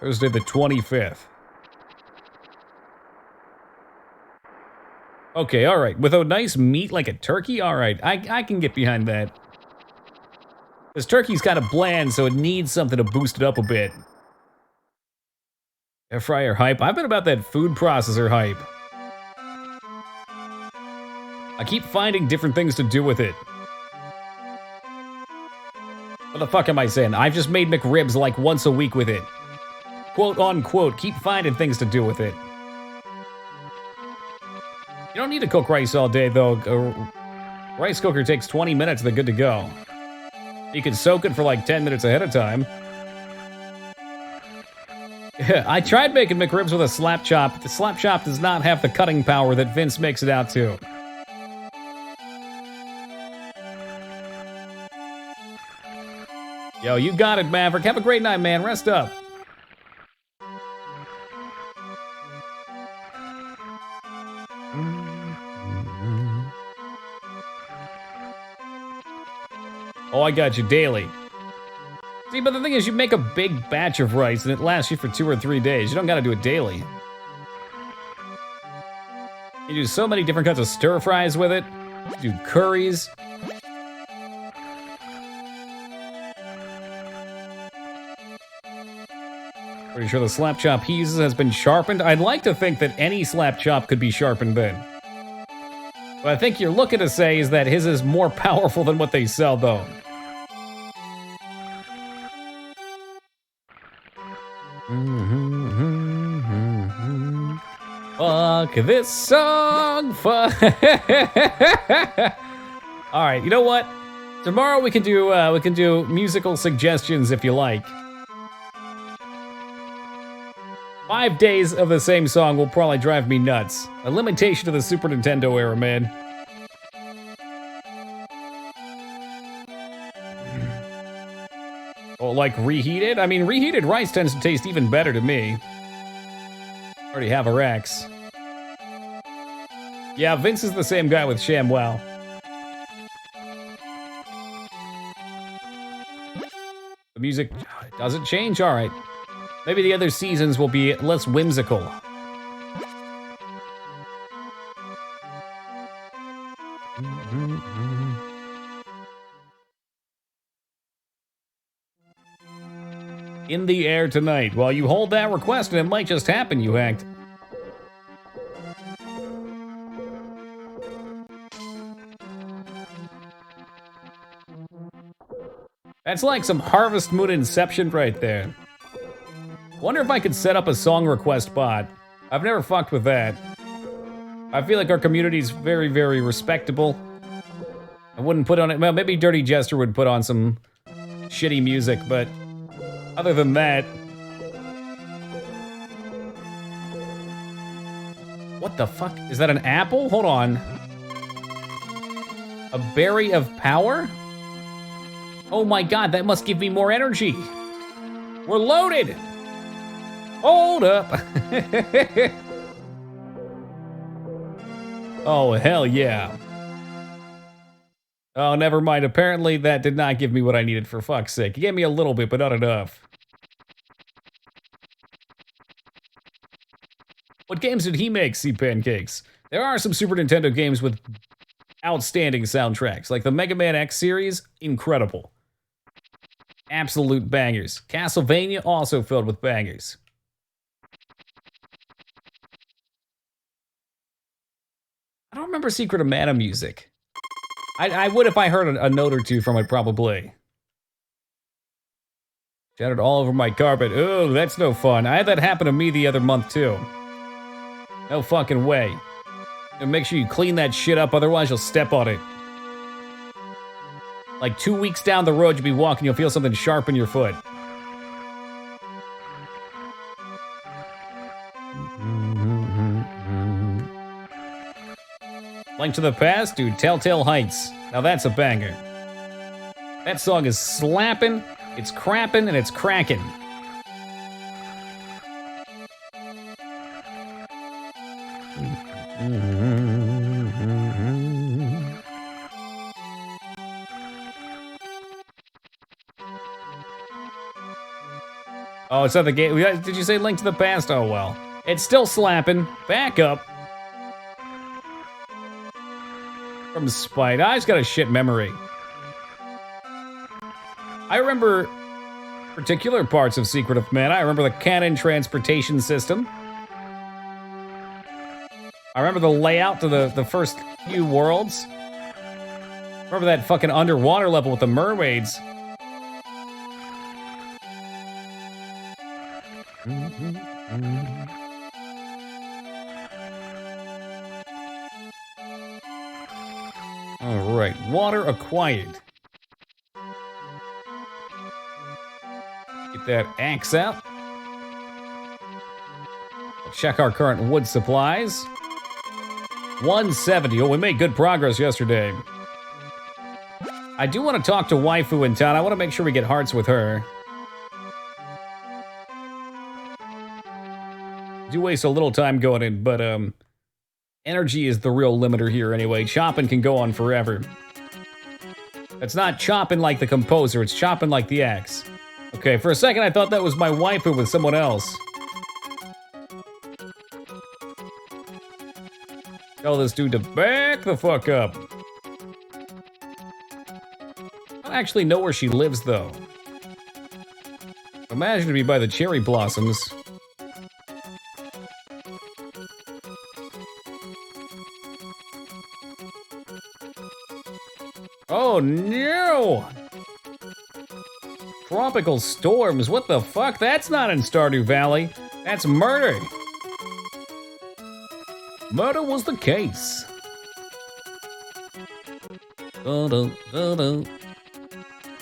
Thursday the 25th. Okay, all right. With a nice meat like a turkey, all right. I can get behind that. This turkey's kind of bland, so it needs something to boost it up a bit. Air fryer hype. I've been about that food processor hype. I keep finding different things to do with it. What the fuck am I saying? I've just made McRibs like once a week with it. Quote unquote, keep finding things to do with it. You don't need to cook rice all day though. A rice cooker takes 20 minutes, they're good to go. You can soak it for like 10 minutes ahead of time. I tried making McRibs with a slap chop. The slap chop does not have the cutting power that Vince makes it out to. Yo, you got it, Maverick. Have a great night, man. Rest up. Oh, I got you daily. See, but the thing is, you make a big batch of rice and it lasts you for 2 or 3 days. You don't gotta do it daily. You do so many different kinds of stir fries with it. You do curries. Pretty sure the slap chop he uses has been sharpened. I'd like to think that any slap chop could be sharpened then. What I think you're looking to say is that his is more powerful than what they sell, though. Fuck this song. Fuck. All right, you know what? Tomorrow we can do musical suggestions if you like. 5 days of the same song will probably drive me nuts. A limitation of the Super Nintendo era, man. Oh, like reheated? I mean, reheated rice tends to taste even better to me. Already have a Rex. Yeah, Vince is the same guy with ShamWow. The music doesn't change? All right. Maybe the other seasons will be less whimsical. In the air tonight. While you hold that request, and it might just happen, you hacked. That's like some Harvest Moon Inception right there. Wonder if I could set up a song request bot. I've never fucked with that. I feel like our community's very, very respectable. I wouldn't put on it. Well, maybe Dirty Jester would put on some shitty music, but other than that. What the fuck? Is that an apple? Hold on. A berry of power? Oh my god, that must give me more energy. We're loaded. Hold up. Oh, hell yeah. Oh, never mind. Apparently that did not give me what I needed, for fuck's sake. It gave me a little bit, but not enough. What games did he make, Sea Pancakes? There are some Super Nintendo games with outstanding soundtracks, like the Mega Man X series, incredible. Absolute bangers. Castlevania also filled with bangers. I don't remember Secret of Mana music. I would if I heard a note or two from it, probably. Shattered all over my carpet. Ooh, that's no fun. I had that happen to me the other month, too. No fucking way. And make sure you clean that shit up, otherwise you'll step on it. Like 2 weeks down the road, you'll be walking, you'll feel something sharp in your foot. Link to the Past, dude, Telltale Heights. Now that's a banger. That song is slapping, it's crapping, and it's cracking. Oh, it's not the game. Did you say Link to the Past? Oh, well. It's still slapping. Back up. From Spite. I just got a shit memory. I remember particular parts of Secret of Mana. I remember the cannon transportation system. I I remember the layout to the first few worlds. Remember that fucking underwater level with the mermaids. All right, water acquired. Get that axe out. We'll check our current wood supplies. 170. Oh, we made good progress yesterday. I do want to talk to Waifu in town. I want to make sure we get hearts with her. Do waste a little time going in, but energy is the real limiter here anyway. Chopping can go on forever. It's not chopping like the composer, it's chopping like the axe. Okay, for a second I thought that was my waifu with someone else. Tell this dude to back the fuck up. I don't actually know where she lives though. Imagine to be by the cherry blossoms. Oh no! Tropical storms, what the fuck? That's not in Stardew Valley. That's murder. Murder was the case.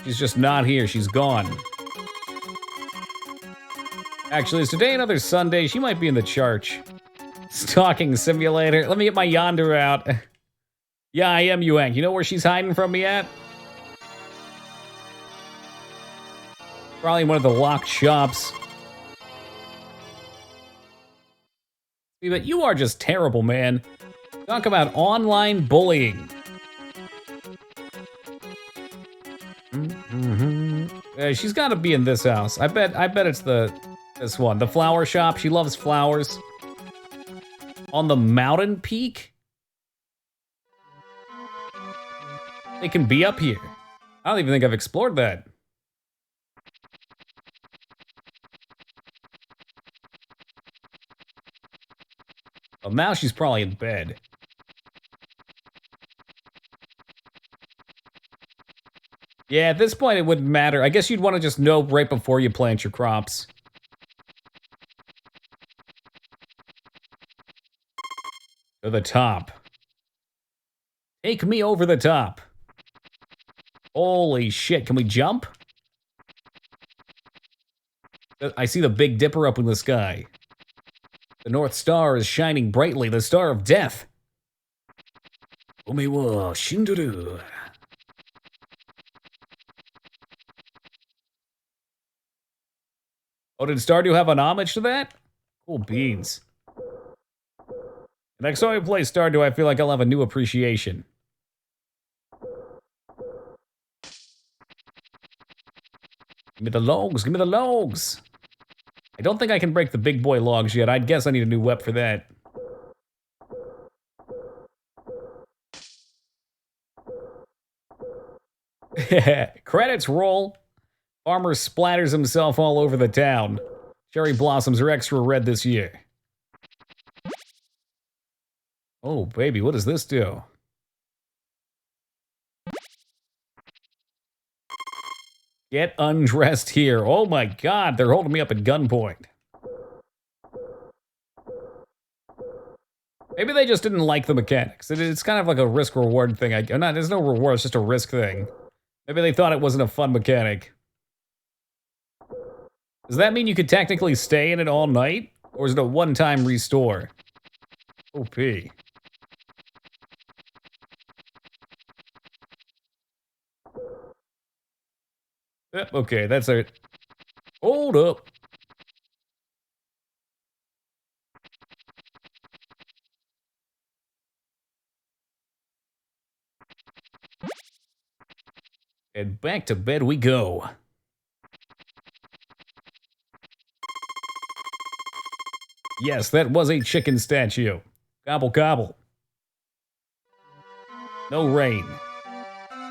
She's just not here, she's gone. Actually, is today another Sunday? She might be in the church. Stalking simulator. Let me get my yonder out. Yeah, I am Yuang. You know where she's hiding from me at? Probably in one of the locked shops. See, but you are just terrible, man. Talk about online bullying. She's got to be in this house. I bet it's this one, the flower shop. She loves flowers. On the mountain peak. They can be up here. I don't even think I've explored that. Well, now she's probably in bed. Yeah, at this point it wouldn't matter. I guess you'd want to just know right before you plant your crops. To the top. Take me over the top. Holy shit, can we jump? I see the Big Dipper up in the sky. The North Star is shining brightly, the Star of Death. Omi wa shinduru. Oh, did Stardew have an homage to that? Cool beans. Next time I play Stardew, I feel like I'll have a new appreciation. Give me the logs, give me the logs. I don't think I can break the big boy logs yet. I'd guess I need a new web for that. Credits roll. Farmer splatters himself all over the town. Cherry blossoms are extra red this year. Oh, baby, what does this do? Get undressed here. Oh my god, they're holding me up at gunpoint. Maybe they just didn't like the mechanics. It's kind of like a risk-reward thing. There's no reward, it's just a risk thing. Maybe they thought it wasn't a fun mechanic. Does that mean you could technically stay in it all night? Or is it a one-time restore? OP. Yep, okay, that's it. Hold up. And back to bed we go. Yes, that was a chicken statue. Gobble gobble. No rain.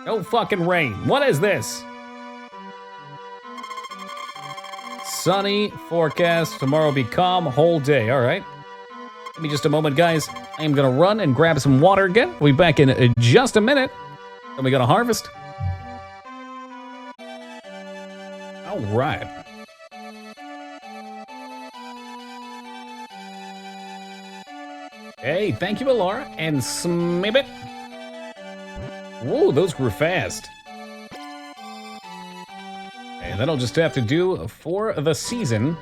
No fucking rain. What is this? Sunny forecast. Tomorrow will be calm whole day. All right. Give me just a moment, guys. I am gonna run and grab some water again. We'll be back in just a minute. Then we gotta harvest. All right. Hey, thank you, Laura, and Smibbit. Whoa, those grew fast. And that'll just have to do for the season.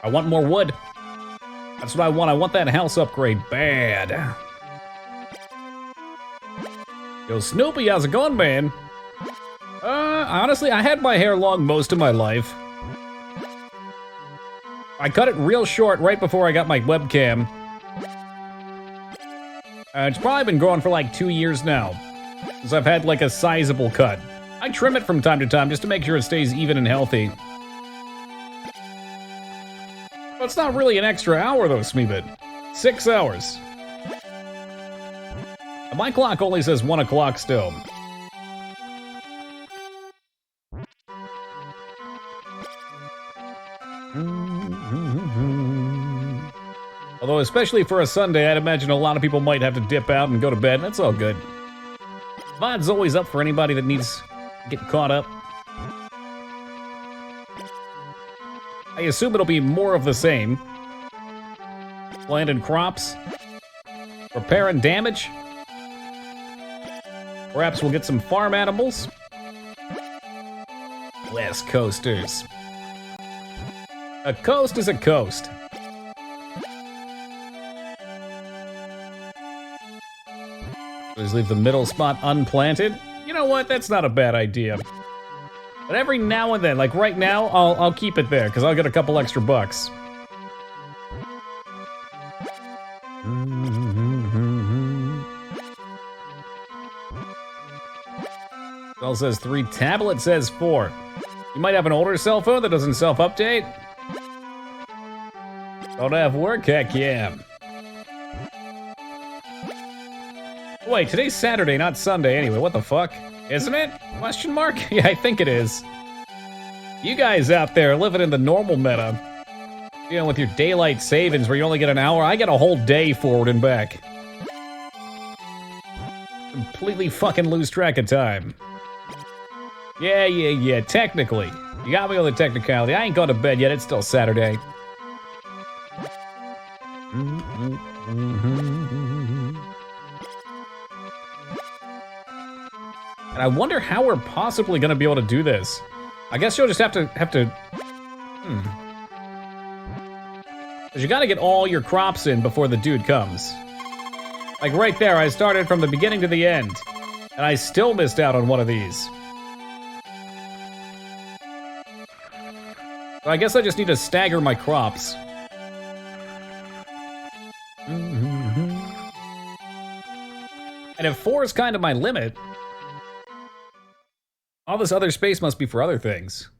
I want more wood. That's what I want. I want that house upgrade bad. Yo, Snoopy, how's it going, man? Honestly, I had my hair long most of my life. I cut it real short right before I got my webcam. It's probably been growing for like 2 years now, since I've had like a sizable cut. I trim it from time to time just to make sure it stays even and healthy. But it's not really an extra hour though, Smeebit. 6 hours. My clock only says 1 o'clock still. Although, especially for a Sunday, I'd imagine a lot of people might have to dip out and go to bed. That's all good. VOD's always up for anybody that needs to get caught up. I assume it'll be more of the same. Planting crops. Repairing damage. Perhaps we'll get some farm animals. West Coasters. A coast is a coast. Just leave the middle spot unplanted. You know what? That's not a bad idea. But every now and then, like right now, I'll keep it there because I'll get a couple extra bucks. Cell says 3, tablet says 4. You might have an older cell phone that doesn't self-update. Don't have work? Heck yeah. Wait, today's Saturday, not Sunday anyway. What the fuck? Isn't it? Question mark? Yeah, I think it is. You guys out there living in the normal meta, dealing with your daylight savings where you only get an hour, I get a whole day forward and back. Completely fucking lose track of time. Yeah, technically. You got me on the technicality. I ain't gone to bed yet, it's still Saturday. And I wonder how we're possibly gonna be able to do this. I guess you'll just have to. Cause you gotta get all your crops in before the dude comes. Like right there, I started from the beginning to the end, and I still missed out on one of these. So I guess I just need to stagger my crops. And if 4 is kind of my limit, all this other space must be for other things.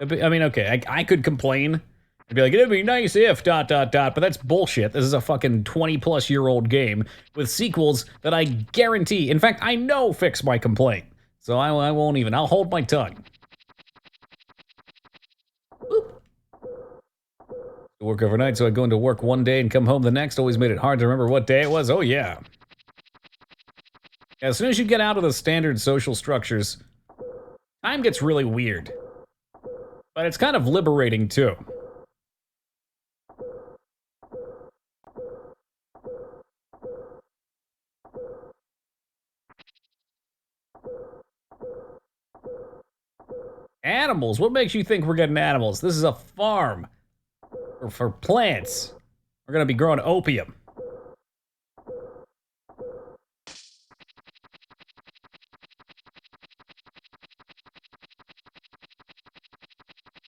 I mean, okay, I could complain and be like, it'd be nice if ... but that's bullshit. This is a fucking 20-plus-year-old game with sequels that I guarantee, in fact, I know fix my complaint. So I won't even, I'll hold my tongue. Work overnight, so I'd go into work one day and come home the next. Always made it hard to remember what day it was. Oh, yeah. As soon as you get out of the standard social structures, time gets really weird. But it's kind of liberating, too. Animals? What makes you think we're getting animals? This is a farm. For plants. We're gonna be growing opium.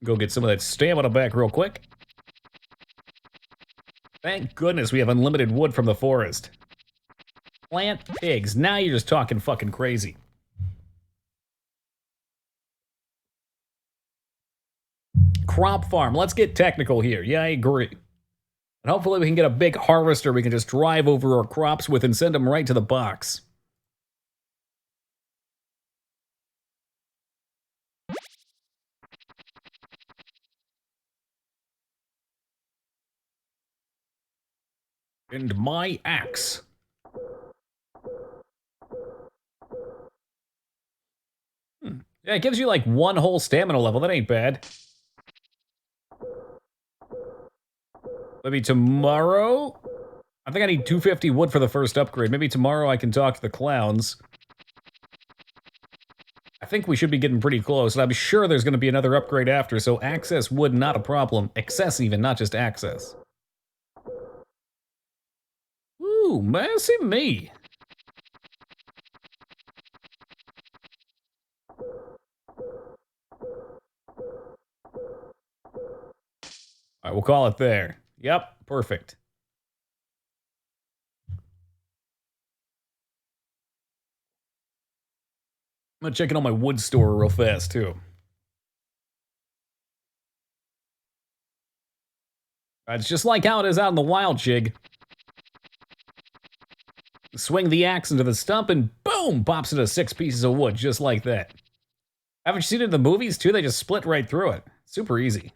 Go get some of that stamina back real quick. Thank goodness we have unlimited wood from the forest. Plant pigs. Now you're just talking fucking crazy. Crop farm. Let's get technical here. Yeah, I agree. And hopefully we can get a big harvester we can just drive over our crops with and send them right to the box. And my axe. Yeah, it gives you like 1 whole stamina level. That ain't bad. Maybe tomorrow? I think I need 250 wood for the first upgrade. Maybe tomorrow I can talk to the clowns. I think we should be getting pretty close, and I'm sure there's going to be another upgrade after, so access wood, not a problem. Access even, not just access. Ooh, mercy me. All right, we'll call it there. Yep, perfect. I'm gonna check in on my wood store real fast, too. It's just like how it is out in the wild, Chig. Swing the axe into the stump and boom, pops into 6 pieces of wood, just like that. Haven't you seen it in the movies, too? They just split right through it. Super easy.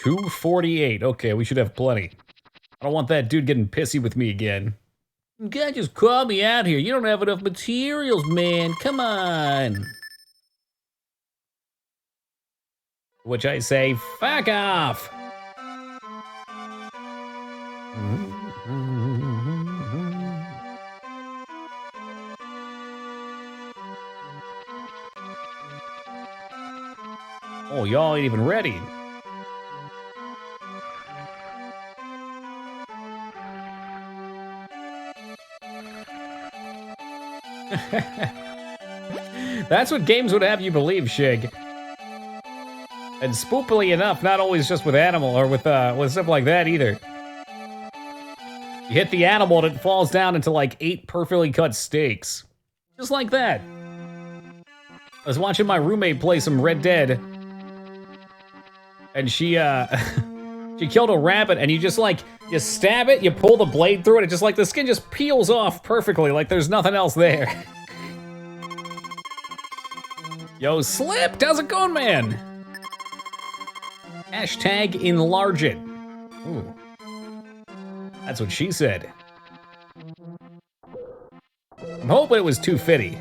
$248. Okay, we should have plenty. I don't want that dude getting pissy with me again. You can't just call me out here. You don't have enough materials, man. Come on. Which I say, fuck off. Oh, y'all ain't even ready. That's what games would have you believe, Shig. And spoopily enough, not always just with animal or with stuff like that either. You hit the animal and it falls down into like 8 perfectly cut steaks. Just like that. I was watching my roommate play some Red Dead. And she she killed a rabbit, and you just like, you stab it, you pull the blade through it, it just like, the skin just peels off perfectly, like there's nothing else there. Yo, Slip, how's it going, man? Hashtag enlarge it. Ooh. That's what she said. I'm hoping it was 250.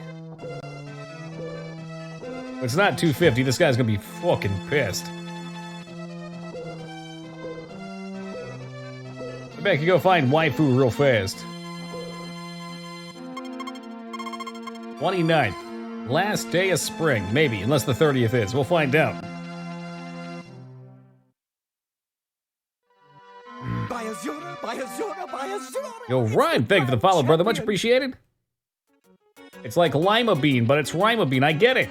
If it's not 250, this guy's gonna be fucking pissed. Maybe I could go find waifu real fast. 29th. Last day of spring. Maybe, unless the 30th is. We'll find out. Yo, Ryan, thank you for the follow, brother. Much appreciated. It's like lima bean, but it's rima bean. I get it.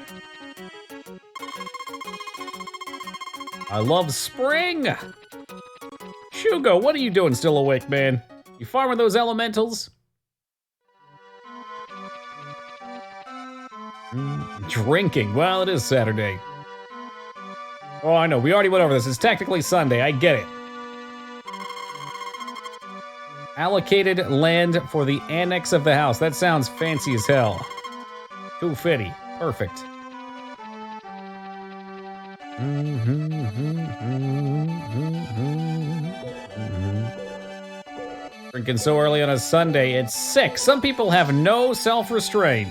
I love spring. Shugo, what are you doing still awake, man? You farming those elementals? Drinking. Well, it is Saturday. Oh, I know. We already went over this. It's technically Sunday. I get it. Allocated land for the annex of the house. That sounds fancy as hell. 250. Perfect. Drinking so early on a Sunday, it's sick. Some people have no self-restraint.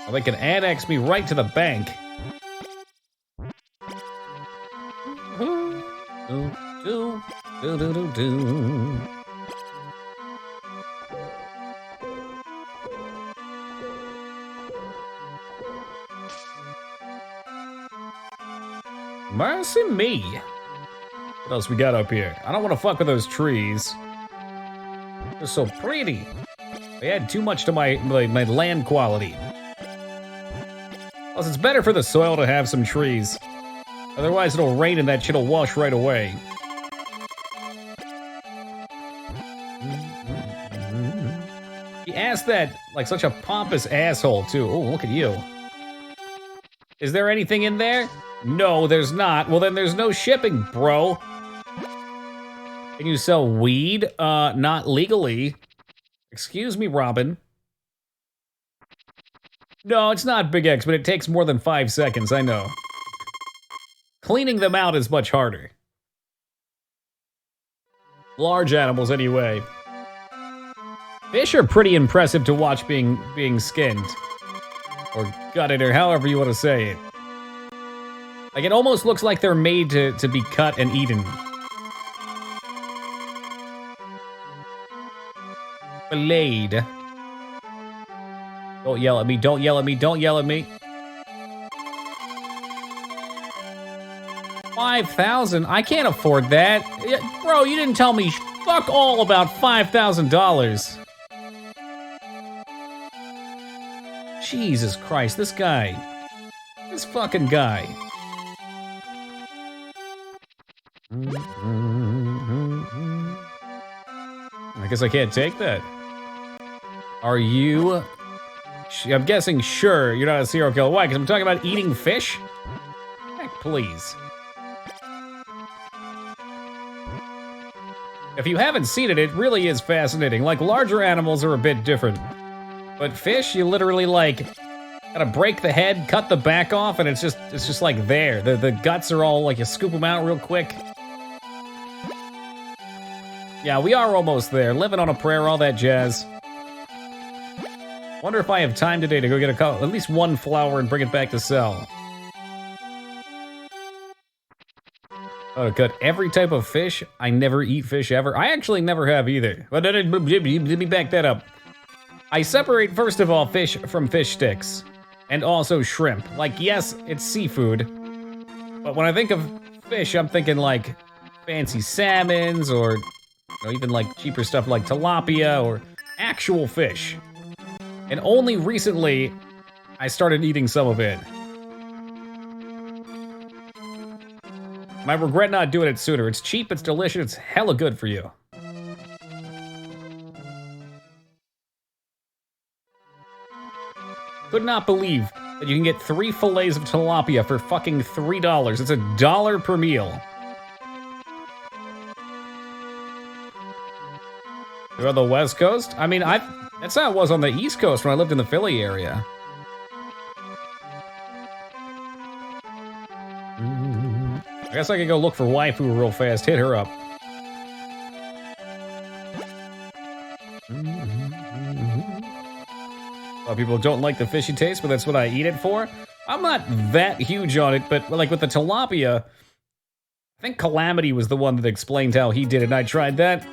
Well, they can annex me right to the bank. Mercy me. What else we got up here? I don't want to fuck with those trees. They're so pretty. They add too much to my land quality. Plus, it's better for the soil to have some trees. Otherwise, it'll rain and that shit'll wash right away. He asked that like such a pompous asshole, too. Oh, look at you. Is there anything in there? No, there's not. Well, then there's no shipping, bro. Can you sell weed? Not legally. Excuse me, Robin. No, it's not Big X, but it takes more than 5 seconds, I know. Cleaning them out is much harder. Large animals, anyway. Fish are pretty impressive to watch being skinned. Or gutted, or however you want to say it. Like, it almost looks like they're made to be cut and eaten. Blade. Don't yell at me, don't yell at me, don't yell at me. 5,000? I can't afford that. Bro, you didn't tell me fuck all about $5,000. Jesus Christ, this guy. This fucking guy. I guess I can't take that. Are you... I'm guessing, sure, you're not a serial killer. Why? Because I'm talking about eating fish? Heck, please. If you haven't seen it, it really is fascinating. Like, larger animals are a bit different. But fish, you literally, like, gotta break the head, cut the back off, and it's just like there. The guts are all, like, you scoop them out real quick. Yeah, we are almost there. Living on a prayer, all that jazz. Wonder if I have time today to go get at least one flower and bring it back to sell. Oh, cut every type of fish? I never eat fish ever. I actually never have either. But let me back that up. I separate, first of all, fish from fish sticks. And also shrimp. Like, yes, it's seafood. But when I think of fish, I'm thinking like fancy salmons or even like cheaper stuff like tilapia or actual fish. And only recently, I started eating some of it. I regret not doing it sooner. It's cheap, it's delicious, it's hella good for you. Could not believe that you can get 3 fillets of tilapia for fucking $3. It's $1 per meal. You're on the West Coast? I mean, that's how it was on the East Coast when I lived in the Philly area. I guess I could go look for waifu real fast, hit her up. A lot of people don't like the fishy taste, but that's what I eat it for. I'm not that huge on it, but like with the tilapia, I think Calamity was the one that explained how he did it, and I tried that.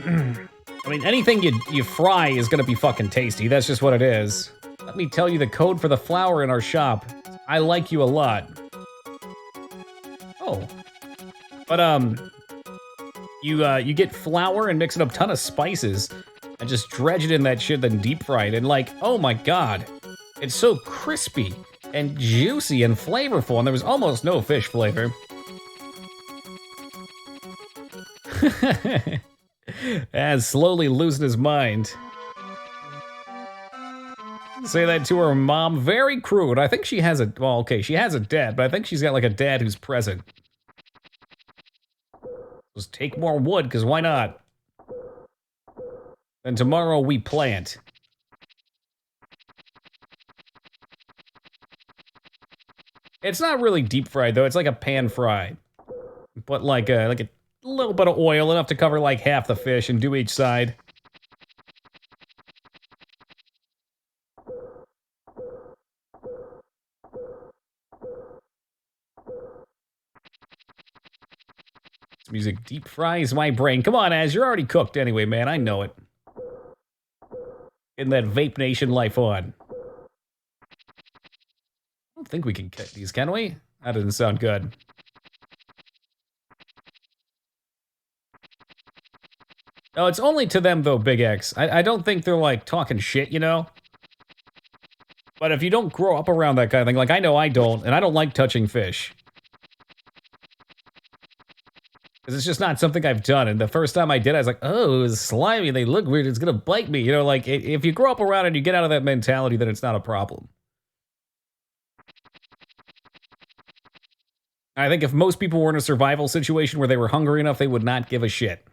I mean, anything you fry is gonna be fucking tasty. That's just what it is. Let me tell you the code for the flour in our shop. I like you a lot. Oh. But, you get flour and mix it up a ton of spices and just dredge it in that shit, then deep fry it. And like, oh my god. It's so crispy and juicy and flavorful, and there was almost no fish flavor. As slowly losing his mind. Say that to her mom, very crude. I think she has a, well, okay, she has a dad, but I think she's got like a dad who's present. Just take more wood, because why not? And tomorrow we plant. It's not really deep fried though, it's like a pan fry. But like a little bit of oil, enough to cover like half the fish and do each side. This music deep fries my brain. Come on, Az, you're already cooked anyway, man, I know it. Getting that Vape Nation life on. I don't think we can cut these, can we? That doesn't sound good. No, it's only to them, though, Big X. I don't think they're, like, talking shit, you know? But if you don't grow up around that kind of thing, like, I know I don't, and I don't like touching fish. Because it's just not something I've done, and the first time I did, I was like, oh, it's slimy, they look weird, it's gonna bite me. You know, like, if you grow up around it and you get out of that mentality, then it's not a problem. I think if most people were in a survival situation where they were hungry enough, they would not give a shit.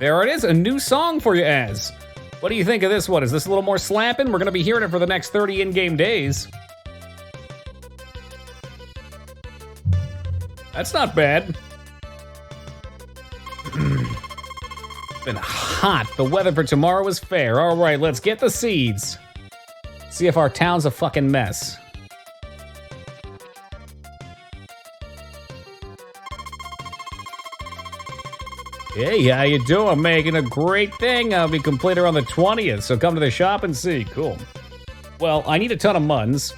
There it is, a new song for you, Az. What do you think of this one? Is this a little more slapping? We're gonna be hearing it for the next 30 in-game days. That's not bad. It's been hot. The weather for tomorrow is fair. All right, let's get the seeds. See if our town's a fucking mess. Hey, how you doing? Making a great thing. I'll be complete around the 20th, so come to the shop and see. Cool. Well, I need a ton of muns.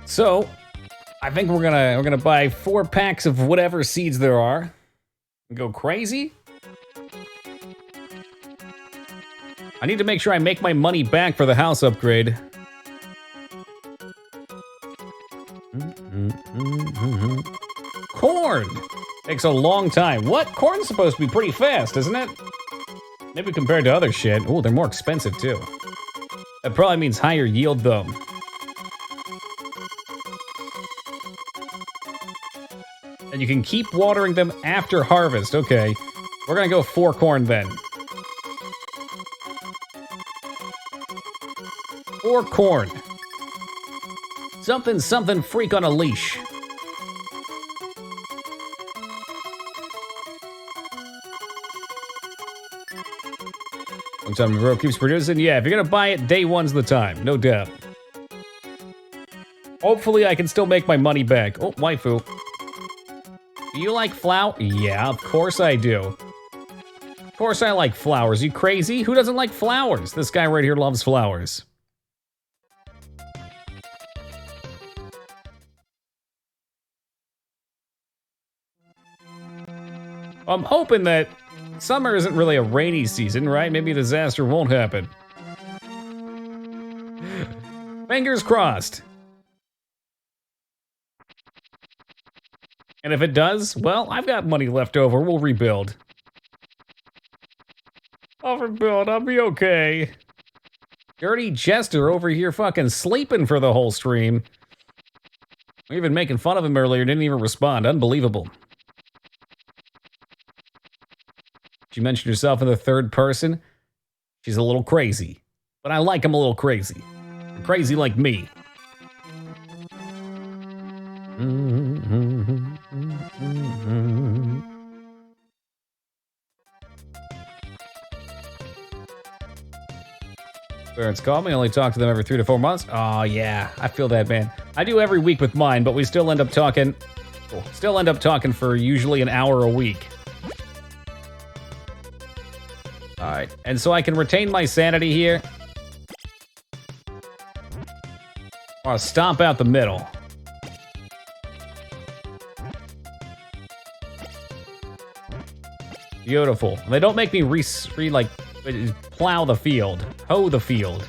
So, I think we're gonna buy 4 packs of whatever seeds there are. And go crazy. I need to make sure I make my money back for the house upgrade. Corn! Takes a long time. What? Corn's supposed to be pretty fast, isn't it? Maybe compared to other shit. Oh, they're more expensive too. That probably means higher yield though. And you can keep watering them after harvest. Okay. We're gonna go 4 corn then. 4 corn. Something freak on a leash. One time the bro keeps producing. Yeah, if you're gonna buy it, day one's the time, no doubt. Hopefully I can still make my money back. Oh, waifu. Do you like flower? Yeah, of course I do. Of course I like flowers. You crazy? Who doesn't like flowers? This guy right here loves flowers. I'm hoping that summer isn't really a rainy season, right? Maybe a disaster won't happen. Fingers crossed. And if it does, well, I've got money left over. We'll rebuild. I'll rebuild. I'll be okay. Dirty Jester over here fucking sleeping for the whole stream. We were even making fun of him earlier. Didn't even respond. Unbelievable. She mentioned herself in the third person. She's a little crazy. But I like him a little crazy. Crazy like me. Parents call me, only talk to them every 3 to 4 months. Oh yeah, I feel that, man. I do every week with mine, but we still end up talking. Still end up talking for usually an hour a week. All right, and so I can retain my sanity here. I'll stomp out the middle. Beautiful. They don't make me plow the field, hoe the field.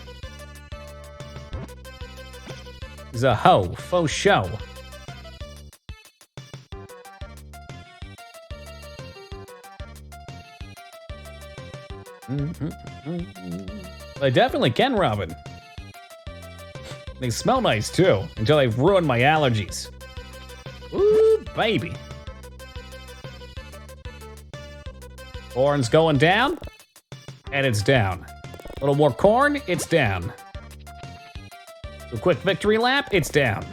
He's a hoe, faux show. They definitely can, Robin. They smell nice too, until they've ruined my allergies. Ooh, baby. Corn's going down, and it's down. A little more corn, it's down. A quick victory lap, it's down.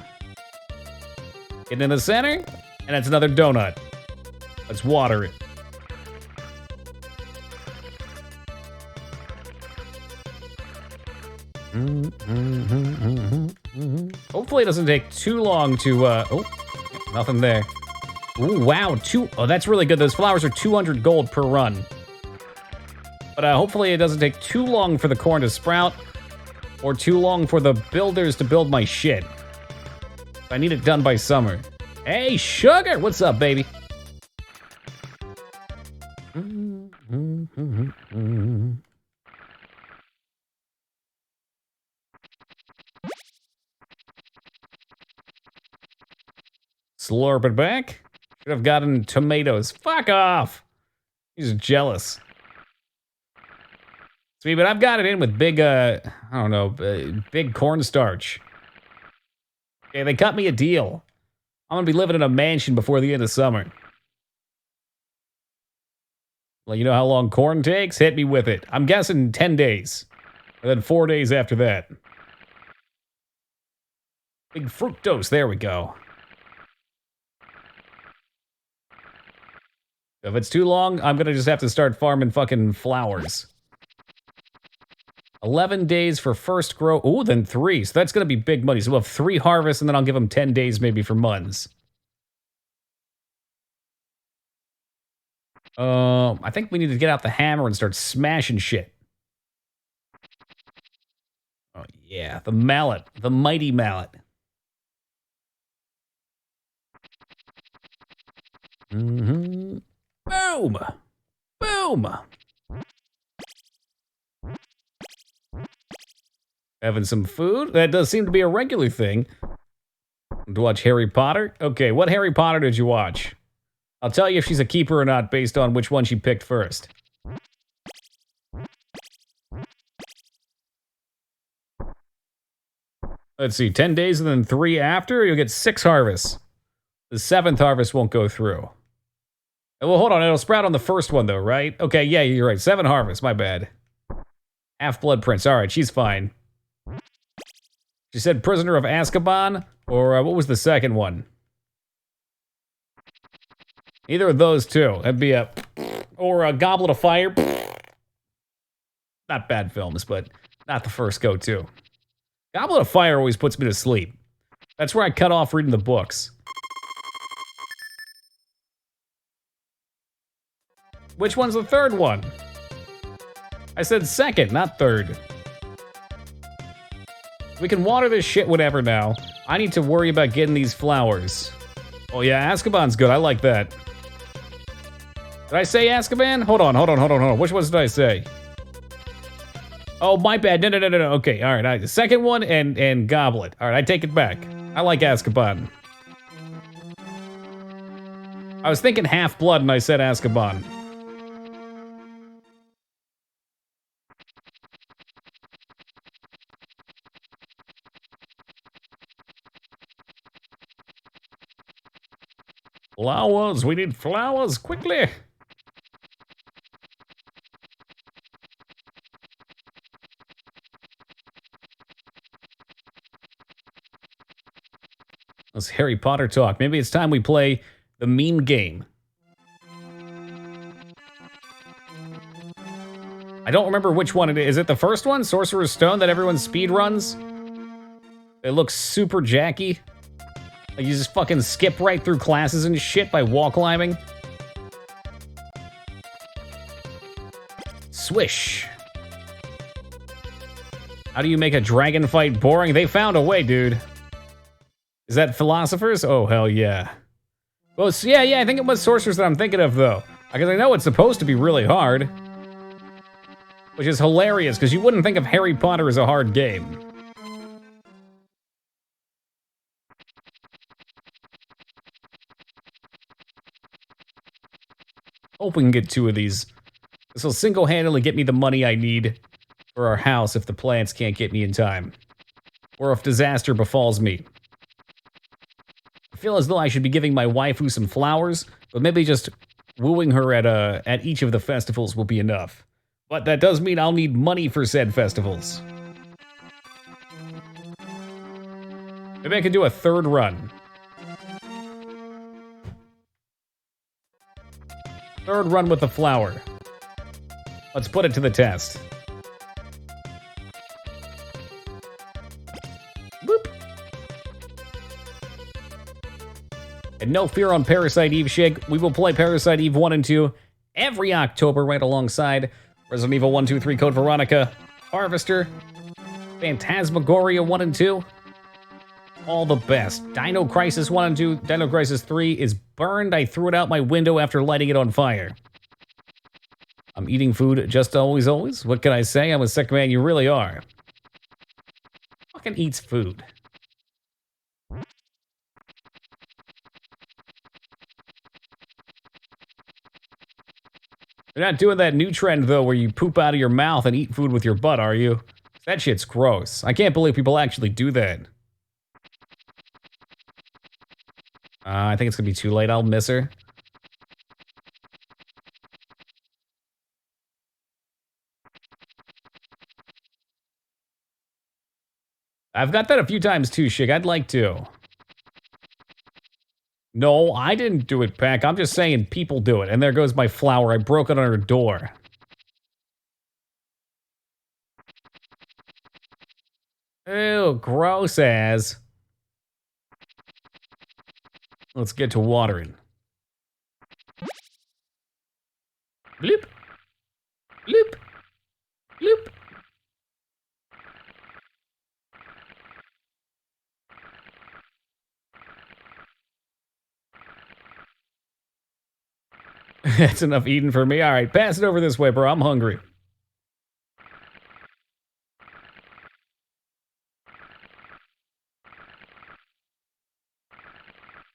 Getting in the center, and it's another donut. Let's water it. Hopefully it doesn't take too long to, oh, nothing there. Ooh, wow, oh, that's really good. Those flowers are 200 gold per run. But hopefully it doesn't take too long for the corn to sprout, or too long for the builders to build my shit. I need it done by summer. Hey, Sugar, what's up, baby? Slurp it back. Should have gotten tomatoes. Fuck off. He's jealous. See, but I've got it in with big, I don't know, big cornstarch. Okay, they cut me a deal. I'm gonna be living in a mansion before the end of summer. Well, you know how long corn takes? Hit me with it. I'm guessing 10 days. And then 4 days after that. Big fructose, there we go. If it's too long, I'm gonna just have to start farming fucking flowers. 11 days for first grow. Ooh, then 3. So that's gonna be big money. So we'll have 3 harvests, and then I'll give them 10 days maybe for muns. I think we need to get out the hammer and start smashing shit. Oh yeah, the mallet, the mighty mallet. Mm-hmm. Boom! Boom! Having some food? That does seem to be a regular thing. To watch Harry Potter? Okay, what Harry Potter did you watch? I'll tell you if she's a keeper or not based on which one she picked first. Let's see, 10 days and then 3 after, you'll get 6 harvests. The 7th harvest won't go through. Well, hold on, it'll sprout on the first one though, right? Okay, yeah, you're right, 7 harvests, my bad. Half-Blood Prince, alright, she's fine. She said Prisoner of Azkaban, or what was the second one? Either of those two. That'd be or a Goblet of Fire. Not bad films, but not the first go-to. Goblet of Fire always puts me to sleep. That's where I cut off reading the books. Which one's the third one? I said second, not third. We can water this shit whatever now. I need to worry about getting these flowers. Oh yeah, Azkaban's good, I like that. Did I say Azkaban? Hold on. Which ones did I say? Oh, my bad, no. Okay, all right, the second one and Goblet. All right, I take it back. I like Azkaban. I was thinking Half-Blood and I said Azkaban. Flowers, we need flowers, quickly. Let's Harry Potter talk. Maybe it's time we play the meme game. I don't remember which one it is. Is it the first one, Sorcerer's Stone, that everyone speed runs? It looks super jacky. Like you just fucking skip right through classes and shit by wall climbing. Swish. How do you make a dragon fight boring? They found a way, dude. Is that Philosophers? Oh, hell yeah. Well, yeah, I think it was Sorcerers that I'm thinking of, though. Because I know it's supposed to be really hard. Which is hilarious, because you wouldn't think of Harry Potter as a hard game. Hope we can get 2 of these. This will single-handedly get me the money I need for our house if the plants can't get me in time. Or if disaster befalls me. I feel as though I should be giving my waifu some flowers, but maybe just wooing her at each of the festivals will be enough. But that does mean I'll need money for said festivals. Maybe I could do a 3rd run. 3rd run with the flower. Let's put it to the test. Boop. And no fear on Parasite Eve, Shig. We will play Parasite Eve 1 and 2 every October right alongside Resident Evil 1, 2, 3, Code Veronica, Harvester, Phantasmagoria 1 and 2. All the best. Dino Crisis 1 and 2, Dino Crisis 3 is burned. I threw it out my window after lighting it on fire. I'm eating food just always. What can I say? I'm a sick man, you really are. Fucking eats food. You're not doing that new trend, though, where you poop out of your mouth and eat food with your butt, are you? That shit's gross. I can't believe people actually do that. I think it's gonna be too late. I'll miss her. I've got that a few times too, Shig. I'd like to. No, I didn't do it, Pack. I'm just saying people do it. And there goes my flower. I broke it on her door. Ew, gross as. Let's get to watering. Bloop. Bloop. Bloop. That's enough eating for me. All right, pass it over this way, bro. I'm hungry.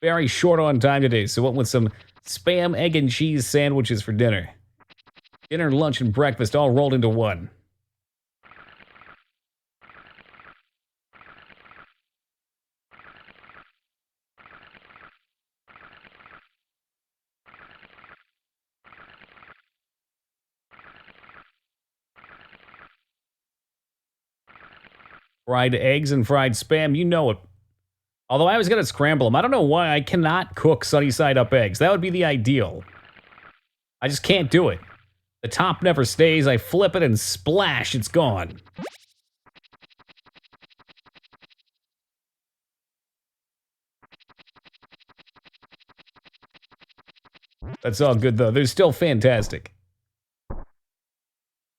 Very short on time today, so went with some Spam, egg, and cheese sandwiches for dinner. Dinner, lunch, and breakfast all rolled into one. Fried eggs and fried Spam, you know it. Although I was gonna scramble them. I don't know why I cannot cook sunny side up eggs. That would be the ideal. I just can't do it. The top never stays. I flip it and splash, it's gone. That's all good though. They're still fantastic.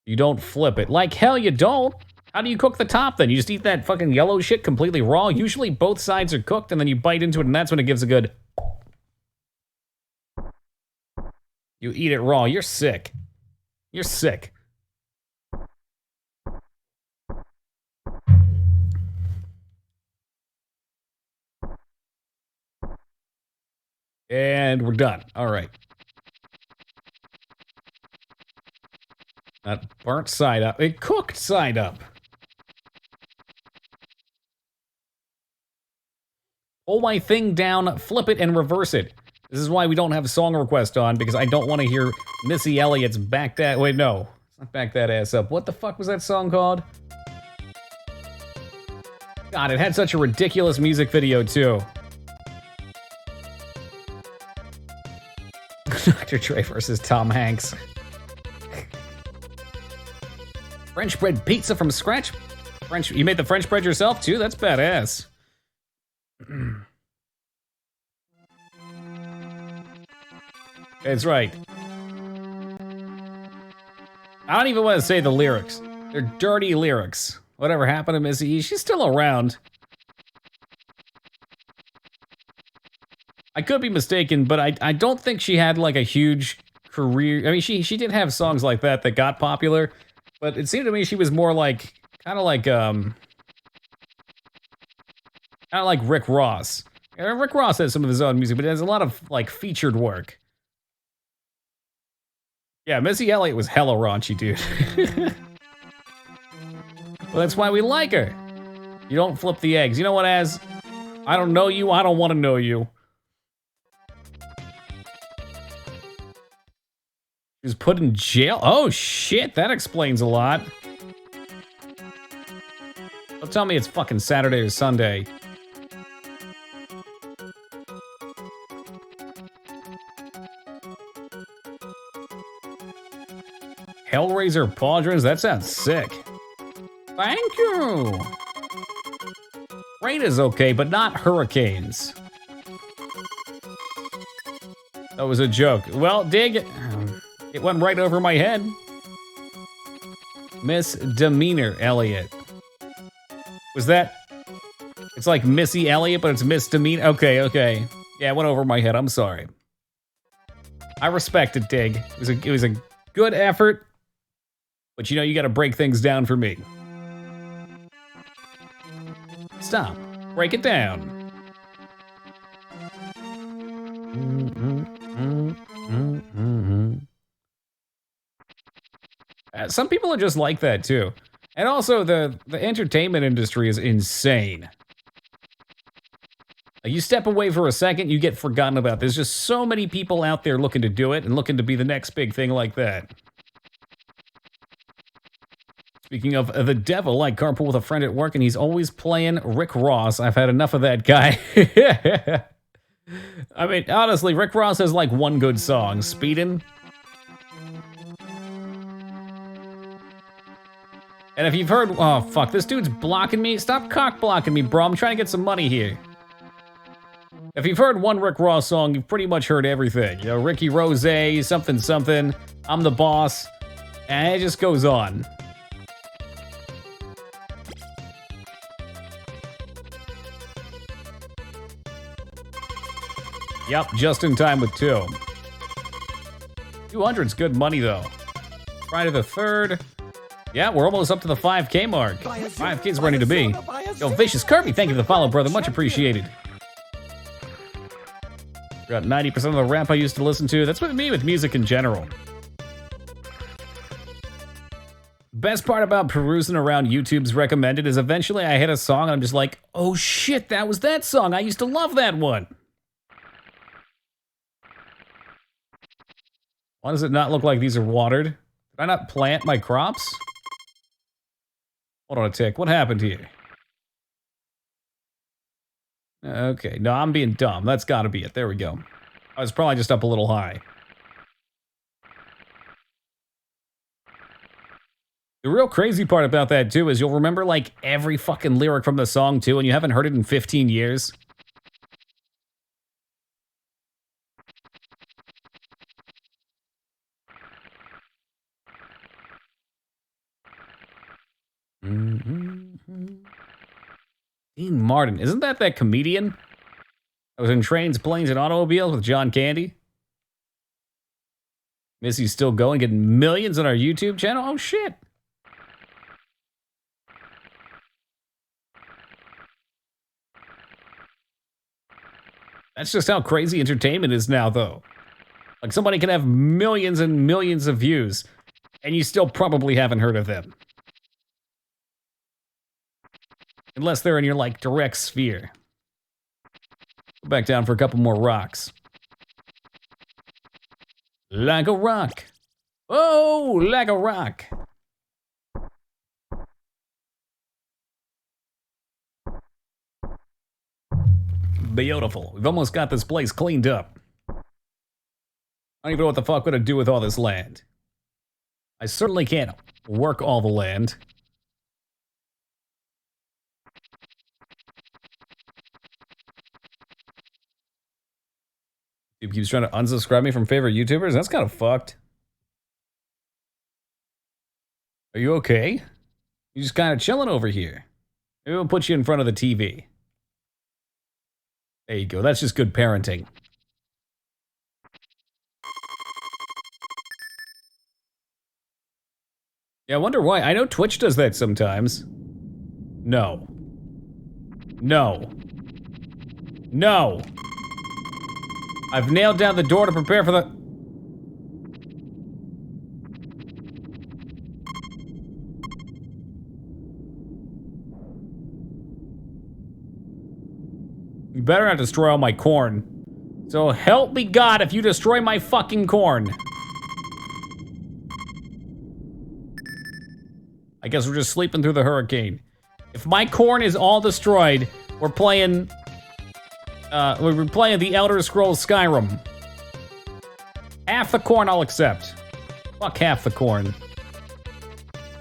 You don't flip it. Like hell you don't. How do you cook the top then? You just eat that fucking yellow shit completely raw? Usually both sides are cooked and then you bite into it and that's when it gives a good... You eat it raw. You're sick. You're sick. And we're done. All right. Not burnt side up. It cooked side up. Pull my thing down, flip it, and reverse it. This is why we don't have a song request on, because I don't want to hear Missy Elliott's Back That... Wait, no. It's not Back That Ass Up. What the fuck was that song called? God, it had such a ridiculous music video, too. Dr. Dre versus Tom Hanks. French bread pizza from scratch? You made the French bread yourself, too? That's badass. That's right. I don't even want to say the lyrics. They're dirty lyrics. Whatever happened to Missy E? She's still around. I could be mistaken, but I don't think she had like a huge career. I mean, she did have songs like that got popular, but it seemed to me she was more like kind of like Rick Ross. Rick Ross has some of his own music, but it has a lot of like featured work. Yeah, Missy Elliott was hella raunchy, dude. Well, that's why we like her. You don't flip the eggs. You know what, Az? I don't know you, I don't want to know you. She was put in jail? Oh, shit, that explains a lot. Don't tell me it's fucking Saturday or Sunday. Hellraiser pauldrons? That sounds sick. Thank you. Rain is okay, but not hurricanes. That was a joke. Well, dig. It went right over my head. Misdemeanor Elliot. Was that... It's like Missy Elliott, but it's misdemeanor? Okay. Yeah, it went over my head. I'm sorry. I respect it, Dig. It was a good effort. But you know, you gotta break things down for me. Stop. Break it down. Some people are just like that, too. And also, the entertainment industry is insane. You step away for a second, you get forgotten about. There's just so many people out there looking to do it and looking to be the next big thing like that. Speaking of the devil, I carpool with a friend at work and he's always playing Rick Ross. I've had enough of that guy. I mean, honestly, Rick Ross has like one good song, Speedin'. And if you've heard, oh fuck, this dude's blocking me. Stop cock blocking me, bro. I'm trying to get some money here. If you've heard one Rick Ross song, you've pretty much heard everything. You know, Ricky Rose, something something, I'm the boss, and it just goes on. Yep, just in time with 2. 200's good money though. Friday the 3rd. Yeah, we're almost up to the 5K mark. 5K's ready to be. Yo, Vicious Kirby, thank you for the follow, brother. Much appreciated. Got 90% of the rap I used to listen to. That's with me with music in general. Best part about perusing around YouTube's recommended is eventually I hit a song and I'm just like, oh shit, that was that song. I used to love that one. Why does it not look like these are watered? Did I not plant my crops? Hold on a tick. What happened here? Okay, no, I'm being dumb. That's gotta be it. There we go. I was probably just up a little high. The real crazy part about that, too, is you'll remember, like, every fucking lyric from the song, too, and you haven't heard it in 15 years. Dean Martin. Isn't that comedian? I was in Trains, Planes, and Automobiles with John Candy. Missy's still going, getting millions on our YouTube channel? Oh, shit. That's just how crazy entertainment is now, though. Like, somebody can have millions and millions of views, and you still probably haven't heard of them. Unless they're in your, like, direct sphere. Go back down for a couple more rocks. Like a rock. Oh, like a rock. Beautiful. We've almost got this place cleaned up. I don't even know what the fuck we're gonna do with all this land. I certainly can't work all the land. YouTube keeps trying to unsubscribe me from favorite YouTubers? That's kind of fucked. Are you okay? You're just kind of chilling over here. Maybe we'll put you in front of the TV. There you go. That's just good parenting. Yeah, I wonder why. I know Twitch does that sometimes. No. No. No. I've nailed down the door to prepare for the... You better not destroy all my corn. So help me God if you destroy my fucking corn. I guess we're just sleeping through the hurricane. If my corn is all destroyed, we're playing the Elder Scrolls Skyrim. Half the corn I'll accept. Fuck half the corn.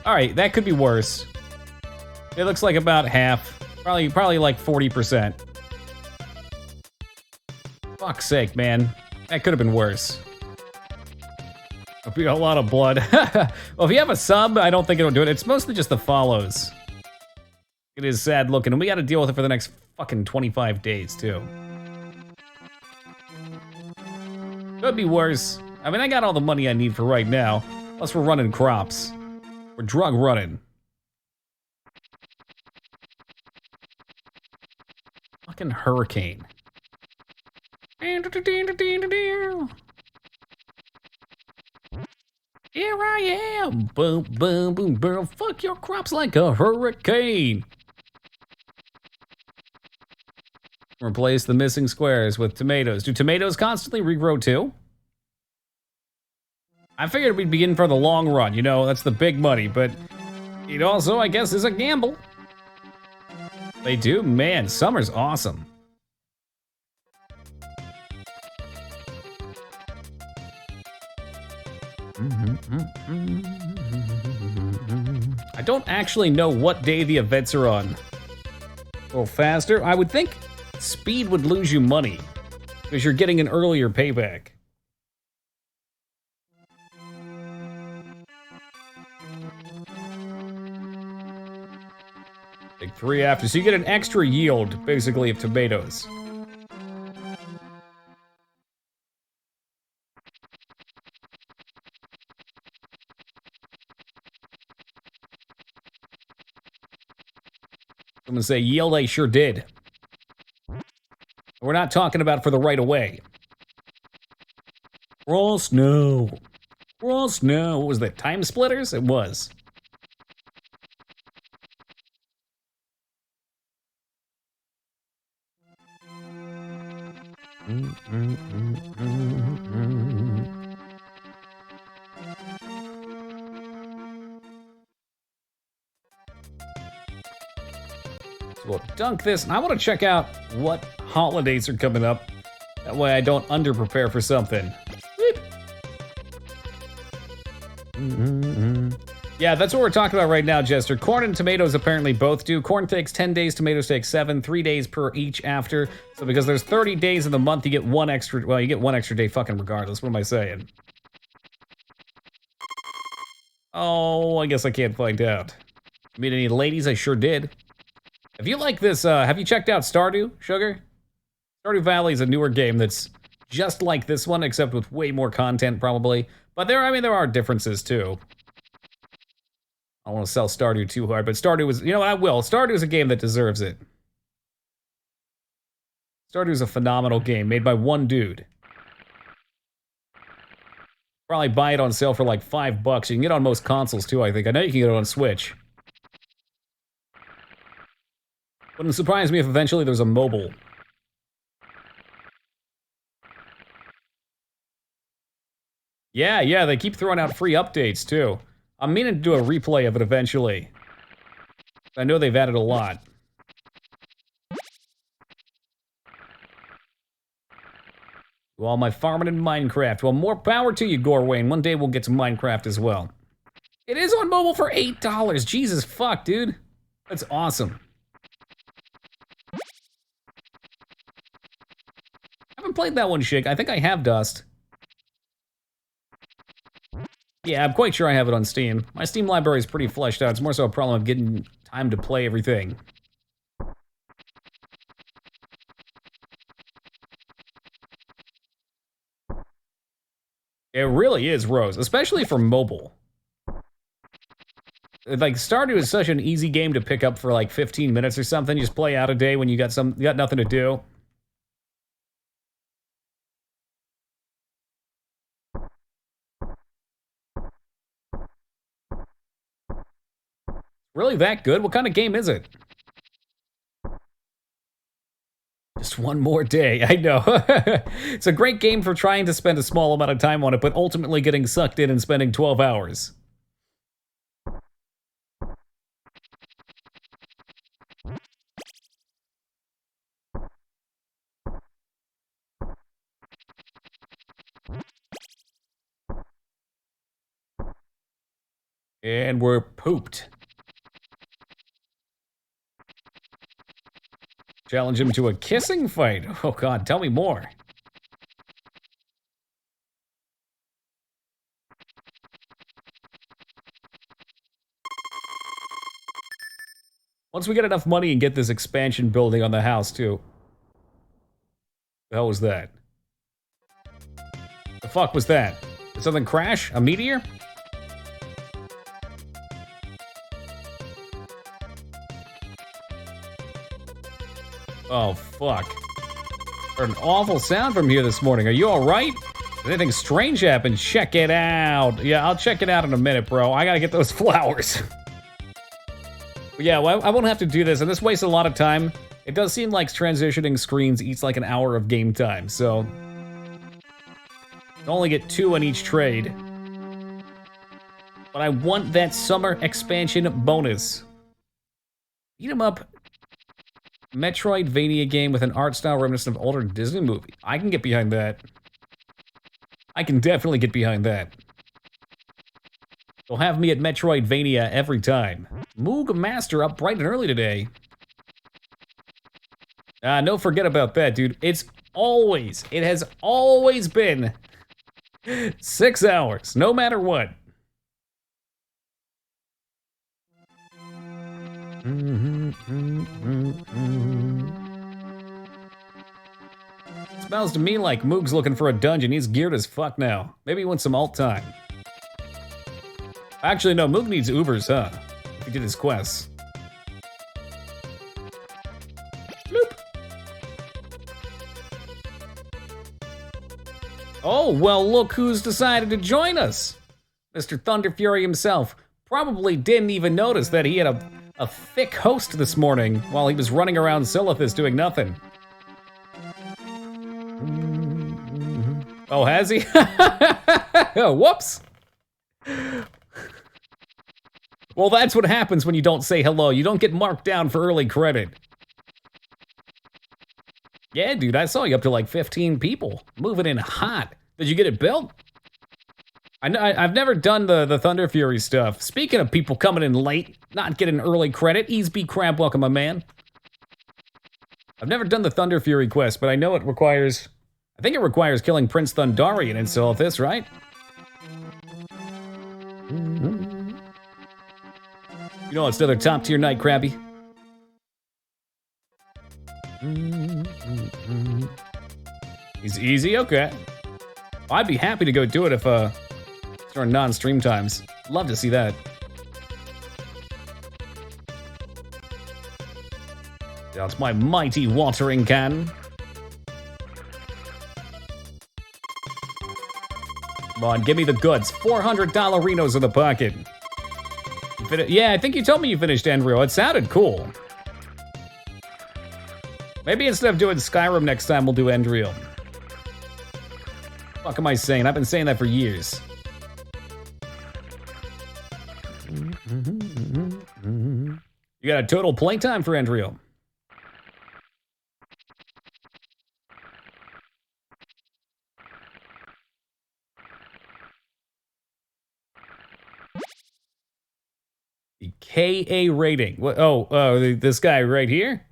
Alright, that could be worse. It looks like about half. Probably like 40%. Fuck's sake, man. That could have been worse. It'll be a lot of blood. Well, if you have a sub, I don't think it'll do it. It's mostly just the follows. It is sad looking, and we gotta deal with it for the next fucking 25 days, too. Could be worse. I mean, I got all the money I need for right now. Plus, we're running crops. We're drug running. Fucking hurricane. Here I am. Boom, boom, boom, boom. Fuck your crops like a hurricane. Replace the missing squares with tomatoes. Do tomatoes constantly regrow too? I figured we'd begin for the long run, you know, that's the big money, but It also, I guess, is a gamble. They do? Man, summer's awesome. I don't actually know what day the events are on. A little faster. I would think speed would lose you money because you're getting an earlier payback. Take 3 after, so you get an extra yield, basically, of tomatoes. I'm gonna say yield I sure did. We're not talking about for the right away. Raw snow. Raw snow. What was that? Time splitters? It was. So we'll dunk this, and I want to check out what holidays are coming up. That way I don't under-prepare for something. Yeah, that's what we're talking about right now, Jester. Corn and tomatoes apparently both do. Corn takes 10 days, tomatoes take 7, 3 days per each after. So because there's 30 days in the month, you get one extra, well, you get one extra day fucking regardless. What am I saying? Oh, I guess I can't find out. Meet any ladies? I sure did. If you like this, have you checked out Stardew, Sugar? Stardew Valley is a newer game that's just like this one, except with way more content, probably. But there are differences, too. I don't want to sell Stardew too hard, but Stardew is, you know what, I will. Stardew is a game that deserves it. Stardew is a phenomenal game made by one dude. Probably buy it on sale for like $5. You can get it on most consoles too, I think. I know you can get it on Switch. Wouldn't surprise me if eventually there's a mobile. Yeah, they keep throwing out free updates too. I'm meaning to do a replay of it eventually. I know they've added a lot. Well, my farming in Minecraft. Well, more power to you, Gorwayne. One day we'll get to Minecraft as well. It is on mobile for $8. Jesus fuck, dude. That's awesome. I haven't played that one, Shig. I think I have, Dust. Yeah, I'm quite sure I have it on Steam. My Steam library is pretty fleshed out. It's more so a problem of getting time to play everything. It really is, Rose, especially for mobile. Like, Stardew is such an easy game to pick up for like 15 minutes or something. You just play out a day when you got nothing to do. Really that good? What kind of game is it? Just one more day, I know. It's a great game for trying to spend a small amount of time on it, but ultimately getting sucked in and spending 12 hours. And we're pooped. Challenge him to a kissing fight. Oh god, tell me more. Once we get enough money and get this expansion building on the house too. The hell was that? The fuck was that? Did something crash? A meteor? Oh, fuck. Heard an awful sound from here this morning. Are you alright? Did anything strange happen? Check it out. Yeah, I'll check it out in a minute, bro. I gotta get those flowers. Yeah, well, I won't have to do this, and this wastes a lot of time. It does seem like transitioning screens eats like an hour of game time, so... I only get 2 in each trade. But I want that summer expansion bonus. Beat 'em up Metroidvania game with an art style reminiscent of older Disney movie. I can get behind that. I can definitely get behind that. They'll have me at Metroidvania every time. Moog Master up bright and early today. No forget about that, dude. It has always been 6 hours, no matter what. Smells to me like Moog's looking for a dungeon. He's geared as fuck now. Maybe he wants some alt time. Actually, no, Moog needs Ubers, huh? If he did his quests. Bloop. Oh, well, look who's decided to join us. Mr. Thunder Fury himself probably didn't even notice that he had a thick host this morning while he was running around Silithus doing nothing. Oh, has he? Oh, whoops. Well, that's what happens when you don't say hello. You don't get marked down for early credit. Yeah, dude, I saw you up to like 15 people. Moving in hot. Did you get it built? I've never done the Thunder Fury stuff. Speaking of people coming in late, not getting early credit, Ease B Crab, welcome, my man. I've never done the Thunder Fury quest, but I know it requires... I think it requires killing Prince Thundarian in Silithus, right? You know it's another top tier night, Krabby. He's easy, okay. I'd be happy to go do it if it's during non-stream times. Love to see that. That's my mighty watering can. Come on, give me the goods. $400 Renos in the pocket. Yeah, I think you told me you finished Enrio. It sounded cool. Maybe instead of doing Skyrim next time, we'll do Enrio. What the fuck am I saying? I've been saying that for years. You got a total playtime for Enrio. The KA rating. What? Oh, this guy right here.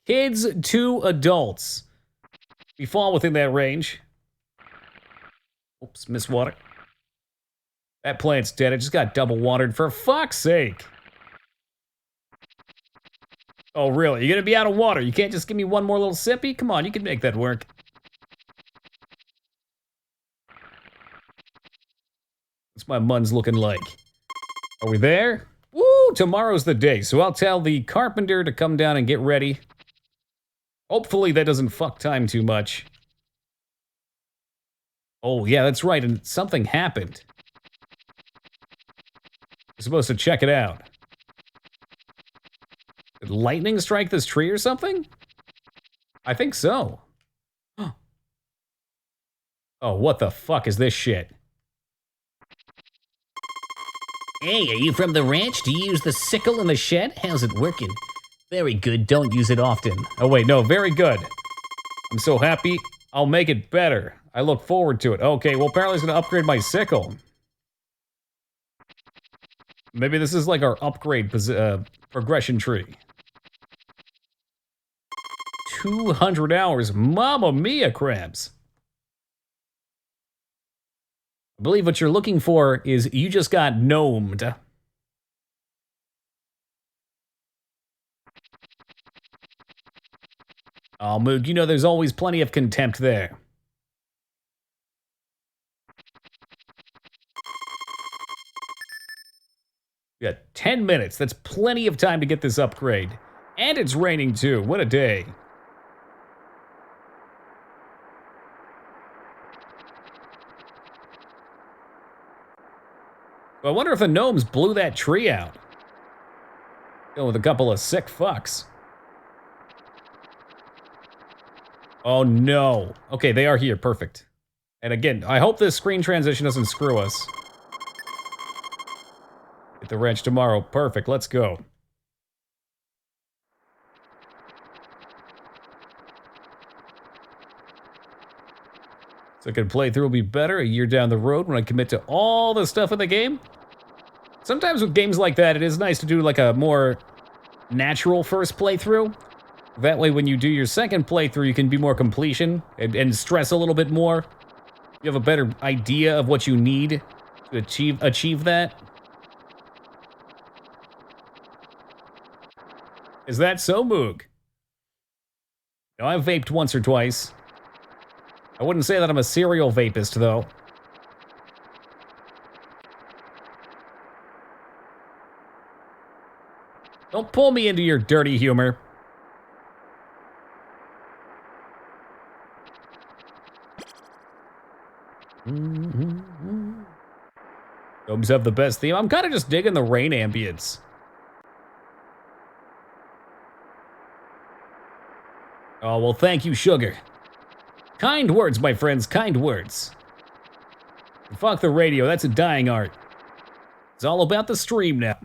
Kids to adults. We fall within that range. Oops, missed water. That plant's dead. It just got double watered, for fuck's sake. Oh, really? You're gonna be out of water? You can't just give me one more little sippy? Come on, you can make that work. What's my muns looking like? Are we there? Woo! Tomorrow's the day, so I'll tell the carpenter to come down and get ready. Hopefully that doesn't fuck time too much. Oh, yeah, that's right, and something happened. We're supposed to check it out. Did lightning strike this tree or something? I think so. Oh, what the fuck is this shit? Hey, are you from the ranch? Do you use the sickle in the shed? How's it working? Very good, don't use it often. Oh wait, no, very good. I'm so happy, I'll make it better. I look forward to it. Okay, well apparently it's gonna upgrade my sickle. Maybe this is like our upgrade progression tree. 200 hours, mamma mia, crabs. I believe what you're looking for is you just got gnomed. Oh, Moog, you know there's always plenty of contempt there. We got 10 minutes. That's plenty of time to get this upgrade. And it's raining too. What a day. I wonder if the gnomes blew that tree out. Going with a couple of sick fucks. Oh no. Okay, they are here, perfect. And again, I hope this screen transition doesn't screw us. the ranch tomorrow. Perfect, let's go. Second playthrough will be better a year down the road when I commit to all the stuff in the game. Sometimes with games like that, it is nice to do like a more natural first playthrough. That way when you do your second playthrough, you can be more completion and stress a little bit more. You have a better idea of what you need to achieve that. Is that so, Moog? No, I've vaped once or twice. I wouldn't say that I'm a serial vapist, though. Don't pull me into your dirty humor. Domes have the best theme. I'm kind of just digging the rain ambience. Oh, well, thank you, Sugar. Kind words, my friends, kind words. Fuck the radio, that's a dying art. It's all about the stream now.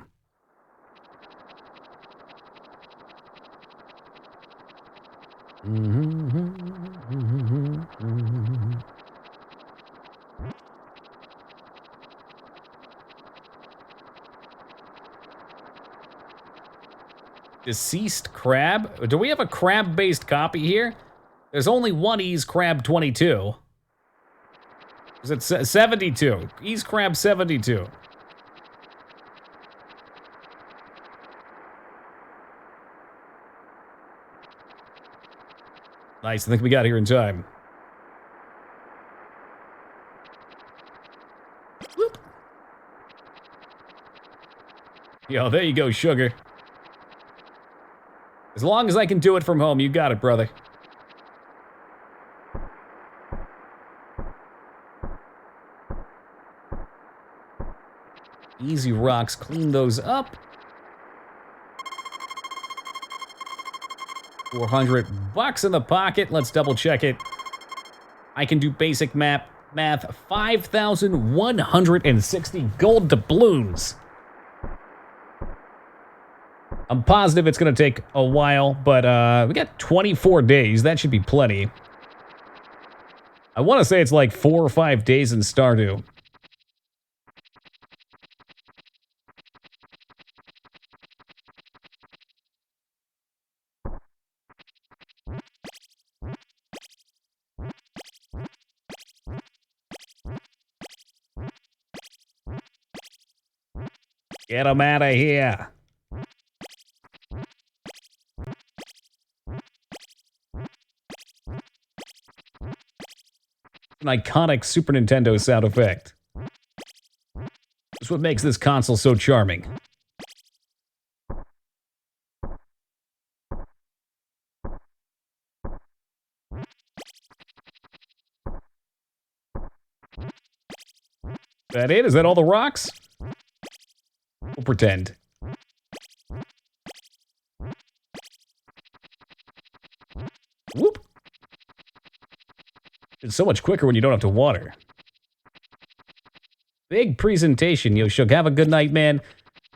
Deceased crab? Do we have a crab-based copy here? There's only one Ease Crab 22. Is it 72? Ease Crab 72. Nice, I think we got here in time. Whoop. Yo, there you go, Sugar. As long as I can do it from home, you got it, brother. Easy rocks, clean those up. 400 bucks in the pocket. Let's double check it. I can do basic math. 5,160 gold doubloons. I'm positive it's going to take a while, but we got 24 days. That should be plenty. I want to say it's like 4 or 5 days in Stardew. Get him out of here. An iconic Super Nintendo sound effect. That's what makes this console so charming. That it? Is that all the rocks? We'll pretend. Whoop. It's so much quicker when you don't have to water. Big presentation, Yoshuk. Have a good night, man.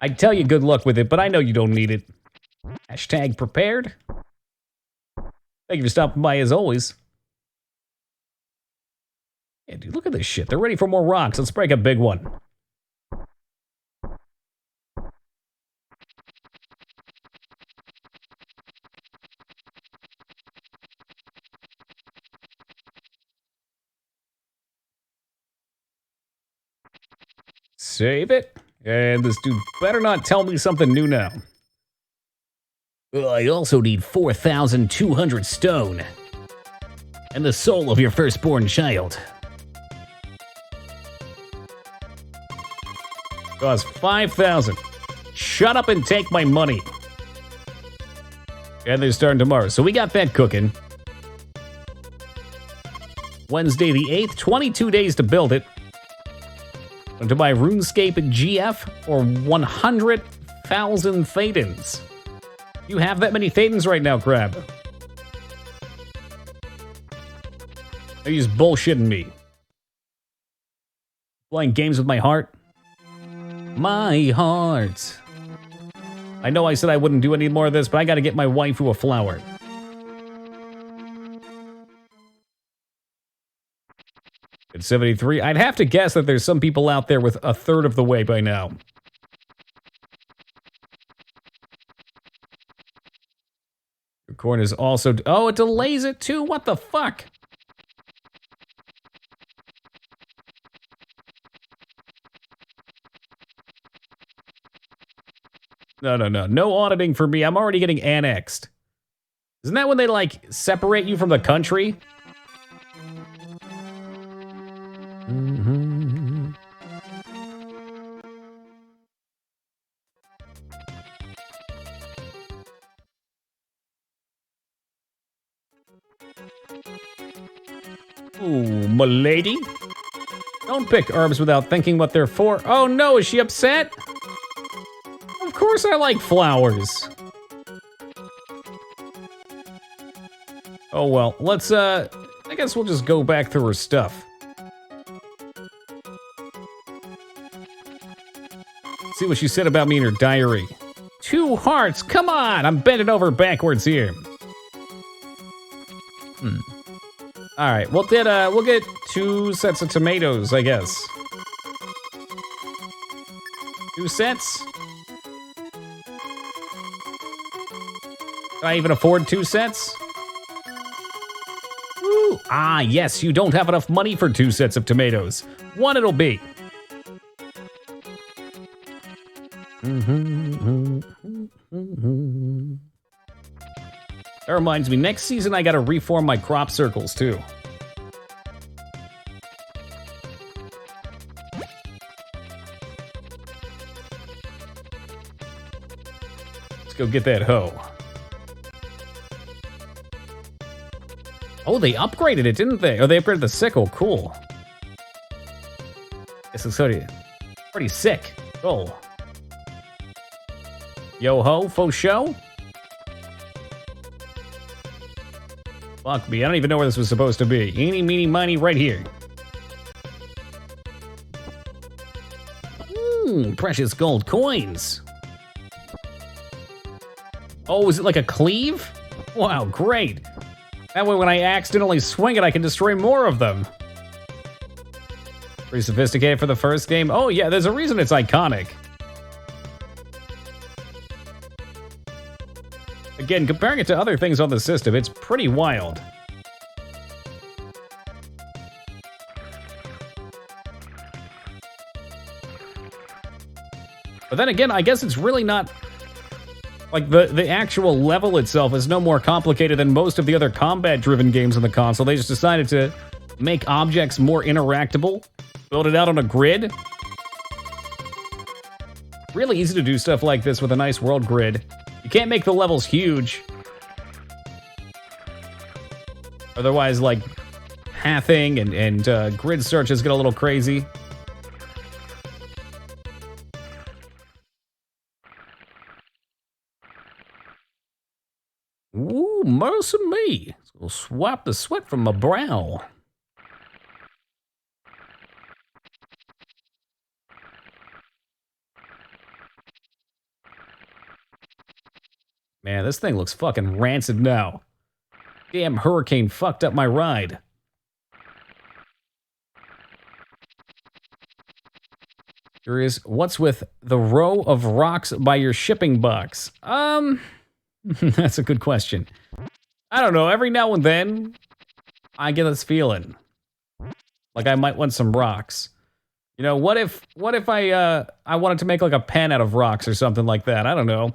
I'd tell you good luck with it, but I know you don't need it. Hashtag prepared. Thank you for stopping by as always. Yeah, dude, look at this shit. They're ready for more rocks. Let's break a big one. Save it. And this dude better not tell me something new now. I also need 4,200 stone. And the soul of your firstborn child. Cost 5,000. Shut up and take my money. And they're starting tomorrow. So we got that cooking. Wednesday the 8th, 22 days to build it. To buy RuneScape GF or 100,000 Thetans. You have that many Thetans right now, Crab. Are you just bullshitting me? Playing games with my heart? My heart. I know I said I wouldn't do any more of this, but I gotta get my waifu a flower. At 73, I'd have to guess that there's some people out there with a third of the way by now. Your corn is also... Oh, it delays it too? What the fuck? No. No auditing for me. I'm already getting annexed. Isn't that when they, like, separate you from the country? Mm-hmm. Ooh, m'lady. Don't pick herbs without thinking what they're for. Oh no, is she upset? Of course I like flowers. Oh well, let's, I guess we'll just go back through her stuff. See what she said about me in her diary. 2 hearts, come on! I'm bending over backwards here. All right, we'll get 2 sets of tomatoes, I guess. 2 sets? Can I even afford 2 sets? Ooh, ah, yes, you don't have enough money for 2 sets of tomatoes. 1 it'll be. That reminds me, next season I gotta reform my crop circles too. Let's go get that hoe. Oh, they upgraded it, didn't they? Oh, they upgraded the sickle, cool. This is pretty sick. Cool. Yo ho, faux show? Fuck me, I don't even know where this was supposed to be. Eeny, meeny, miny, right here. Precious gold coins. Oh, is it like a cleave? Wow, great. That way when I accidentally swing it, I can destroy more of them. Pretty sophisticated for the first game. Oh yeah, there's a reason it's iconic. Again, comparing it to other things on the system, it's pretty wild. But then again, I guess it's really not... Like, the actual level itself is no more complicated than most of the other combat-driven games on the console. They just decided to make objects more interactable, build it out on a grid. Really easy to do stuff like this with a nice world grid. You can't make the levels huge. Otherwise, like, pathing and grid searches get a little crazy. Ooh, mercy me. We'll swap the sweat from my brow. Man, this thing looks fucking rancid now. Damn hurricane fucked up my ride. Curious, what's with the row of rocks by your shipping box? That's a good question. I don't know, every now and then, I get this feeling. Like I might want some rocks. You know, what if I wanted to make like a pen out of rocks or something like that? I don't know.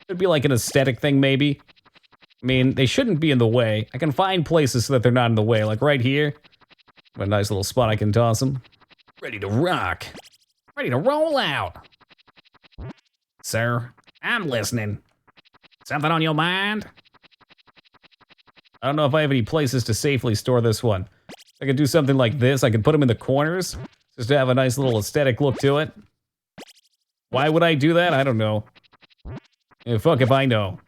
Could be like an aesthetic thing, maybe. I mean, they shouldn't be in the way. I can find places so that they're not in the way, like right here. A nice little spot I can toss them. Ready to rock. Ready to roll out. Sir, I'm listening. Something on your mind? I don't know if I have any places to safely store this one. I could do something like this. I could put them in the corners, just to have a nice little aesthetic look to it. Why would I do that? I don't know. Yeah, fuck if I know.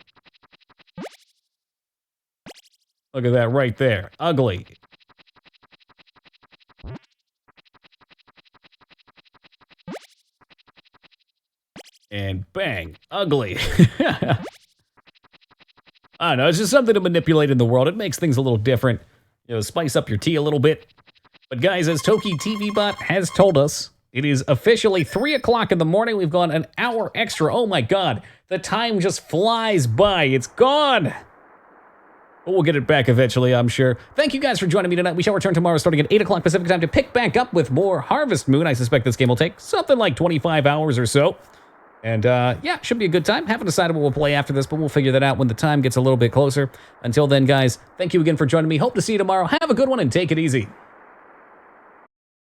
Look at that right there. Ugly. And bang, ugly. I don't know, it's just something to manipulate in the world. It makes things a little different. You know, spice up your tea a little bit. But guys, as Toki TV Bot has told us, it is officially 3 o'clock in the morning. We've gone an hour extra. Oh my god, the time just flies by. It's gone. But we'll get it back eventually, I'm sure. Thank you guys for joining me tonight. We shall return tomorrow starting at 8 o'clock Pacific time to pick back up with more Harvest Moon. I suspect this game will take something like 25 hours or so. And yeah, should be a good time. Haven't decided what we'll play after this, but we'll figure that out when the time gets a little bit closer. Until then, guys, thank you again for joining me. Hope to see you tomorrow. Have a good one and take it easy.